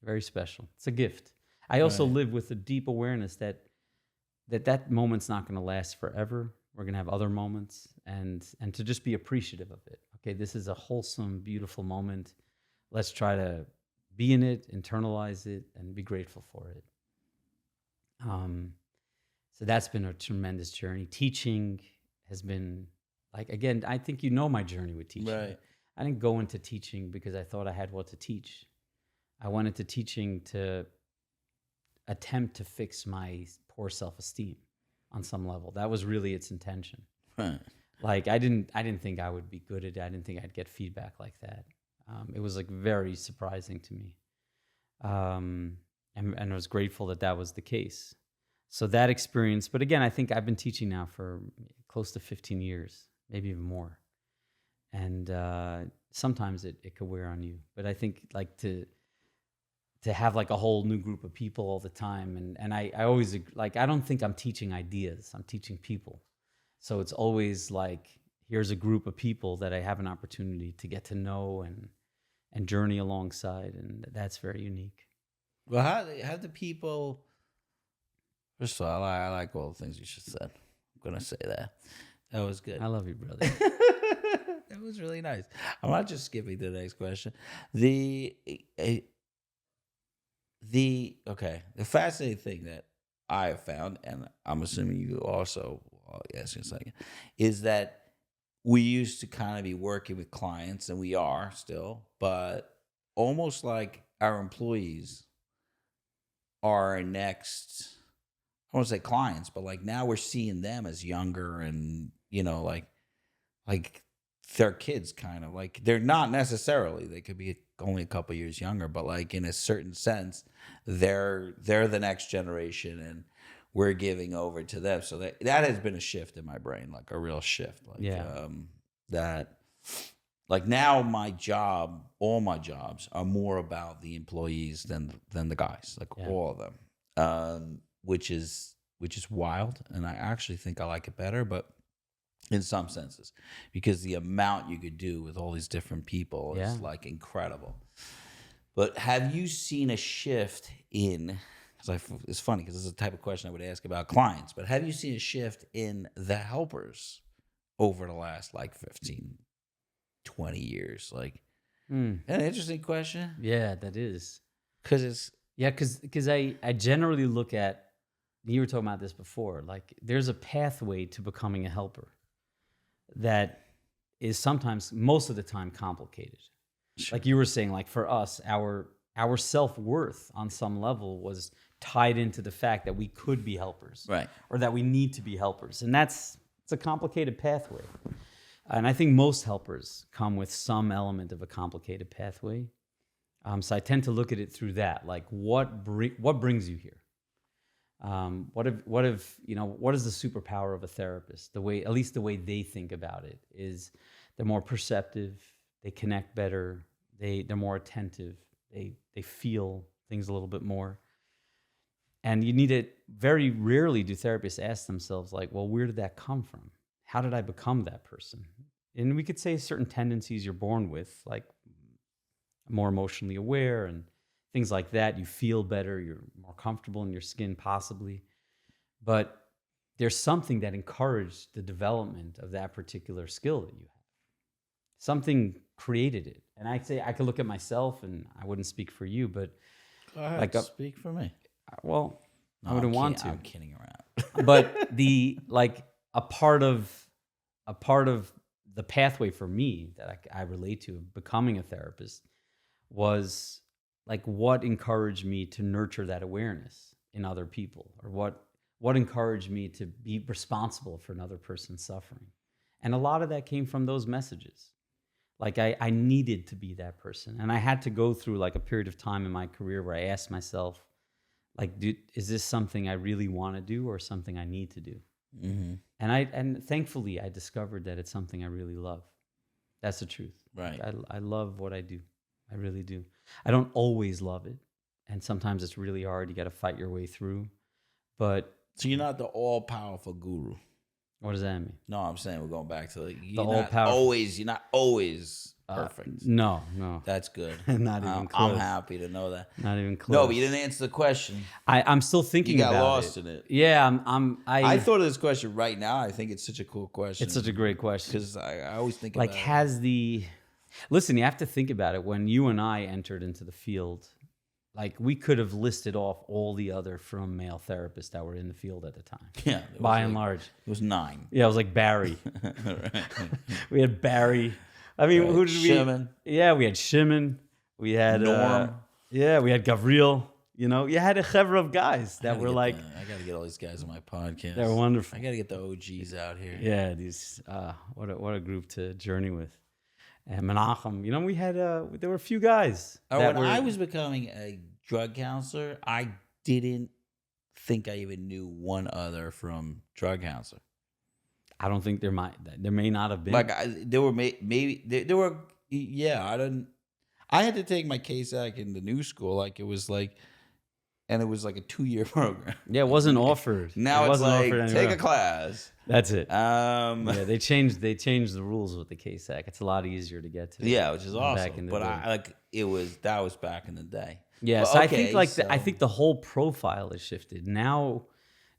very special. It's a gift. I also live with a deep awareness that moment's not going to last forever. We're going to have other moments, and to just be appreciative of it. Okay, this is a wholesome, beautiful moment. Let's try to be in it, internalize it, and be grateful for it. So that's been a tremendous journey. Teaching has been, like, again, I think you know my journey with teaching. Right. I didn't go into teaching because I thought I had what to teach. I went into teaching to attempt to fix my poor self-esteem on some level. That was really its intention. Right. Like I didn't think I would be good at it. I didn't think I'd get feedback like that. It was like very surprising to me. And I was grateful that was the case. So that experience, but again, I think I've been teaching now for close to 15 years, maybe even more. And sometimes it could wear on you. But I think like to have like a whole new group of people all the time. And I always, like, I don't think I'm teaching ideas. I'm teaching people. So it's always like, here's a group of people that I have an opportunity to get to know and journey alongside. And that's very unique. Well, how do people, first of all, I like all the things you just said. I'm going to say that. That was good. I love you, brother. That was really nice. I'm not just skipping to the next question. The fascinating thing that I have found, and I'm assuming you also, I'll ask you in a second, is that we used to kind of be working with clients, and we are still, but almost like our employees are our next, I won't say clients, but like now we're seeing them as younger and, you know, like they're kids kind of, like they're not necessarily, they could be only a couple years younger, but like in a certain sense, they're the next generation and we're giving over to them. So that has been a shift in my brain, like a real shift. Like that, like now my job, all my jobs are more about the employees than the guys, like all of them, which is wild. And I actually think I like it better, but in some senses, because the amount you could do with all these different people is like incredible. But have you seen a shift in, because it's funny because this is the type of question I would ask about clients, but have you seen a shift in the helpers over the last like 15, 20 years? Like, an interesting question. Yeah, that is. Because it's... Yeah, because I generally look at, you were talking about this before, like there's a pathway to becoming a helper that is sometimes, most of the time, complicated. Sure. Like you were saying, like for us, our self-worth on some level was tied into the fact that we could be helpers, right, or that we need to be helpers. And it's a complicated pathway. And I think most helpers come with some element of a complicated pathway. So I tend to look at it through that, like what brings you here? What if you know, what is the superpower of a therapist? At least the way they think about it is they're more perceptive, they connect better, they're more attentive, they feel things a little bit more. And you need to, very rarely do therapists ask themselves like, well, where did that come from? How did I become that person? And we could say certain tendencies you're born with, like more emotionally aware and things like that. You feel better, you're more comfortable in your skin possibly. But there's something that encouraged the development of that particular skill that you have. Something created it. And I say I could look at myself, and I wouldn't speak for you, but Go ahead, like speak for me. well, No, I wouldn't I'm want to. I'm kidding around. But a part of the pathway for me that I relate to of becoming a therapist was like what encouraged me to nurture that awareness in other people, or what encouraged me to be responsible for another person's suffering. And a lot of that came from those messages. Like I needed to be that person, and I had to go through like a period of time in my career where I asked myself, like, is this something I really want to do or something I need to do? Mm-hmm. And thankfully I discovered that it's something I really love. That's the truth. Right. I love what I do. I really do. I don't always love it, and sometimes it's really hard. You got to fight your way through. But So you're not the all-powerful guru. what does that mean? No, I'm saying we're going back to like you're all-powerful. you're not always perfect. No. That's good. Not even close. I'm happy to know that. Not even close. No, but you didn't answer the question. I'm still thinking You got about lost it. in it. Yeah, I thought of this question right now. I think it's such a cool question. it's such a great question. because I always think Like, about listen, you have to think about it. When you and I entered into the field, like we could have listed off all the other frum male therapists that were in the field at the time. Yeah, By and large. it was 9. Yeah, it was like Barry. We had Barry. I mean, who did we? Shimon. Yeah, we had Shimon. We had Norm. Yeah, we had Gavril. You know, you had a chevra of guys that were like, I got to get all these guys on my podcast. they're wonderful. I got to get the OGs out here. Yeah, these what a group to journey with. And Menachem, you know, we had there were a few guys. When I was becoming a drug counselor, I didn't think I even knew one other from drug counselor. I don't think there may not have been. Like there were maybe there were. Yeah, I didn't. I had to take my KSAC in the new school. Like it was like, and it was like a 2-year program. Yeah, it wasn't offered. Now it it's wasn't like offered take anywhere. a class. That's it. Yeah, Yeah, they changed the rules with the KSAC. It's a lot easier to get to. which is awesome. Back in the But day. that was back in the day. Yeah, But so I okay, think like so- I think the whole profile has shifted. Now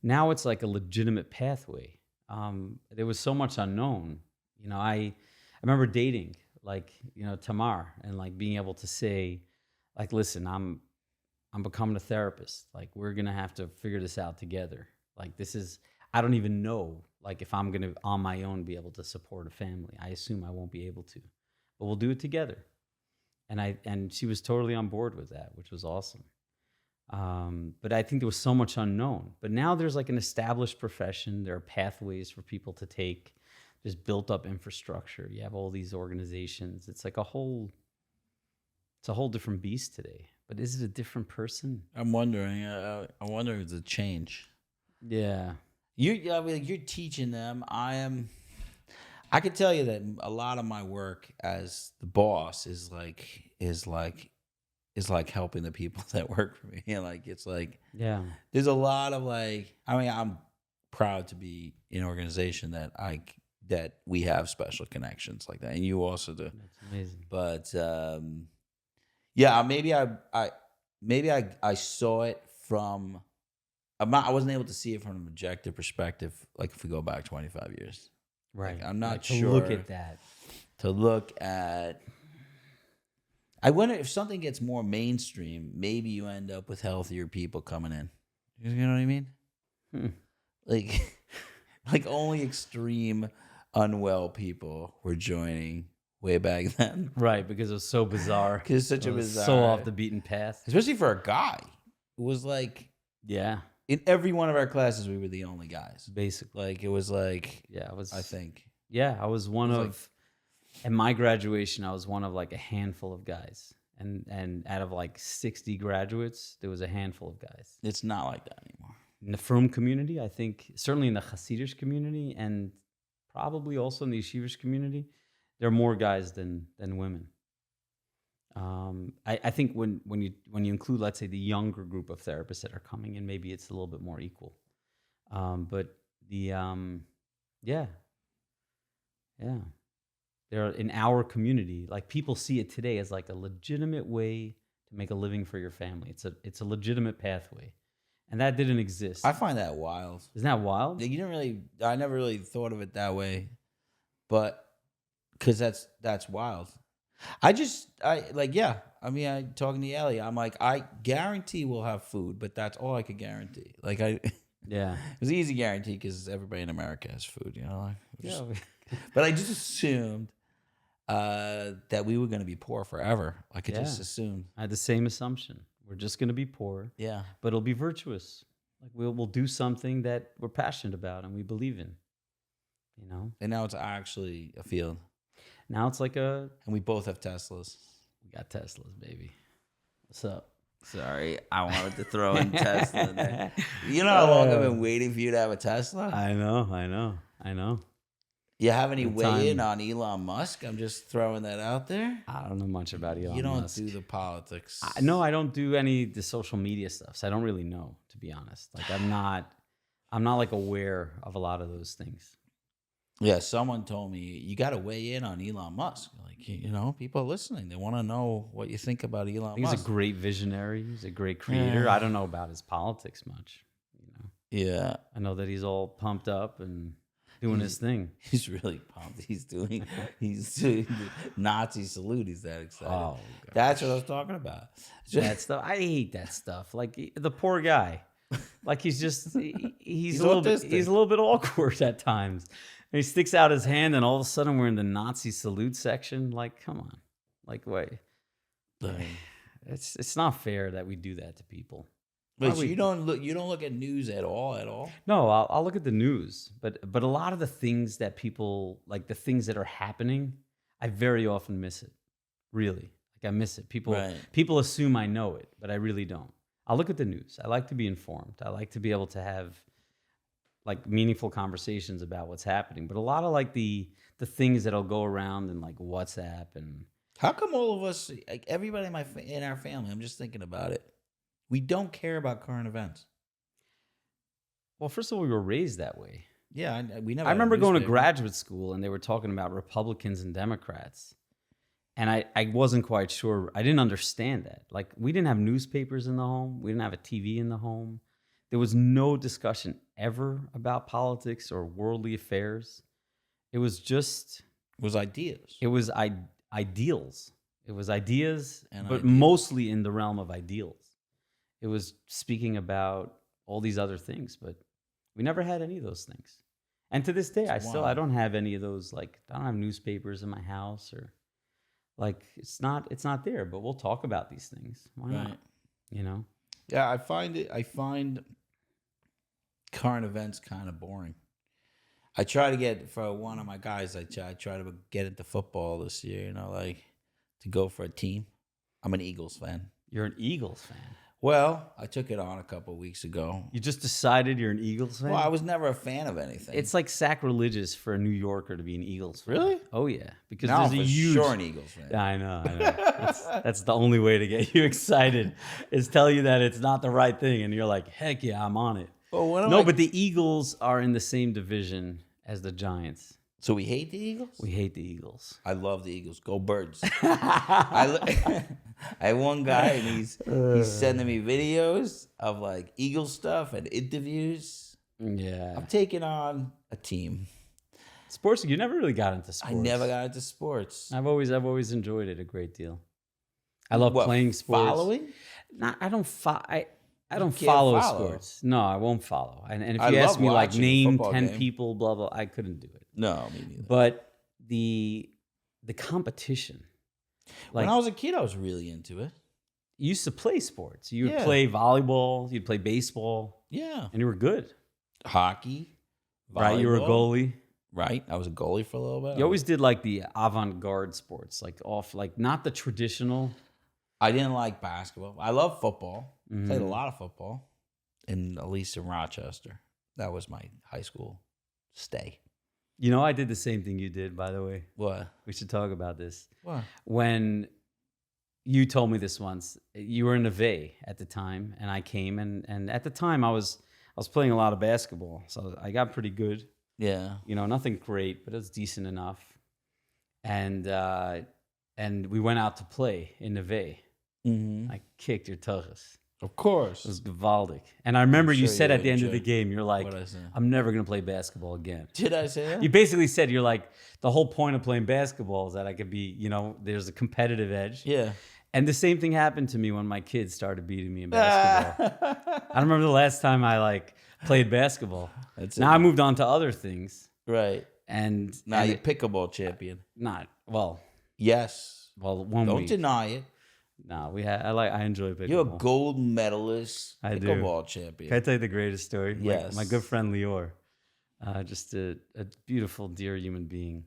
it's like a legitimate pathway. There was so much unknown. You know, I remember dating like, you know, Tamar, and like being able to say, like, listen, I'm becoming a therapist. Like, we're gonna have to figure this out together. Like, I don't even know like if I'm gonna on my own be able to support a family. I assume I won't be able to, but we'll do it together. And she was totally on board with that, which was awesome. But I think there was so much unknown. But now there's like an established profession. There are pathways for people to take. There's built up infrastructure. You have all these organizations. It's like it's a whole different beast today. But is it a different person? I'm wondering. I wonder if it's a change. Yeah. You're teaching them. I can tell you that a lot of my work as the boss is like helping the people that work for me. Like it's like Yeah. there's a lot of like. I mean, I'm proud to be in an organization that we have special connections like that, and you also do. That's amazing. But yeah, maybe I saw it from. I wasn't able to see it from an objective perspective. Like if we go back 25 years, Right. I'm not Like, sure. to look at that. To look at, I wonder if something gets more mainstream. Maybe you end up with healthier people coming in. You know what I mean? Like only extreme unwell people were joining way back then. Right, because it was so bizarre. Because it's such It a was bizarre, so off the beaten path. especially for a guy. It was like Yeah, in every one of our classes, we were the only guys. basically. Like it was like, Yeah, I think. Yeah, I was one It was of. At my graduation, I was one of like a handful of guys, and out of like 60 graduates, there was a handful of guys. It's not like that anymore. In the frum community, I think, certainly in the Chasideshe community, and probably also in the yeshivish community, there are more guys than women. I think when you include, let's say, the younger group of therapists that are coming in, maybe it's a little bit more equal. But yeah. They're in our community, like people see it today as like a legitimate way to make a living for your family. It's a legitimate pathway, and that didn't exist. I find that wild. Isn't that wild? I never really thought of it that way, but because that's wild. I mean, I talking to Ellie. I'm like, I guarantee we'll have food, but that's all I could guarantee. Like Yeah. it was an easy guarantee because everybody in America has food, you know. Yeah. But I just assumed that we were going to be poor forever. Like I just Yeah. assumed. I had the same assumption. We're just going to be poor, Yeah. but it'll be virtuous. Like we'll do something that we're passionate about and we believe in. You know. And now it's actually a field, Now it's like and we both have Teslas. we got Teslas, baby. What's up? Sorry, I wanted to throw in Tesla in there. You know how long I've been waiting for you to have a Tesla? I know. You have any The weigh in time- on Elon Musk? I'm just throwing that out there. I don't know much about Elon You don't Musk. do the politics. No, I don't do any of the social media stuff. So I don't really know, to be honest. Like I'm not like aware of a lot of those things. Yeah, someone told me you got to weigh in on Elon Musk. Like, you know, people are listening. They want to know what you think about Elon I think Musk. he's a great visionary. He's a great creator. Yeah. I don't know about his politics much. You know, Yeah, I know that he's all pumped up and doing his thing. he's really pumped. He's doing the Nazi salute. He's that excited. Oh, God. That's what I was talking about. That stuff. I hate that stuff. Like the poor guy. Like he's just he's He's a little bit autistic. he's a little bit awkward at times. And he sticks out his hand, and all of a sudden we're in the Nazi salute section. Like, come on, like wait, it's not fair that we do that to people. But Why we- you don't look at news at all. No, I'll look at the news, but a lot of the things that people like, the things that are happening, I very often miss it. Really, like I miss it. People assume I know it, but I really don't. I'll look at the news. I like to be informed. I like to be able to have like meaningful conversations about what's happening. But a lot of like the things that'll go around in like WhatsApp and How come all of us, like everybody in our family, I'm just thinking about it, we don't care about current events? well, first of all, we were raised that way. Yeah, we never. I had a remember going to newspaper. graduate school and they were talking about Republicans and Democrats. And I wasn't quite sure. I didn't understand that. Like, we didn't have newspapers in the home. We didn't have a TV in the home. There was no discussion ever about politics or worldly affairs. It was just, It was ideas. it was ideals. It was ideas, And but ideals. mostly in the realm of ideals. It was speaking about all these other things, but we never had any of those things. And to this day, It's I wild. don't have any of those. Like, I don't have newspapers in my house, or like it's not there. But we'll talk about these things. Why not? Right. You know? Yeah, I find current events kind of boring. I try to get, for one of my guys, I try to get into football this year, you know, like to go for a team. I'm an Eagles fan. You're an Eagles fan. Well, I took it on a couple of weeks ago. You just decided you're an Eagles fan. Well, I was never a fan of anything. It's like sacrilegious for a New Yorker to be an Eagles fan. Really? Oh yeah, because now there's I'm a for huge. sure an Eagles fan. I know. That's the only way to get you excited, is tell you that it's not the right thing, and you're like, heck yeah, I'm on it. Well, what am No, I- but the Eagles are in the same division as the Giants. So we hate the Eagles? We hate the Eagles. I love the Eagles. Go Birds. I had one guy, and he's sending me videos of like Eagles stuff and interviews. Yeah. I'm taking on a team. Sports. You never really got into sports. I never got into sports. I've always enjoyed it a great deal. I love What, playing sports. Following? I don't can't follow follow. sports. No, I won't follow. And if I you ask love me like watching a name football 10 game. people, blah blah, I couldn't do it. No, me neither. But the competition, like When I was a kid, I was really into it. you used to play sports. You would Yeah. play volleyball, you'd play baseball, Yeah. and you were good. Hockey. Right? You were a volleyball. goalie. Right. I was a goalie for a little bit. You always did like the avant-garde sports, like not the traditional. I didn't like basketball. I love football. Played a Mhm. lot of football, at least in Rochester. That was my high school stay. You know, I did the same thing you did, by the way. What? We should talk about this. What? When you told me this once, you were in a Neve at the time, and I came, and at the time I was playing a lot of basketball, so I got pretty good. Yeah. You know, nothing great, but it was decent enough. And we went out to play in Neve. Mm-hmm. I kicked your tuchus. Of course. It was Gavaldic. And I remember you sure said you at the end of the enjoyed game, you're like, what I said. I'm never going to play basketball again. Did I say that? You basically said, you're like, the whole point of playing basketball is that I could be, there's a competitive edge. Yeah. And the same thing happened to me when my kids started beating me in basketball. I don't remember the last time I played basketball. Now I moved on to other things. Right. And Now you're pickleball champion. Yes. One Don't week. deny it. No, I enjoy pickleball. You're a gold medalist pickleball champion. Can I tell you the greatest story? Yes. My good friend Lior, just a beautiful, dear human being.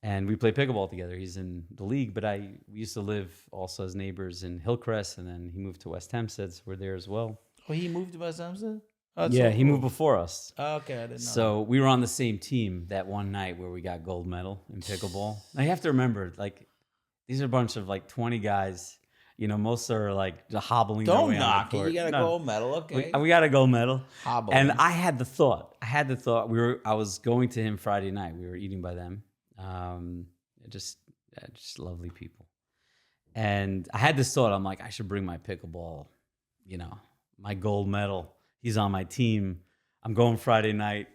And we play pickleball together. He's in the league, but we used to live also as neighbors in Hillcrest, and then he moved to West Hempstead, so we're there as well. Oh, he moved to West Hempstead? Yeah, he moved before us. Oh, okay, I didn't know. So we were on the same team that one night where we got gold medal in pickleball. Now you have to remember, these are a bunch of 20 guys. Most are hobbling. Don't their way knock on the it. court. You got a gold medal, okay? We got a gold medal. Hobbling. And I had the thought. I was going to him Friday night. We were eating by them. Just lovely people. And I had this thought. I'm like, I should bring my pickleball, my gold medal. He's on my team. I'm going Friday night.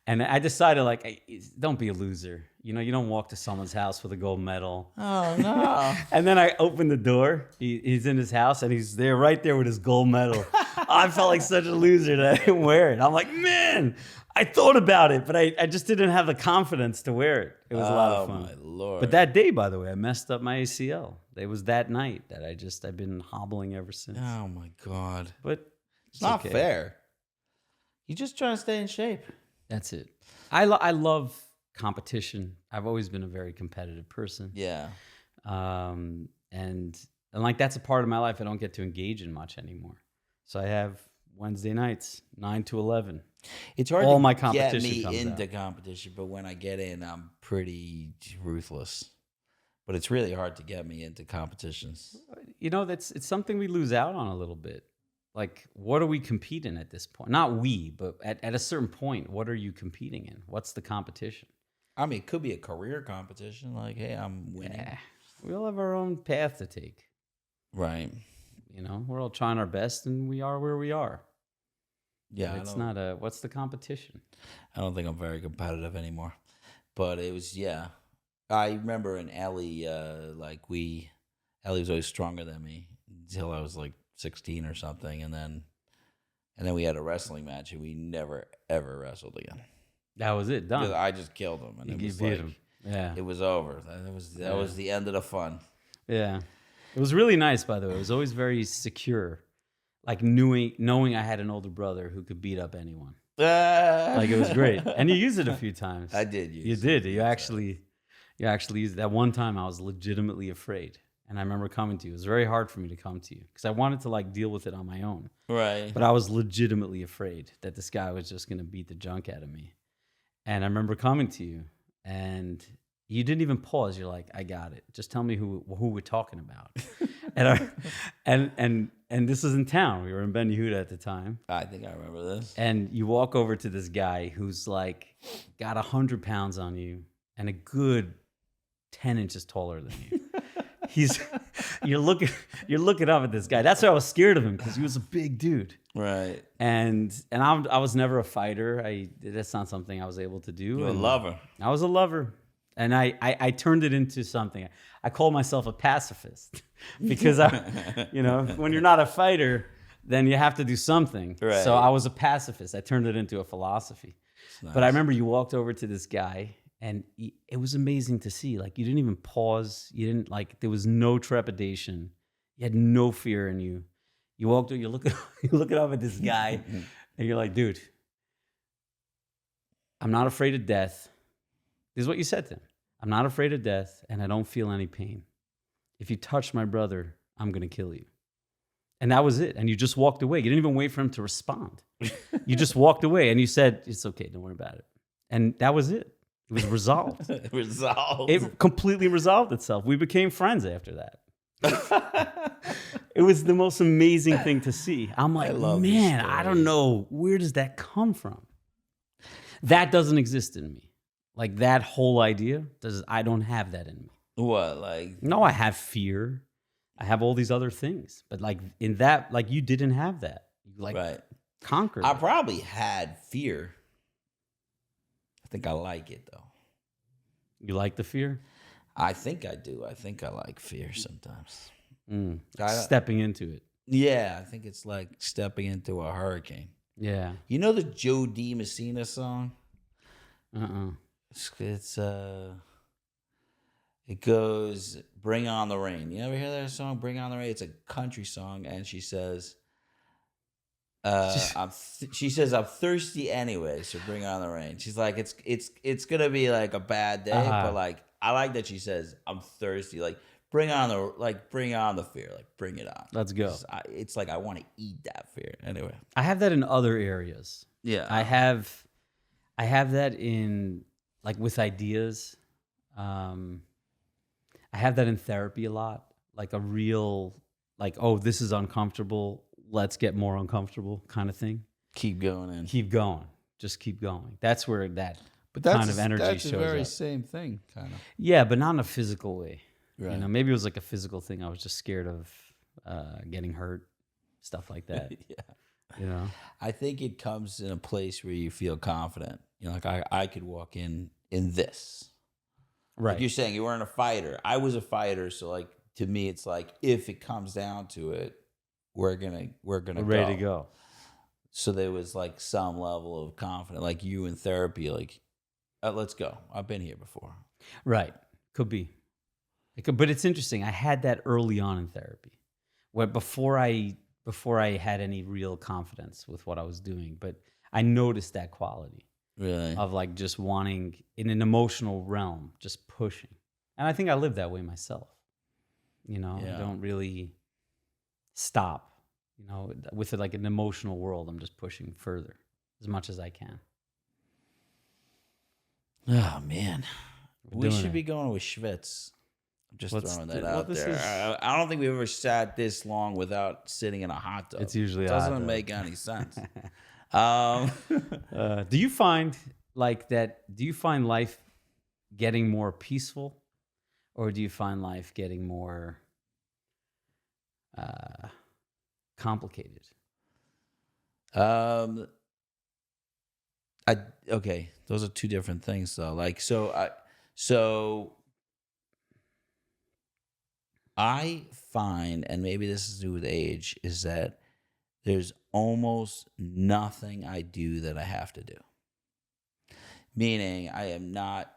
And I decided, hey, don't be a loser. You don't walk to someone's house with a gold medal. Oh, no. And then I opened the door. He's in his house, and he's there right there with his gold medal. I felt like such a loser that I didn't wear it. I'm like, man, I thought about it, but I just didn't have the confidence to wear it. It was a lot of fun. Oh, my Lord. But that day, by the way, I messed up my ACL. It was that night that I've been hobbling ever since. Oh, my God. But It's not fair. You just trying to stay in shape. That's it. I love competition. I've always been a very competitive person. Yeah. And that's a part of my life I don't get to engage in much anymore. So I have Wednesday nights, 9 to 11. It's hard All to my get competition me comes into out. competition, but when I get in, I'm pretty ruthless. But it's really hard to get me into competitions. It's something we lose out on a little bit. What are we competing at this point? Not we, but at a certain point, what are you competing in? What's the competition? I mean, it could be a career competition. Hey, I'm winning. Yeah, we all have our own path to take. Right. We're all trying our best, and we are where we are. Yeah. It's not what's the competition? I don't think I'm very competitive anymore. But it was, yeah. I remember in Ellie, Ellie was always stronger than me until I was 16 or something, and then we had a wrestling match, and we never ever wrestled again. That was it. Done. I just killed him, and You beat him. Yeah. It was over. That was the end of the fun. Yeah. It was really nice, by the way. It was always very secure, knowing I had an older brother who could beat up anyone. It was great, and you used it a few times. I did use. You did. You actually used it. That one time. I was legitimately afraid. And I remember coming to you. It was very hard for me to come to you because I wanted to deal with it on my own. Right. But I was legitimately afraid that this guy was just going to beat the junk out of me. And I remember coming to you, and you didn't even pause. You're like, I got it. Just tell me who we're talking about. and this was in town. We were in Ben Yehuda at the time. I think I remember this. And you walk over to this guy who's got 100 pounds on you and a good 10 inches taller than you. You're looking up at this guy. That's why I was scared of him, because he was a big dude. Right. And I was never a fighter. That's not something I was able to do. You're a lover. I was a lover. And I turned it into something. I called myself a pacifist because when you're not a fighter, then you have to do something. Right. So I was a pacifist. I turned it into a philosophy. Nice. But I remember you walked over to this guy, and it was amazing to see. You didn't even pause. You didn't there was no trepidation. You had no fear in you. You walked over, you're looking up at this guy, and you're like, dude, I'm not afraid of death. This is what you said to him. I'm not afraid of death, and I don't feel any pain. If you touch my brother, I'm going to kill you. And that was it. And you just walked away. You didn't even wait for him to respond. You just walked away, and you said, it's okay, don't worry about it. And that was it. It was resolved. Resolved. It completely resolved itself. We became friends after that. It was the most amazing thing to see. I'm like, man, I don't know. Where does that come from? That doesn't exist in me. That whole idea, I don't have that in me. What, No, I have fear. I have all these other things, but like in that, like you didn't have that. You like Right. conquered. I it. probably had fear. I think I like it though. You like the fear? I think I do. I think I like fear sometimes. Stepping into it. Yeah, I think it's like stepping into a hurricane. Yeah. You know the Joe D. Messina song? Uh-uh. It goes, "Bring on the rain." You ever hear that song, "Bring on the rain"? It's a country song, and she says, she says, "I'm thirsty anyway, so bring on the rain." She's like, it's gonna be like a bad day, but like I like that she says, "I'm thirsty." Like bring on the fear, like bring it on. Let's go. It's like I want to eat that fear anyway. I have that in other areas. Yeah, I have that in like with ideas. I have that in therapy a lot. Like a real, like, oh, this is uncomfortable. Let's get more uncomfortable kind of thing. keep going in. Keep going. Just keep going. That's where that But kind of energy that's shows the very up. same thing, kind of. Yeah, but not in a physical way. Right. You know, maybe it was like a physical thing. I was just scared of getting hurt, stuff like that. Yeah. You know, I think it comes in a place where you feel confident. You know, like I could walk in this. right? Like you're saying, you weren't a fighter. I was a fighter, so like to me, it's like if it comes down to it, we're gonna We're ready to go. So there was like some level of confidence, like you in therapy, like let's go. I've been here before. Right? Could be. It could, but it's interesting. I had that early on in therapy, where before I had any real confidence with what I was doing, but I noticed that quality. Really? Of like just wanting in an emotional realm, just pushing. And I think I live that way myself. You know, Yeah. I don't really stop. You know, with like an emotional world, I'm just pushing further as much as I can. Oh man, we doing should it. be going with Schwitz. I'm just What's throwing the- that well, out this there. is- I don't think we've ever sat this long without sitting in a hot tub. It's usually it a hot doesn't tub. make any sense. Do you find like that? Do you find life getting more peaceful, or do you find life getting more complicated? Okay, those are two different things though. Like so I find, and maybe this is to do with age, is that there's almost nothing I do that I have to do. Meaning I am not,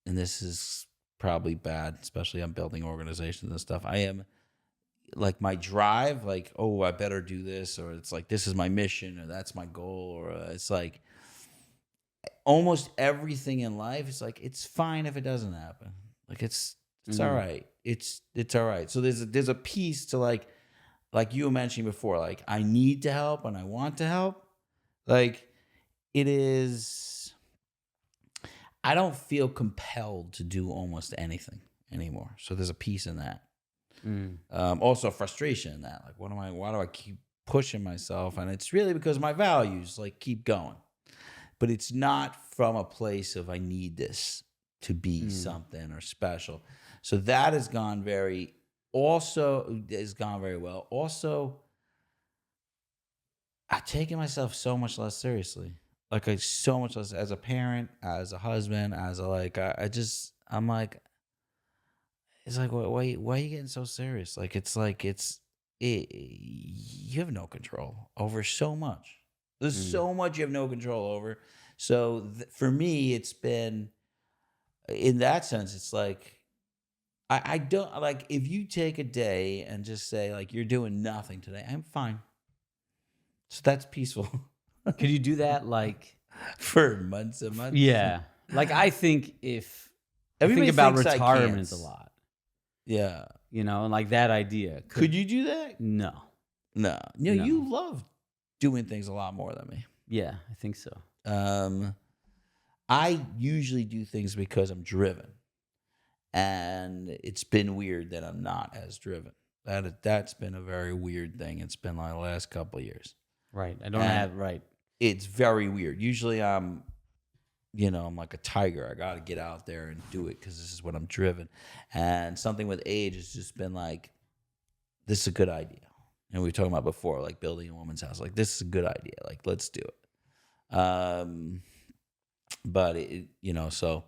and this is probably bad, especially I'm building organizations and stuff. I am like my drive, like, oh, I better do this, or it's like this is my mission, or that's my goal, or it's like almost everything in life is like it's fine if it doesn't happen. Like it's all right. It's all right. So there's a piece to like you were mentioning before, like I need to help and I want to help. Like it is, I don't feel compelled to do almost anything anymore. So there's a piece in that. Also frustration in that. Like why do I keep pushing myself? And it's really because my values like keep going. But it's not from a place of I need this to be something or special. So that has gone very well. Also, I've taken myself so much less seriously. Like so much less as a parent, as a husband, as a like I'm like, it's like why are you getting so serious? Like you have no control over so much. There's so much you have no control over. So for me, it's been, in that sense, it's like, I don't, like, if you take a day and just say, like, you're doing nothing today, I'm fine. So that's peaceful. Could you do that like For months and months? Yeah. Like I think if Everybody I think about thinks I retirement can't. a lot. Yeah. You know, and like that idea. Could you do that? No. No. No. You love doing things a lot more than me. Yeah, I think so. I usually do things because I'm driven. And it's been weird that I'm not as driven. That's been a very weird thing. It's been like the last couple of years. Right. I don't have right. It's very weird. Usually I'm like a tiger. I got to get out there and do it because this is what I'm driven. And something with age has just been like, this is a good idea. And we were talking about before, like building a woman's house. Like, this is a good idea. Like, let's do it. But so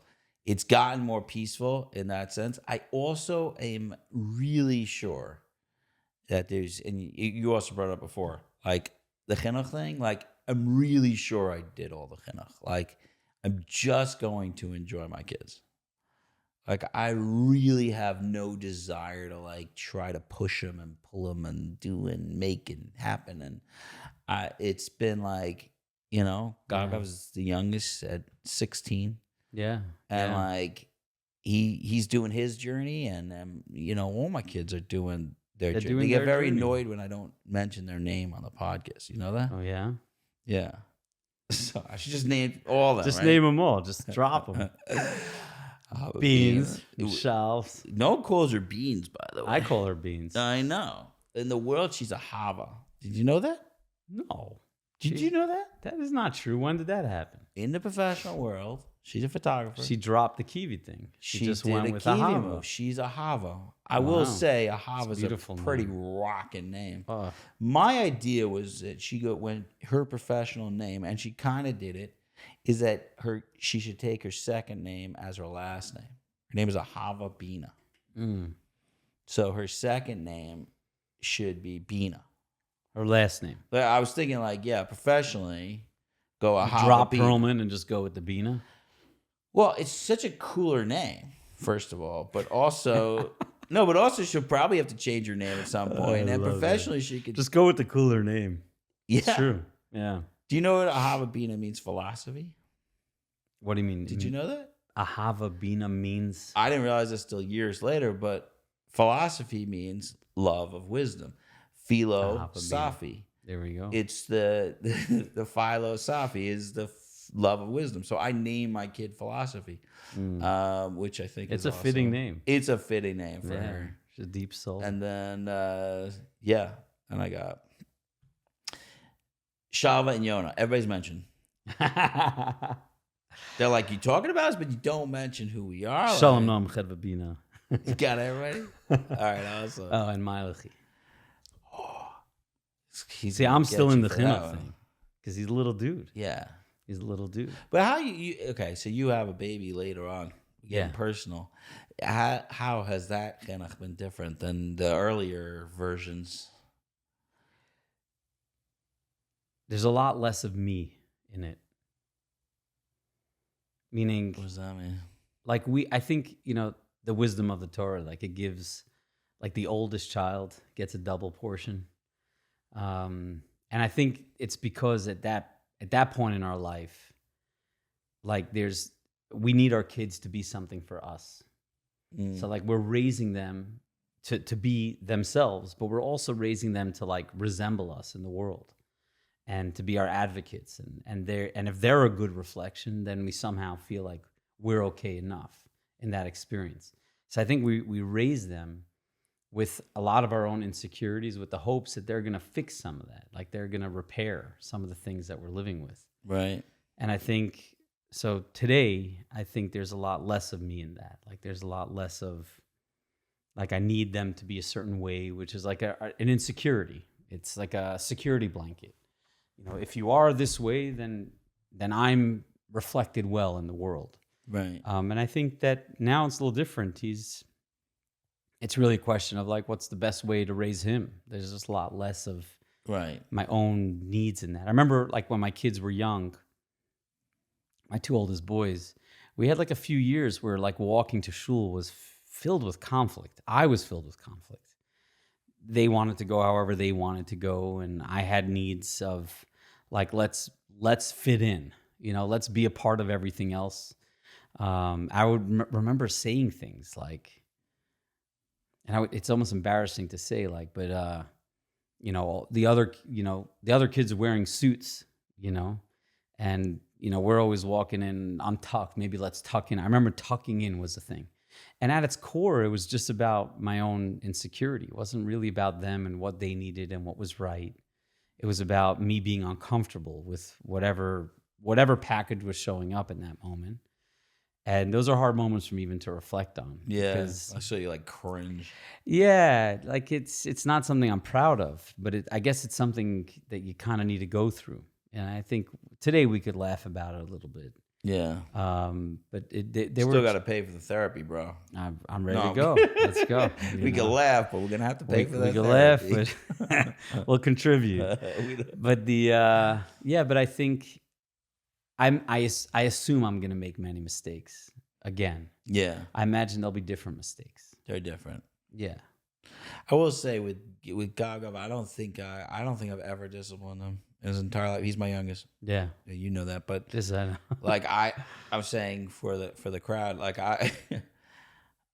it's gotten more peaceful in that sense. I also am really sure that there's, and you also brought it up before, like the chinuch thing. Like, I'm really sure I did all the chinuch. Like, I'm just going to enjoy my kids. Like, I really have no desire to like try to push them and pull them and do and make it happen. And it's been like, Gaga was the youngest at 16. Yeah. And like he's doing his journey, and all my kids are doing their journey. They get very annoyed when I don't mention their name on the podcast. You know that? Oh yeah. Yeah. So I should just name all of them. Just right? name them all. Just drop them. Beans, shelves. No one calls her Beans, by the way. I call her Beans. I know. In the world, she's a Hava. Did you know that? No. Did you know that? That is not true. When did that happen? In the professional world, she's a photographer. She dropped the Kiwi thing. She just did went a with Kiwi a Hava. move. She's a Hava. I will say a Hava is a pretty name. rocking name. My idea was that when her professional name, and she kind of did it, is that she should take her second name as her last name. Her name is Ahava Bina. So her second name should be Bina. Her last name. But I was thinking professionally, go Ahava Drop Bina. Perlman and just go with the Bina. Well, it's such a cooler name, first of all, but also but also she'll probably have to change her name at some point. And professionally, she could just go with the cooler name. Yeah, it's true. Yeah. Do you know what Ahava Bina means? Philosophy. What do you mean? Did you know that? Ahava Bina means. I didn't realize this till years later, but philosophy means love of wisdom. Philosophy. There we go. It's the philosophy is the love of wisdom. So I named my kid Philosophy, which I think it's is a fitting name. It's a fitting name for her. She's a deep soul. And then and I got Shalva and Yona. Everybody's mentioned. They're like, you talking about us, but you don't mention who we are. Shalom Noam Chedva Bina. You got everybody? All right, awesome. Oh, and Mailechi. See, I'm still in the chinuch thing because he's a little dude. Yeah, he's a little dude. But how okay? So you have a baby later on. Getting personal. How has that chinuch been different than the earlier versions? There's a lot less of me in it. Meaning, what does that mean? Like I think the wisdom of the Torah, like it gives, like the oldest child gets a double portion. And I think it's because at that point in our life, like we need our kids to be something for us. So like we're raising them to be themselves, but we're also raising them to like resemble us in the world and to be our advocates. And if they're a good reflection, then we somehow feel like we're okay enough in that experience. So I think we raise them with a lot of our own insecurities, with the hopes that they're going to fix some of that, like they're going to repair some of the things that we're living with. Right. And I think, so today, I think there's a lot less of me in that. Like there's a lot less of, like I need them to be a certain way, which is like an insecurity. It's like a security blanket. If you are this way, then I'm reflected well in the world. Right. And I think that now it's a little different. It's really a question of like, what's the best way to raise him? There's just a lot less of my own needs in that. I remember like when my kids were young, my two oldest boys, we had like a few years where like walking to shul was filled with conflict. I was filled with conflict. They wanted to go however they wanted to go, and I had needs of like, let's fit in, let's be a part of everything else. I would remember saying things like, and it's almost embarrassing to say, like, but the other kids are wearing suits, and we're always walking in untucked. Maybe let's tuck in. I remember tucking in was the thing, and at its core, it was just about my own insecurity. It wasn't really about them and what they needed and what was right. It was about me being uncomfortable with whatever package was showing up in that moment. And those are hard moments for me even to reflect on. Yeah, Because, I saw you like cringe. yeah, like it's not something I'm proud of, but I guess it's something that you kind of need to go through. And I think today we could laugh about it a little bit. Yeah, But still got to pay for the therapy, bro. I'm ready No. to go. Let's go. We can laugh, but we're gonna have to pay for that. We can therapy. laugh, but we'll contribute. But but I think I assume I'm gonna make many mistakes again. Yeah, I imagine there'll be different mistakes. they're different. Yeah. I will say with Gaga, I don't think I've ever disciplined him in his entire life. He's my youngest. Yeah. You know that, but Just like I'm saying for the crowd, like I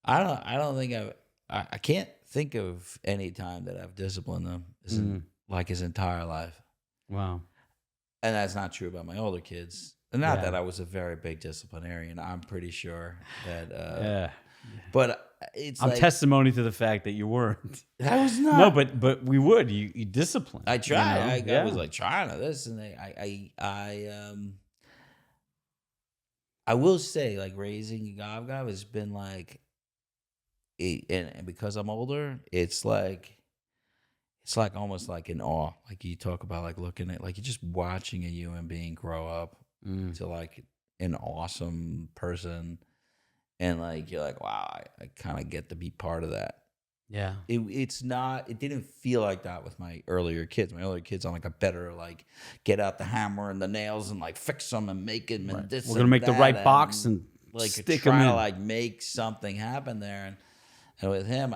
don't think I can't think of any time that I've disciplined them like his entire life. Wow. And that's not true about my older kids. And not Yeah. that I was a very big disciplinarian. I'm pretty sure that. Yeah. But it's I'm like, testimony to the fact that you weren't. I was not. No, but we would. You discipline. I tried. You know? I was like trying to this, and I will say, like, raising a Gav has been like, and because I'm older, it's like almost like in awe. Like you talk about, like looking at, like you're just watching a human being grow up to like an awesome person, and like you're like, wow, I kind of get to be part of that. Yeah. It didn't feel like that with my earlier kids. My earlier kids, I'm like a better, like, get out the hammer and the nails and like fix them and make them and this. We're gonna and make the that, right box and like stick try them in. to like make something happen there. And with him,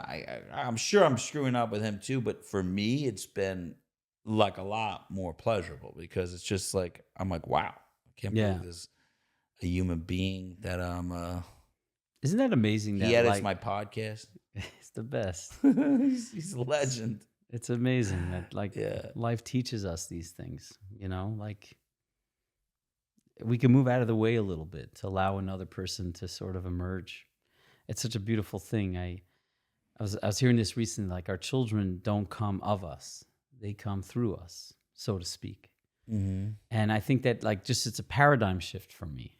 I'm sure I'm screwing up with him too. But for me, it's been like a lot more pleasurable because it's just like I'm like, wow, I can't believe there's a human being that I'm. Isn't that amazing? He that edits like, my podcast. It's the best. he's a legend. It's amazing that like Yeah. life teaches us these things, you know, like we can move out of the way a little bit to allow another person to sort of emerge. It's such a beautiful thing. I was hearing this recently, like our children don't come of us. They come through us, so to speak. Mm-hmm. And I think that like just it's a paradigm shift for me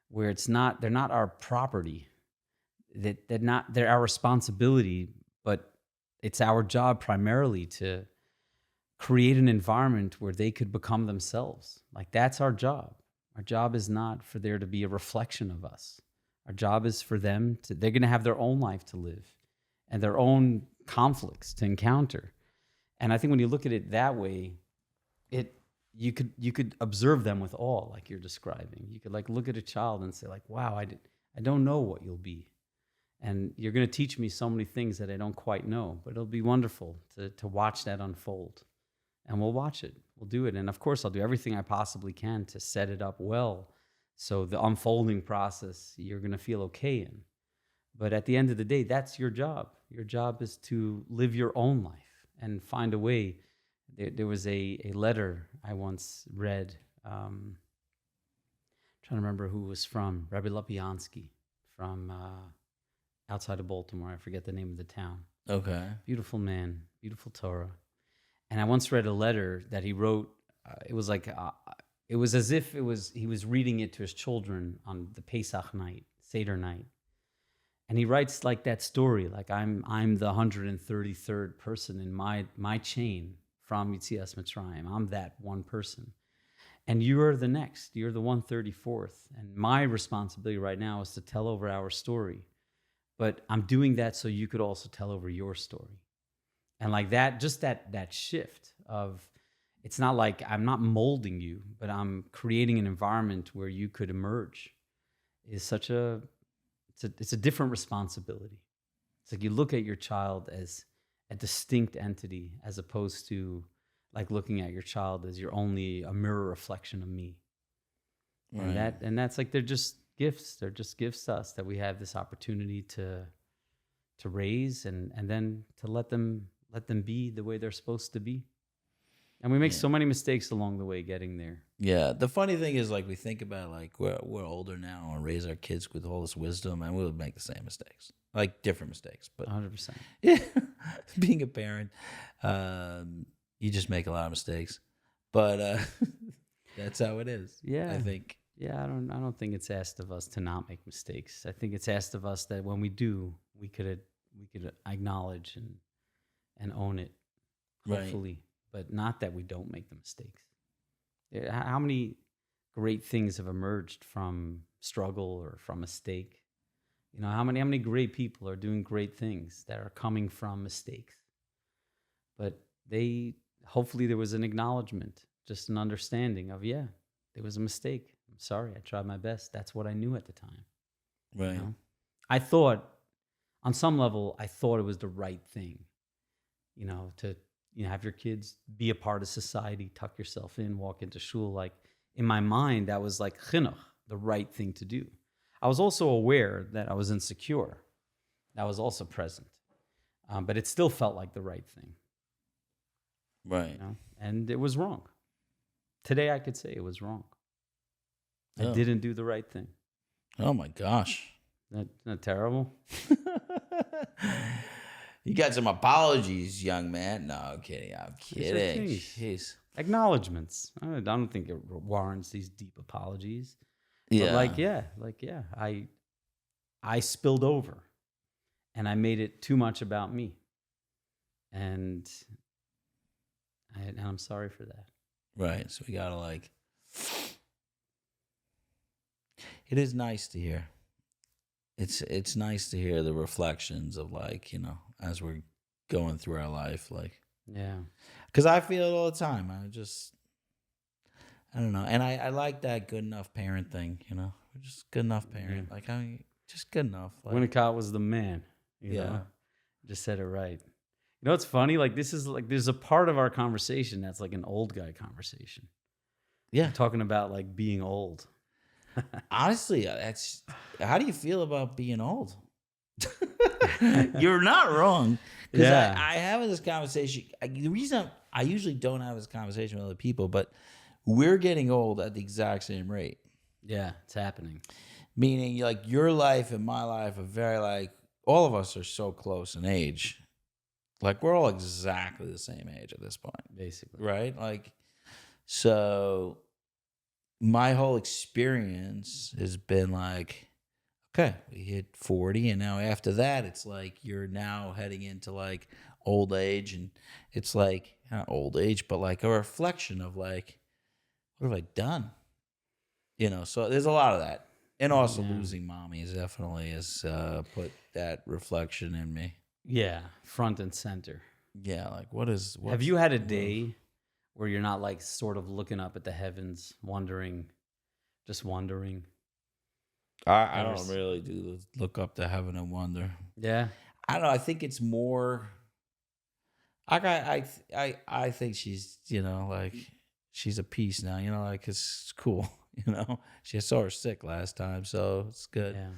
where they're not our property. They're our responsibility, but it's our job primarily to create an environment where they could become themselves. Like that's our job. Our job is not for there to be a reflection of us. Our job is for them they're going to have their own life to live and their own conflicts to encounter. And I think when you look at it that way, you could observe them with awe, like you're describing. You could like look at a child and say like, wow, I don't know what you'll be. And you're going to teach me so many things that I don't quite know, but it'll be wonderful to watch that unfold. And we'll watch it. We'll do it. And of course, I'll do everything I possibly can to set it up well. So the unfolding process, you're going to feel okay in. But at the end of the day, that's your job. Your job is to live your own life and find a way. There was a letter I once read. Trying to remember who it was from. Rabbi Lopiansky from outside of Baltimore. I forget the name of the town. Okay. Beautiful man, beautiful Torah. And I once read a letter that he wrote. It was like it was as if he was reading it to his children on the Pesach night, Seder night. And he writes like that story, like I'm the 133rd person in my chain from Yitzias Mitzrayim. I'm that one person. And you are the next. You're the 134th. And my responsibility right now is to tell over our story. But I'm doing that so you could also tell over your story. And like that, just that shift of, it's not like I'm not molding you, but I'm creating an environment where you could emerge is such it's a different responsibility. It's like you look at your child as a distinct entity as opposed to like looking at your child as you're only a mirror reflection of me. Right. And that's like, they're just gifts. They're just gifts to us that we have this opportunity to raise and then to let them be the way they're supposed to be. And we make so many mistakes along the way getting there. Yeah. The funny thing is, like, we think about, like, we're older now and raise our kids with all this wisdom, and we'll make the same mistakes. Like, different mistakes. But 100%. yeah, being a parent, you just make a lot of mistakes. But that's how it is. Yeah. I think. Yeah, I don't think it's asked of us to not make mistakes. I think it's asked of us that when we do, we could acknowledge and own it, Right. hopefully, but not that we don't make the mistakes. Yeah, how many great things have emerged from struggle or from mistake? You know, how many great people are doing great things that are coming from mistakes? But hopefully there was an acknowledgement, just an understanding of, yeah, there was a mistake. I'm sorry, I tried my best. That's what I knew at the time. Right. You know? I thought, on some level, I thought it was the right thing, you know, to have your kids be a part of society, tuck yourself in, walk into shul. Like, in my mind, that was like chinuch, the right thing to do. I was also aware that I was insecure. That was also present. But it still felt like the right thing. Right. You know? And it was wrong. Today, I could say it was wrong. I Oh. didn't do the right thing. Oh my gosh. Isn't that terrible? You got some apologies, young man. No, I'm kidding. I'm These are kidding. things. Jeez. Acknowledgements. I don't think it warrants these deep apologies. Yeah. But I spilled over, and I made it too much about me, and I'm sorry for that. Right. So we gotta like. It is nice to hear. It's nice to hear the reflections of, like, you know, as we're going through our life, like, Yeah. because I feel it all the time. I don't know, and I like that good enough parent thing. You know, we're just good enough parent. Like, just good enough. Like, Winnicott was the man. You know? Just said it right. You know, it's funny. Like, this is like, there's a part of our conversation that's like an old guy conversation. yeah. Talking about like being old. Honestly, that's how do you feel about being old? You're not wrong. Because Yeah. I have this conversation. The reason I usually don't have this conversation with other people, but we're getting old at the exact same rate. Yeah, it's happening. Meaning, like, your life and my life are very, like, all of us are so close in age. Like, we're all exactly the same age at this point, Basically. right? Like, so my whole experience has been like, okay, we hit 40, and now after that, it's like you're now heading into like old age, and it's like not old age, but like a reflection of like, what have I done? You know, so there's a lot of that, and also losing mommy is definitely has put that reflection in me. Yeah, front and center. Yeah, like what's Have you had a day where you're not like sort of looking up at the heavens, just wondering? I don't really do look up to heaven and wonder. Yeah. I don't know. I think it's more. I think she's, you know, like, she's a piece now. You know, like, it's cool. You know, she saw her sick last time, so it's good. Yeah.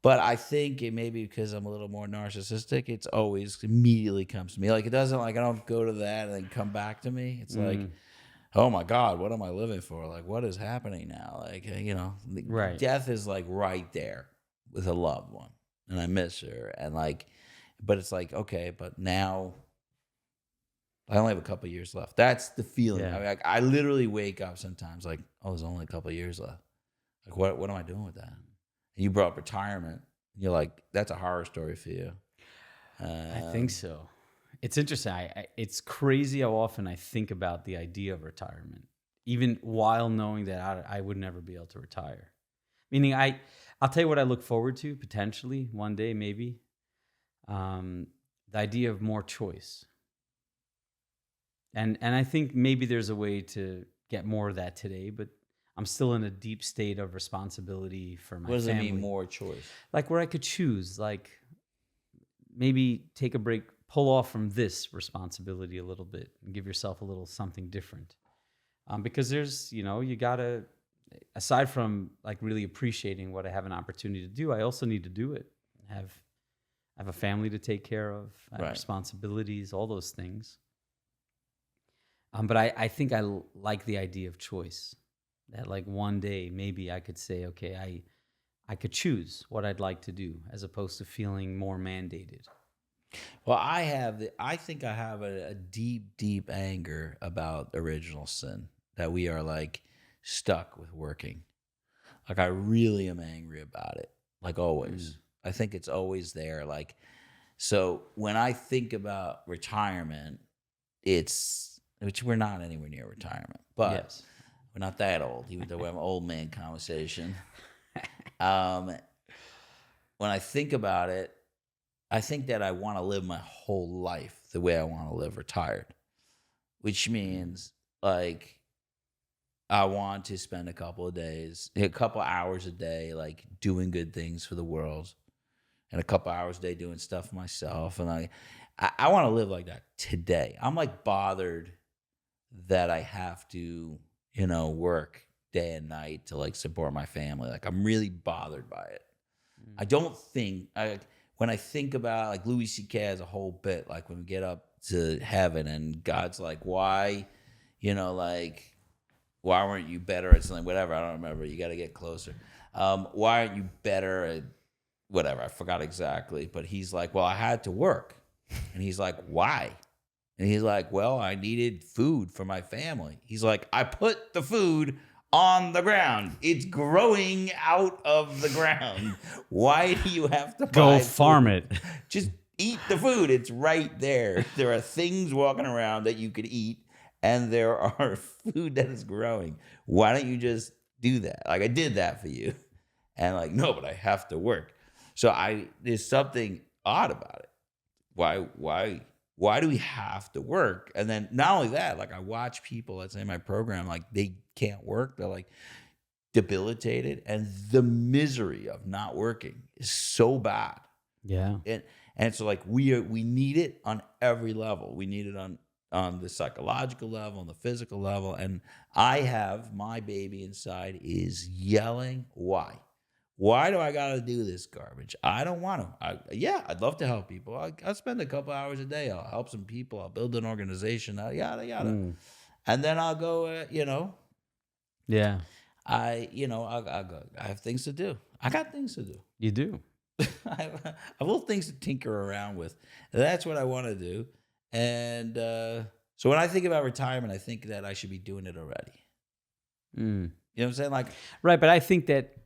But I think it may be because I'm a little more narcissistic. It's always immediately comes to me. Like, it doesn't, like, I don't go to that and then come back to me. It's like, oh my God, what am I living for? Like, what is happening now? Like, you know, Right. death is like right there with a loved one, and I miss her. And like, but it's like, okay, but now I only have a couple of years left. That's the feeling. Yeah. I mean, like, I literally wake up sometimes like, oh, there's only a couple of years left. Like, what am I doing with that? And you brought up retirement. You're like, that's a horror story for you. I think so. It's interesting. It's crazy how often I think about the idea of retirement, even while knowing that I would never be able to retire. Meaning, I'll tell you what I look forward to potentially one day, maybe. The idea of more choice. And I think maybe there's a way to get more of that today, but I'm still in a deep state of responsibility for my family. What does it mean, more choice? Like, where I could choose, like, maybe take a break, pull off from this responsibility a little bit and give yourself a little something different. Because there's, you know, you gotta, aside from like really appreciating what I have an opportunity to do, I also need to do it. I have a family to take care of, I have responsibilities, all those things. But I think I like the idea of choice. That like one day maybe I could say, okay, I could choose what I'd like to do as opposed to feeling more mandated. Well, I think I have a deep, deep anger about original sin, that we are like stuck with working. Like I really am angry about it. Like always. I think it's always there. Like, so when I think about retirement, which we're not anywhere near retirement, but Yes. we're not that old, even though we have an old man conversation. When I think about it, I think that I want to live my whole life the way I want to live retired, which means like I want to spend a couple hours a day, like doing good things for the world, and a couple hours a day doing stuff for myself. And I want to live like that today. I'm like bothered that I have to, work day and night to like support my family. Like I'm really bothered by it. I don't think when I think about like Louis C.K. has a whole bit, like when we get up to heaven and God's like, why, why weren't you better at something? Whatever. I don't remember. You got to get closer. Why aren't you better at whatever? I forgot exactly. But he's like, well, I had to work. And he's like, why? And he's like, well, I needed food for my family. He's like, I put the food on the ground. It's growing out of the ground. Why do you have to Go buy farm food? it. Just eat the food. It's right there. There are things walking around that you could eat, and there are food that is growing. Why don't you just do that? Like I did that for you. And like, no, but I have to work. So there's something odd about it. Why do we have to work? And then not only that, like I watch people, let's say in my program, like they can't work. They're like debilitated. And the misery of not working is so bad. Yeah. And so like we need it on every level. We need it on the psychological level, on the physical level. And I have my baby inside is yelling, why? Why do I got to do this garbage? I don't want to. I'd love to help people. I'll spend a couple hours a day. I'll help some people. I'll build an organization. Yada, yada. And then I'll go, Yeah. I'll go. I have things to do. I got things to do. You do. I have little things to tinker around with. That's what I want to do. And so when I think about retirement, I think that I should be doing it already. You know what I'm saying? Like, right. But I think that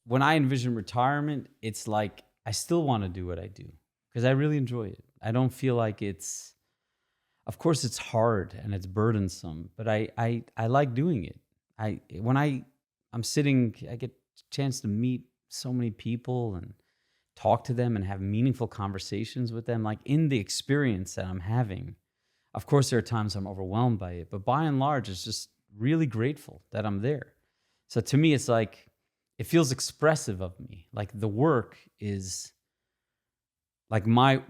when I envision retirement, it's like I still want to do what I do because I really enjoy it. I don't feel like of course it's hard and it's burdensome, but I like doing it. When I'm sitting, I get a chance to meet so many people and talk to them and have meaningful conversations with them. Like in the experience that I'm having, of course there are times I'm overwhelmed by it, but by and large, it's just really grateful that I'm there. So to me, it's like, it feels expressive of me. Like the work is like I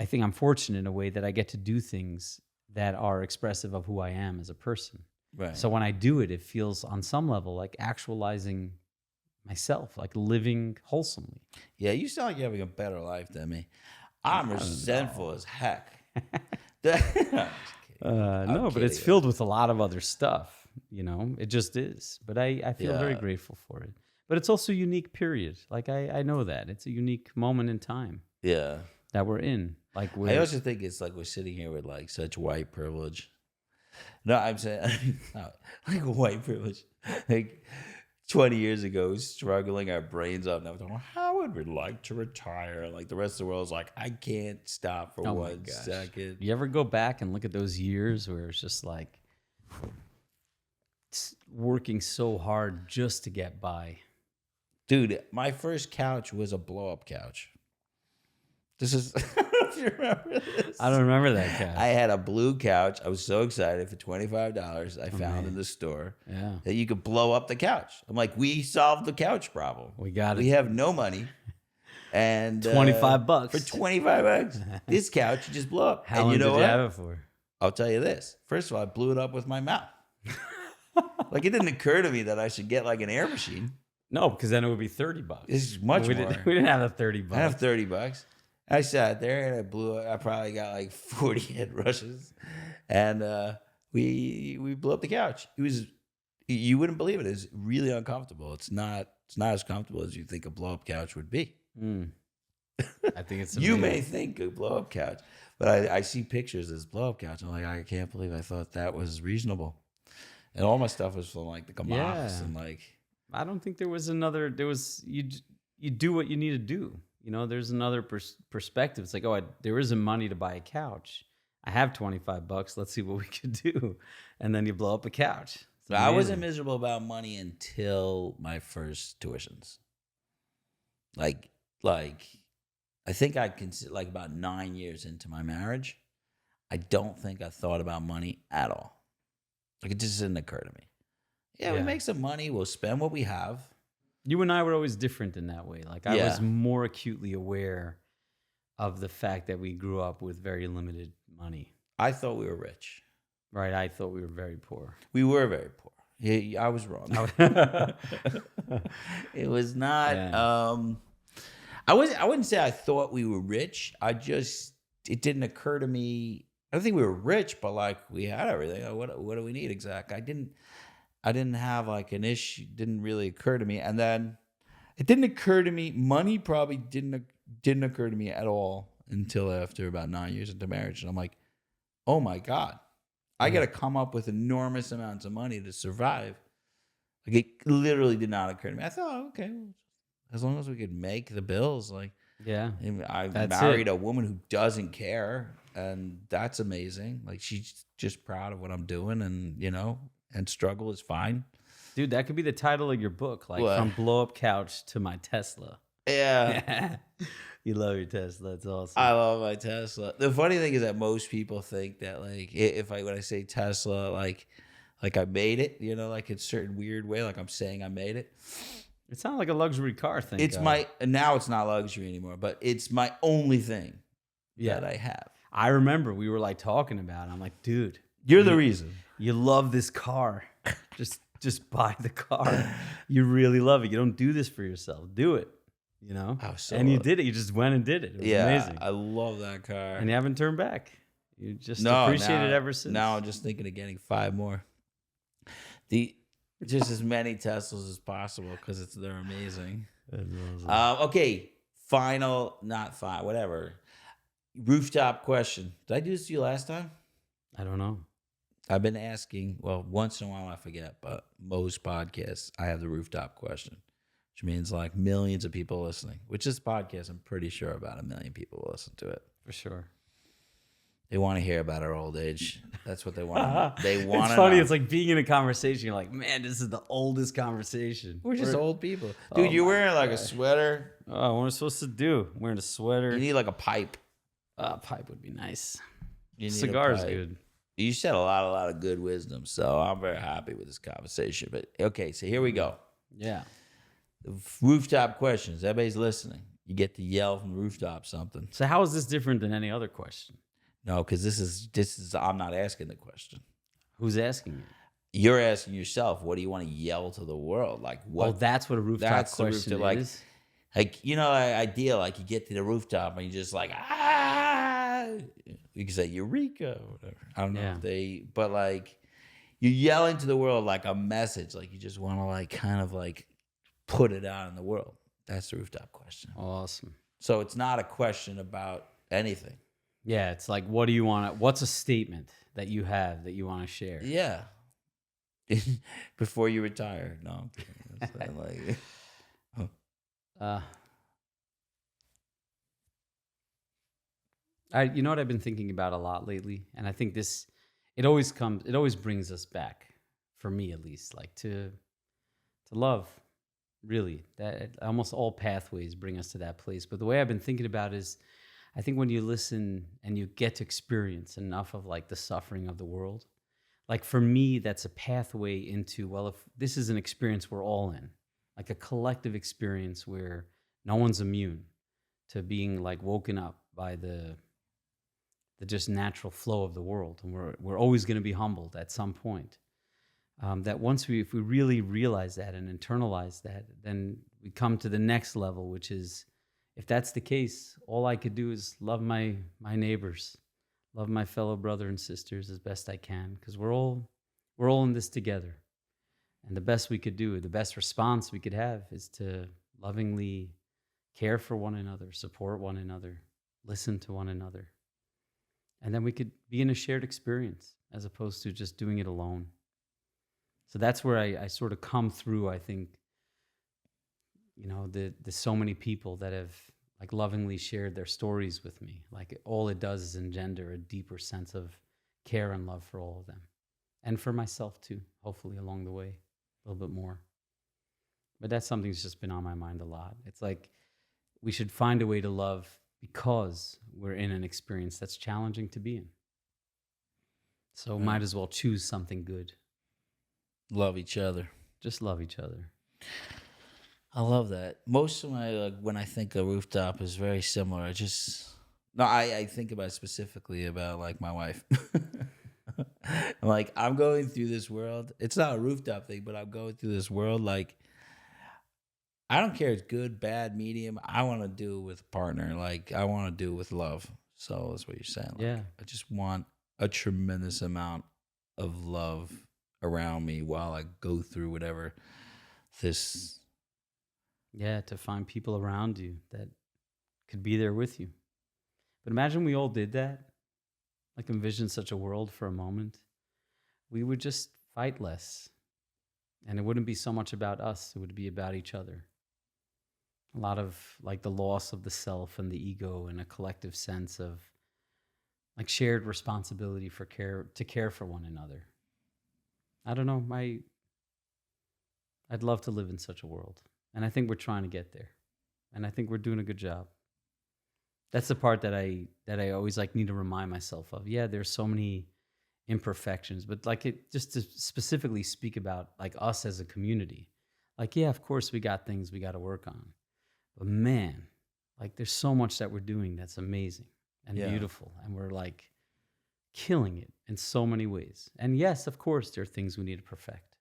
think I'm fortunate in a way that I get to do things that are expressive of who I am as a person. right. So when I do it, it feels on some level like actualizing myself, like living wholesomely. Yeah, you sound like you're having a better life than me. I'm resentful as heck. I'm just kidding. No, but it's kidding. filled with a lot of other stuff. It just is. But I feel very grateful for it. But it's also a unique period. Like I know that. It's a unique moment in time Yeah. that we're in. Like I also think it's like we're sitting here with like such white privilege. No, I'm saying like white privilege. Like 20 years ago, struggling our brains out now. How would we like to retire? Like the rest of the world's like, I can't stop for 1 second. You ever go back and look at those years where it's just like working so hard just to get by? Dude, my first couch was a blow-up couch. This is, I don't know if you remember this. I don't remember that couch. I had a blue couch. I was so excited for $25 I found in the store that you could blow up the couch. I'm like, we solved the couch problem. We got it. We have no money. And $25. For $25. This couch you just blow up. How and long you know did what? you have it for? I'll tell you this. First of all, I blew it up with my mouth. Like it didn't occur to me that I should get like an air machine. No, because then it would be $30. This is much we more. We didn't have the $30. I have $30. I sat there and I blew it. I probably got like 40 head rushes, and we blew up the couch. It was, you wouldn't believe it. It's really uncomfortable. It's not as comfortable as you think a blow up couch would be. I think it's You amazing. may think a blow up couch, but I see pictures of this blow up couch. I'm like, I can't believe I thought that was reasonable. And all my stuff was from like the Gamas Yeah. and like. I don't think there was another. There was you do what you need to do. You know, there's another perspective. It's like, oh, there isn't money to buy a couch. I have $25. Let's see what we could do, and then you blow up a couch. It's I wasn't amazing. miserable about money until my first tuitions. Like I think I consider like about 9 years into my marriage, I don't think I thought about money at all. Like it just didn't occur to me. Yeah, we Yeah. make some money. We'll spend what we have. You and I were always different in that way. Like I Yeah. was more acutely aware of the fact that we grew up with very limited money. I thought we were rich. Right? I thought we were very poor. We were very poor. Yeah, I was wrong. It was not. Yeah. I wouldn't say I thought we were rich. It didn't occur to me. I don't think we were rich, but like we had everything. What do we need exactly? I didn't have like an issue. Didn't really occur to me. And then it didn't occur to me. Money probably didn't occur to me at all until after about 9 years into marriage. And I'm like, oh my God, I got to come up with enormous amounts of money to survive. Like it literally did not occur to me. I thought, oh, okay, well, as long as we could make the bills, like Yeah. I That's married it. a woman who doesn't care, and that's amazing. Like she's just proud of what I'm doing, and struggle is fine. Dude, that could be the title of your book. Like What? from blow up couch to my Tesla. Yeah. You love your Tesla. That's awesome. I love my Tesla. The funny thing is that most people think that like when I say Tesla, like I made it, like in a certain weird way, like I'm saying I made it. It's not like a luxury car thing. It's now it's not luxury anymore, but it's my only thing that I have. I remember we were like talking about it. I'm like, dude, You're the reason. you love this car. Just buy the car. You really love it. You don't do this for yourself. Do it. And you did it. You just went and did it. It was amazing. I love that car. And you haven't turned back. You just appreciate it ever since. Now I'm just thinking of getting 5 more. Just as many Teslas as possible because they're amazing. That's awesome. Okay, whatever. Rooftop question. Did I do this to you last time? I don't know. I've been asking, well, once in a while I forget, but most podcasts, I have the rooftop question, which means like millions of people listening, which this podcast, I'm pretty sure about 1 million people will listen to it. For sure. They want to hear about our old age. That's what they want. They want It's to funny. know. It's like being in a conversation. You're like, man, this is the oldest conversation. We're just old people. Dude, Oh you're my wearing like a sweater. Oh, what am I supposed to do? Wearing a sweater. You need like a pipe. A pipe would be nice. You need Cigar a is pipe. good. You said a lot of good wisdom, so I'm very happy with this conversation. But okay, so here we go. Yeah. The rooftop questions. Everybody's listening. You get to yell from the rooftop something. So how is this different than any other question? No, because this is. I'm not asking the question. Who's asking you? You're asking yourself. What do you want to yell to the world? Like what? Well, that's what a rooftop That's the question rooftop, is. Like idea. Like you get to the rooftop and you just like ah. You can say eureka or whatever. I don't know Yeah. if but like you yell into the world like a message. Like you just want to like kind of like put it out in the world. That's the rooftop question. Awesome. So it's not a question about anything. Yeah, it's like, what do you want to, what's a statement that you have that you want to share? Yeah. Before you retire. No, I'm kidding. It's not like, You know what I've been thinking about a lot lately? And I think it always brings us back, for me at least, like to love, really. That almost all pathways bring us to that place. But the way I've been thinking about it is, I think when you listen and you get to experience enough of like the suffering of the world, like for me, that's a pathway into, well, if this is an experience we're all in, like a collective experience where no one's immune to being like woken up by the just natural flow of the world. And we're always going to be humbled at some point. That if we really realize that and internalize that, then we come to the next level, which is, if that's the case, all I could do is love my neighbors, love my fellow brother and sisters as best I can, because we're all in this together. And the best we could do, the best response we could have, is to lovingly care for one another, support one another, listen to one another. And then we could be in a shared experience as opposed to just doing it alone. So that's where I sort of come through. I think, there's so many people that have like lovingly shared their stories with me. Like all it does is engender a deeper sense of care and love for all of them, and for myself too. Hopefully along the way, a little bit more. But that's something that's just been on my mind a lot. It's like we should find a way to love because we're in an experience that's challenging to be in. So might as well choose something good. Love each other. Just love each other. I love that. Most of my, when I think of Rooftop is very similar. I think about specifically about like my wife. Like I'm going through this world. It's not a Rooftop thing, but I'm going through this world. Like I don't care if it's good, bad, medium. I want to do it with a partner. Like I want to do it with love. So that's what you're saying. Like, Yeah. I just want a tremendous amount of love around me while I go through whatever this. Yeah, to find people around you that could be there with you. But imagine we all did that. Like envision such a world for a moment. We would just fight less. And it wouldn't be so much about us. It would be about each other. A lot of like the loss of the self and the ego and a collective sense of like shared responsibility to care for one another. I don't know. I'd love to live in such a world. And I think we're trying to get there. And I think we're doing a good job. That's the part that I always like need to remind myself of. Yeah, there's so many imperfections, but like just to specifically speak about like us as a community. Like, yeah, of course we got things we got to work on. But man, like there's so much that we're doing that's amazing and beautiful. And we're like killing it in so many ways. And yes, of course, there are things we need to perfect.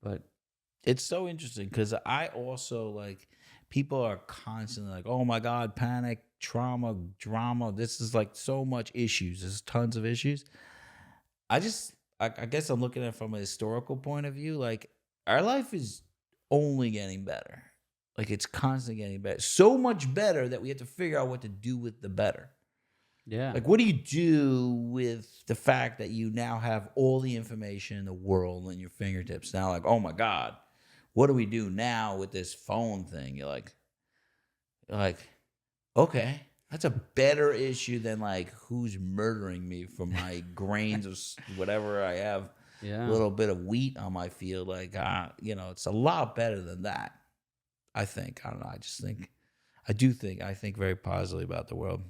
But it's so interesting because I also like people are constantly like, oh my God, panic, trauma, drama. This is like so much issues. There's tons of issues. I guess I'm looking at it from a historical point of view. Like our life is only getting better. Like it's constantly getting better. So much better that we have to figure out what to do with the better. yeah. Like, what do you do with the fact that you now have all the information in the world in your fingertips? Now, like, oh my God, what do we do now with this phone thing? You're like, okay, that's a better issue than like who's murdering me for my grains of whatever I have. Yeah. A little bit of wheat on my field. Like, it's a lot better than that. I think. I don't know. I think very positively about the world.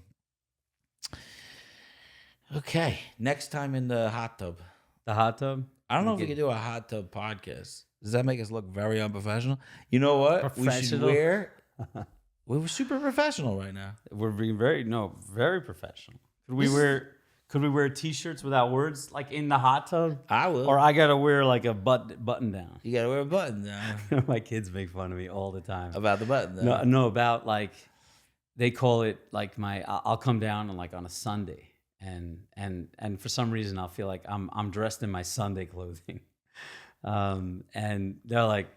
Okay, next time in the hot tub. The hot tub? I don't know if we could do a hot tub podcast. Does that make us look very unprofessional? You know what? Professional? We're super professional right now. We're being very professional. Could we wear t-shirts without words like in the hot tub? I will. Or I got to wear like a button down. You got to wear a button down. My kids make fun of me all the time. About the button down. No, about like they call it like I'll come down on a Sunday and for some reason I'll feel like I'm dressed in my Sunday clothing. And they're like,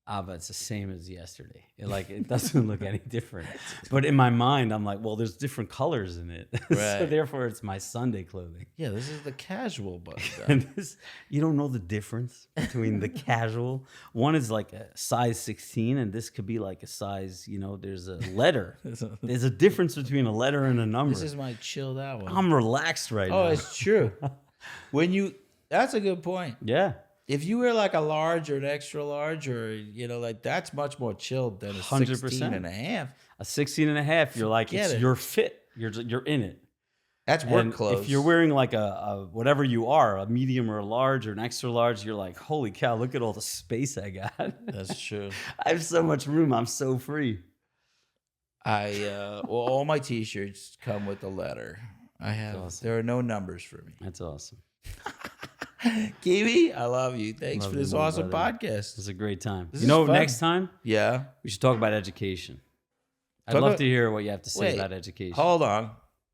but it's the same as yesterday. It doesn't look any different. But in my mind, I'm like, well, there's different colors in it. Right. So therefore, it's my Sunday clothing. Yeah, this is the casual button down. And you don't know the difference between the casual. One is like a size 16, and this could be like a size, there's a letter. There's a difference between a letter and a number. This is my chilled out one. I'm relaxed right now. Oh, it's true. That's a good point. Yeah. If you wear like a large or an extra large or, like that's much more chilled than a 100%. 16 and a half. A 16 and a half, you're like, you're fit. You're in it. That's work And clothes. if you're wearing like a whatever you are, a medium or a large or an extra large, you're like, holy cow, look at all the space I got. That's true. I have so much room. I'm so free. All my t-shirts come with a letter. Awesome. There are no numbers for me. That's awesome. Kiwi, I love you. Thanks Love for this you, my awesome brother. podcast. It's a great time. This is fun. Next time Yeah. we should talk about education. I'd Talk love about- to hear what you have to say Wait, about education. Hold on.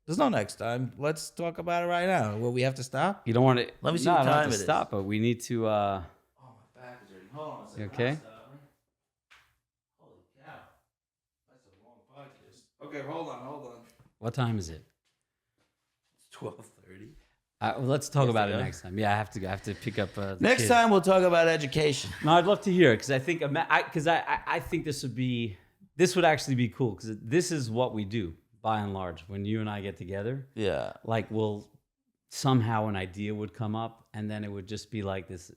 There's no next time. Let's talk about it right now. Will we have to stop? You don't want to. Let me see no, what I don't have time to it is. stop, but we need to. Oh, my back is hurting. Hold on a second. Okay. Holy cow. That's a long podcast. Okay, hold on. What time is it? It's 12:30. Well, let's talk about it go. next time. Yeah, I have to pick up the Next kids. time we'll talk about education. No, I'd love to hear it because I think I think this would actually be cool because this is what we do by and large when you and I get together. Yeah. Like somehow an idea would come up and then it would just be like this,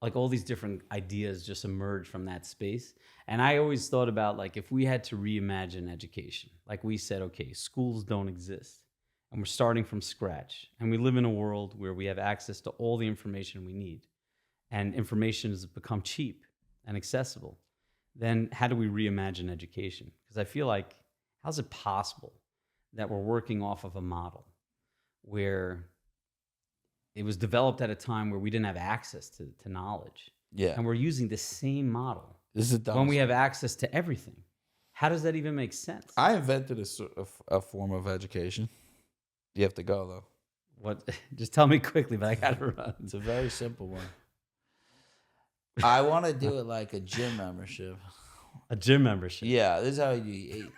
like all these different ideas just emerge from that space. And I always thought about like if we had to reimagine education, like we said, okay, schools don't exist and we're starting from scratch and we live in a world where we have access to all the information we need and information has become cheap and accessible. Then how do we reimagine education? Because I feel like, how's it possible that we're working off of a model where it was developed at a time where we didn't have access to knowledge? Yeah. And we're using the same model This is dumb. when we have access to everything. How does that even make sense? I invented a form of education. You have to go, though. What? Just tell me quickly, but I got to run. It's a very simple one. I want to do it like a gym membership. A gym membership. Yeah, this is how you.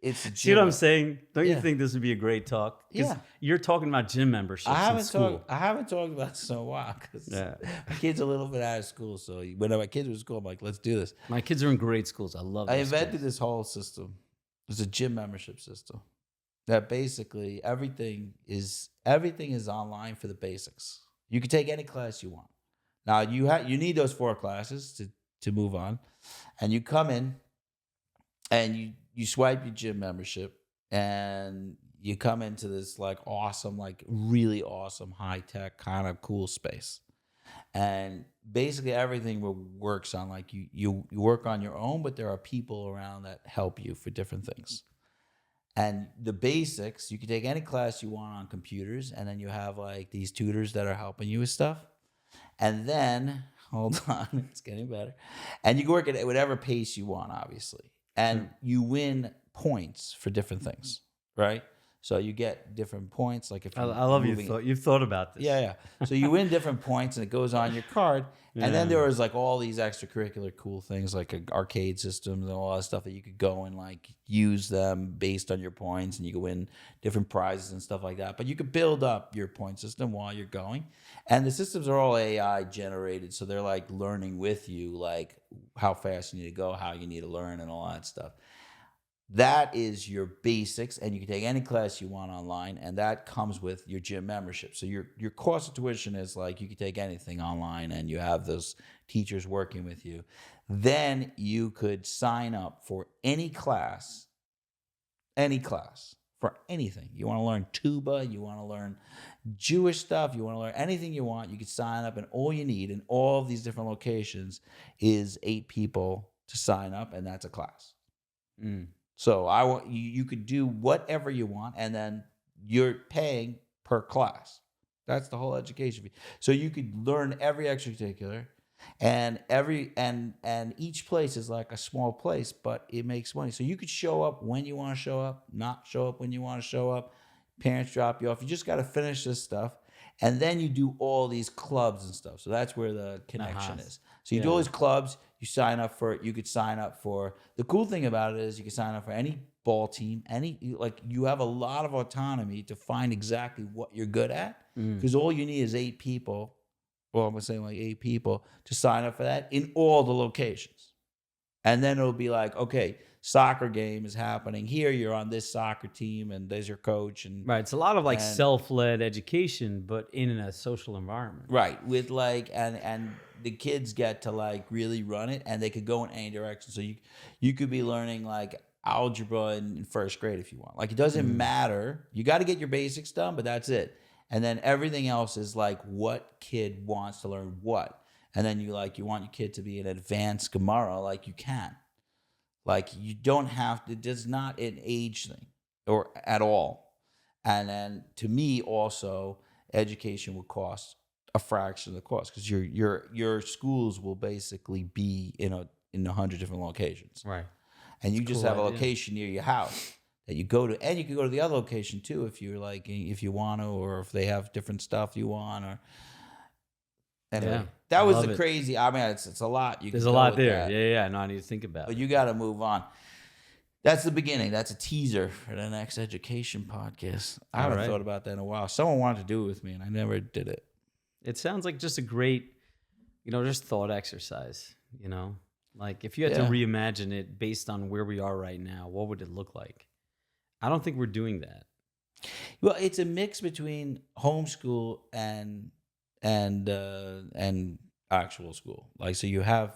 It's a gym. See what I'm saying? Don't you Yeah. think this would be a great talk? 'Cause Yeah. You're talking about gym memberships in school. I haven't talked about this in a while because Yeah. my kid's a little bit out of school. So when my kids were in school, I'm like, let's do this. My kids are in great schools. I love I those invented schools. this whole system. It's a gym membership system that basically everything is online for the basics. You can take any class you want. Now you need those 4 classes to move on, and you come in and you swipe your gym membership and you come into this like awesome, like really awesome high tech kind of cool space. And basically everything works on like you work on your own, but there are people around that help you for different things. And the basics, you can take any class you want on computers, and then you have like these tutors that are helping you with stuff. And then, hold on, it's getting better. And you can work at whatever pace you want, obviously. And you win points for different things, right? So you get different points. Like if I love you've thought about this. Yeah. So you win different points, and it goes on your card. And then Yeah. there was like all these extracurricular cool things, like arcade systems and all that stuff that you could go and like use them based on your points, and you could win different prizes and stuff like that. But you could build up your point system while you're going. And the systems are all AI generated, so they're like learning with you, like how fast you need to go, how you need to learn, and all that stuff. That is your basics, and you can take any class you want online, and that comes with your gym membership. So your cost of tuition is like you can take anything online, and you have those teachers working with you. Then you could sign up for any class for anything. You want to learn tuba, you want to learn Jewish stuff, you want to learn anything you want, you could sign up, and all you need in all of these different locations is 8 people to sign up, and that's a class. So you could do whatever you want, and then you're paying per class. That's the whole education fee. So you could learn every extracurricular, and each place is like a small place, but it makes money. So you could show up when you want to show up, not show up when you want to show up. Parents drop you off. You just got to finish this stuff, and then you do all these clubs and stuff. So that's where the connection is. So you do all these clubs. You sign up for it. You could sign up for. The cool thing about it is you can sign up for any ball team. You have a lot of autonomy to find exactly what you're good at, because all you need is 8 people. Well, I'm saying like 8 people to sign up for that in all the locations. And then it'll be like, okay, soccer game is happening here. You're on this soccer team, and there's your coach. And Right. It's a lot of like self-led education, but in a social environment. right, with like and the kids get to like really run it, and they could go in any direction. So you could be learning like algebra in first grade if you want. Like it doesn't matter. You got to get your basics done, but that's it. And then everything else is like what kid wants to learn what. And then you want your kid to be an advanced Gemara, like you can. Like you don't have to. It's not an age thing or at all. And then to me also, education would cost a fraction of the cost, because your schools will basically be in 100 different locations. Right. And you just cool have a idea. location near your house that you go to, and you can go to the other location too if you're like, if you want to, or if they have different stuff you want, or anyway. Yeah, That I was love the it. crazy. I mean, it's a lot. There's a lot there. Yeah. No, I need to think about But it. you got to move on. That's the beginning. That's a teaser for the next education podcast. I haven't thought about that in a while. Someone wanted to do it with me, and I never did it. It sounds like just a great, just thought exercise, Like if you had to reimagine it based on where we are right now, what would it look like? I don't think we're doing that. Well, it's a mix between homeschool and actual school. Like, so you have...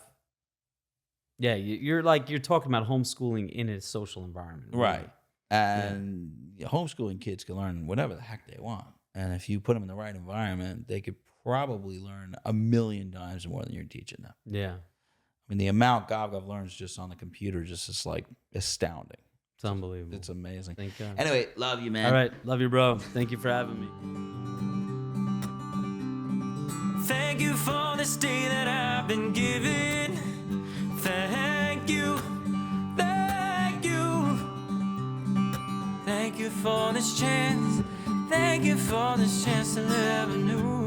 Yeah, you're talking about homeschooling in a social environment. Right. And homeschooling kids can learn whatever the heck they want. And if you put them in the right environment, they could probably learn 1,000,000 times more than you're teaching them. Yeah. I mean, the amount Gav learns just on the computer just is like astounding. It's unbelievable. It's amazing. Thank God. Anyway, love you, man. All right. Love you, bro. Thank you for having me. Thank you for this day that I've been given. Thank you. Thank you. Thank you for this chance. Thank you for this chance to live anew.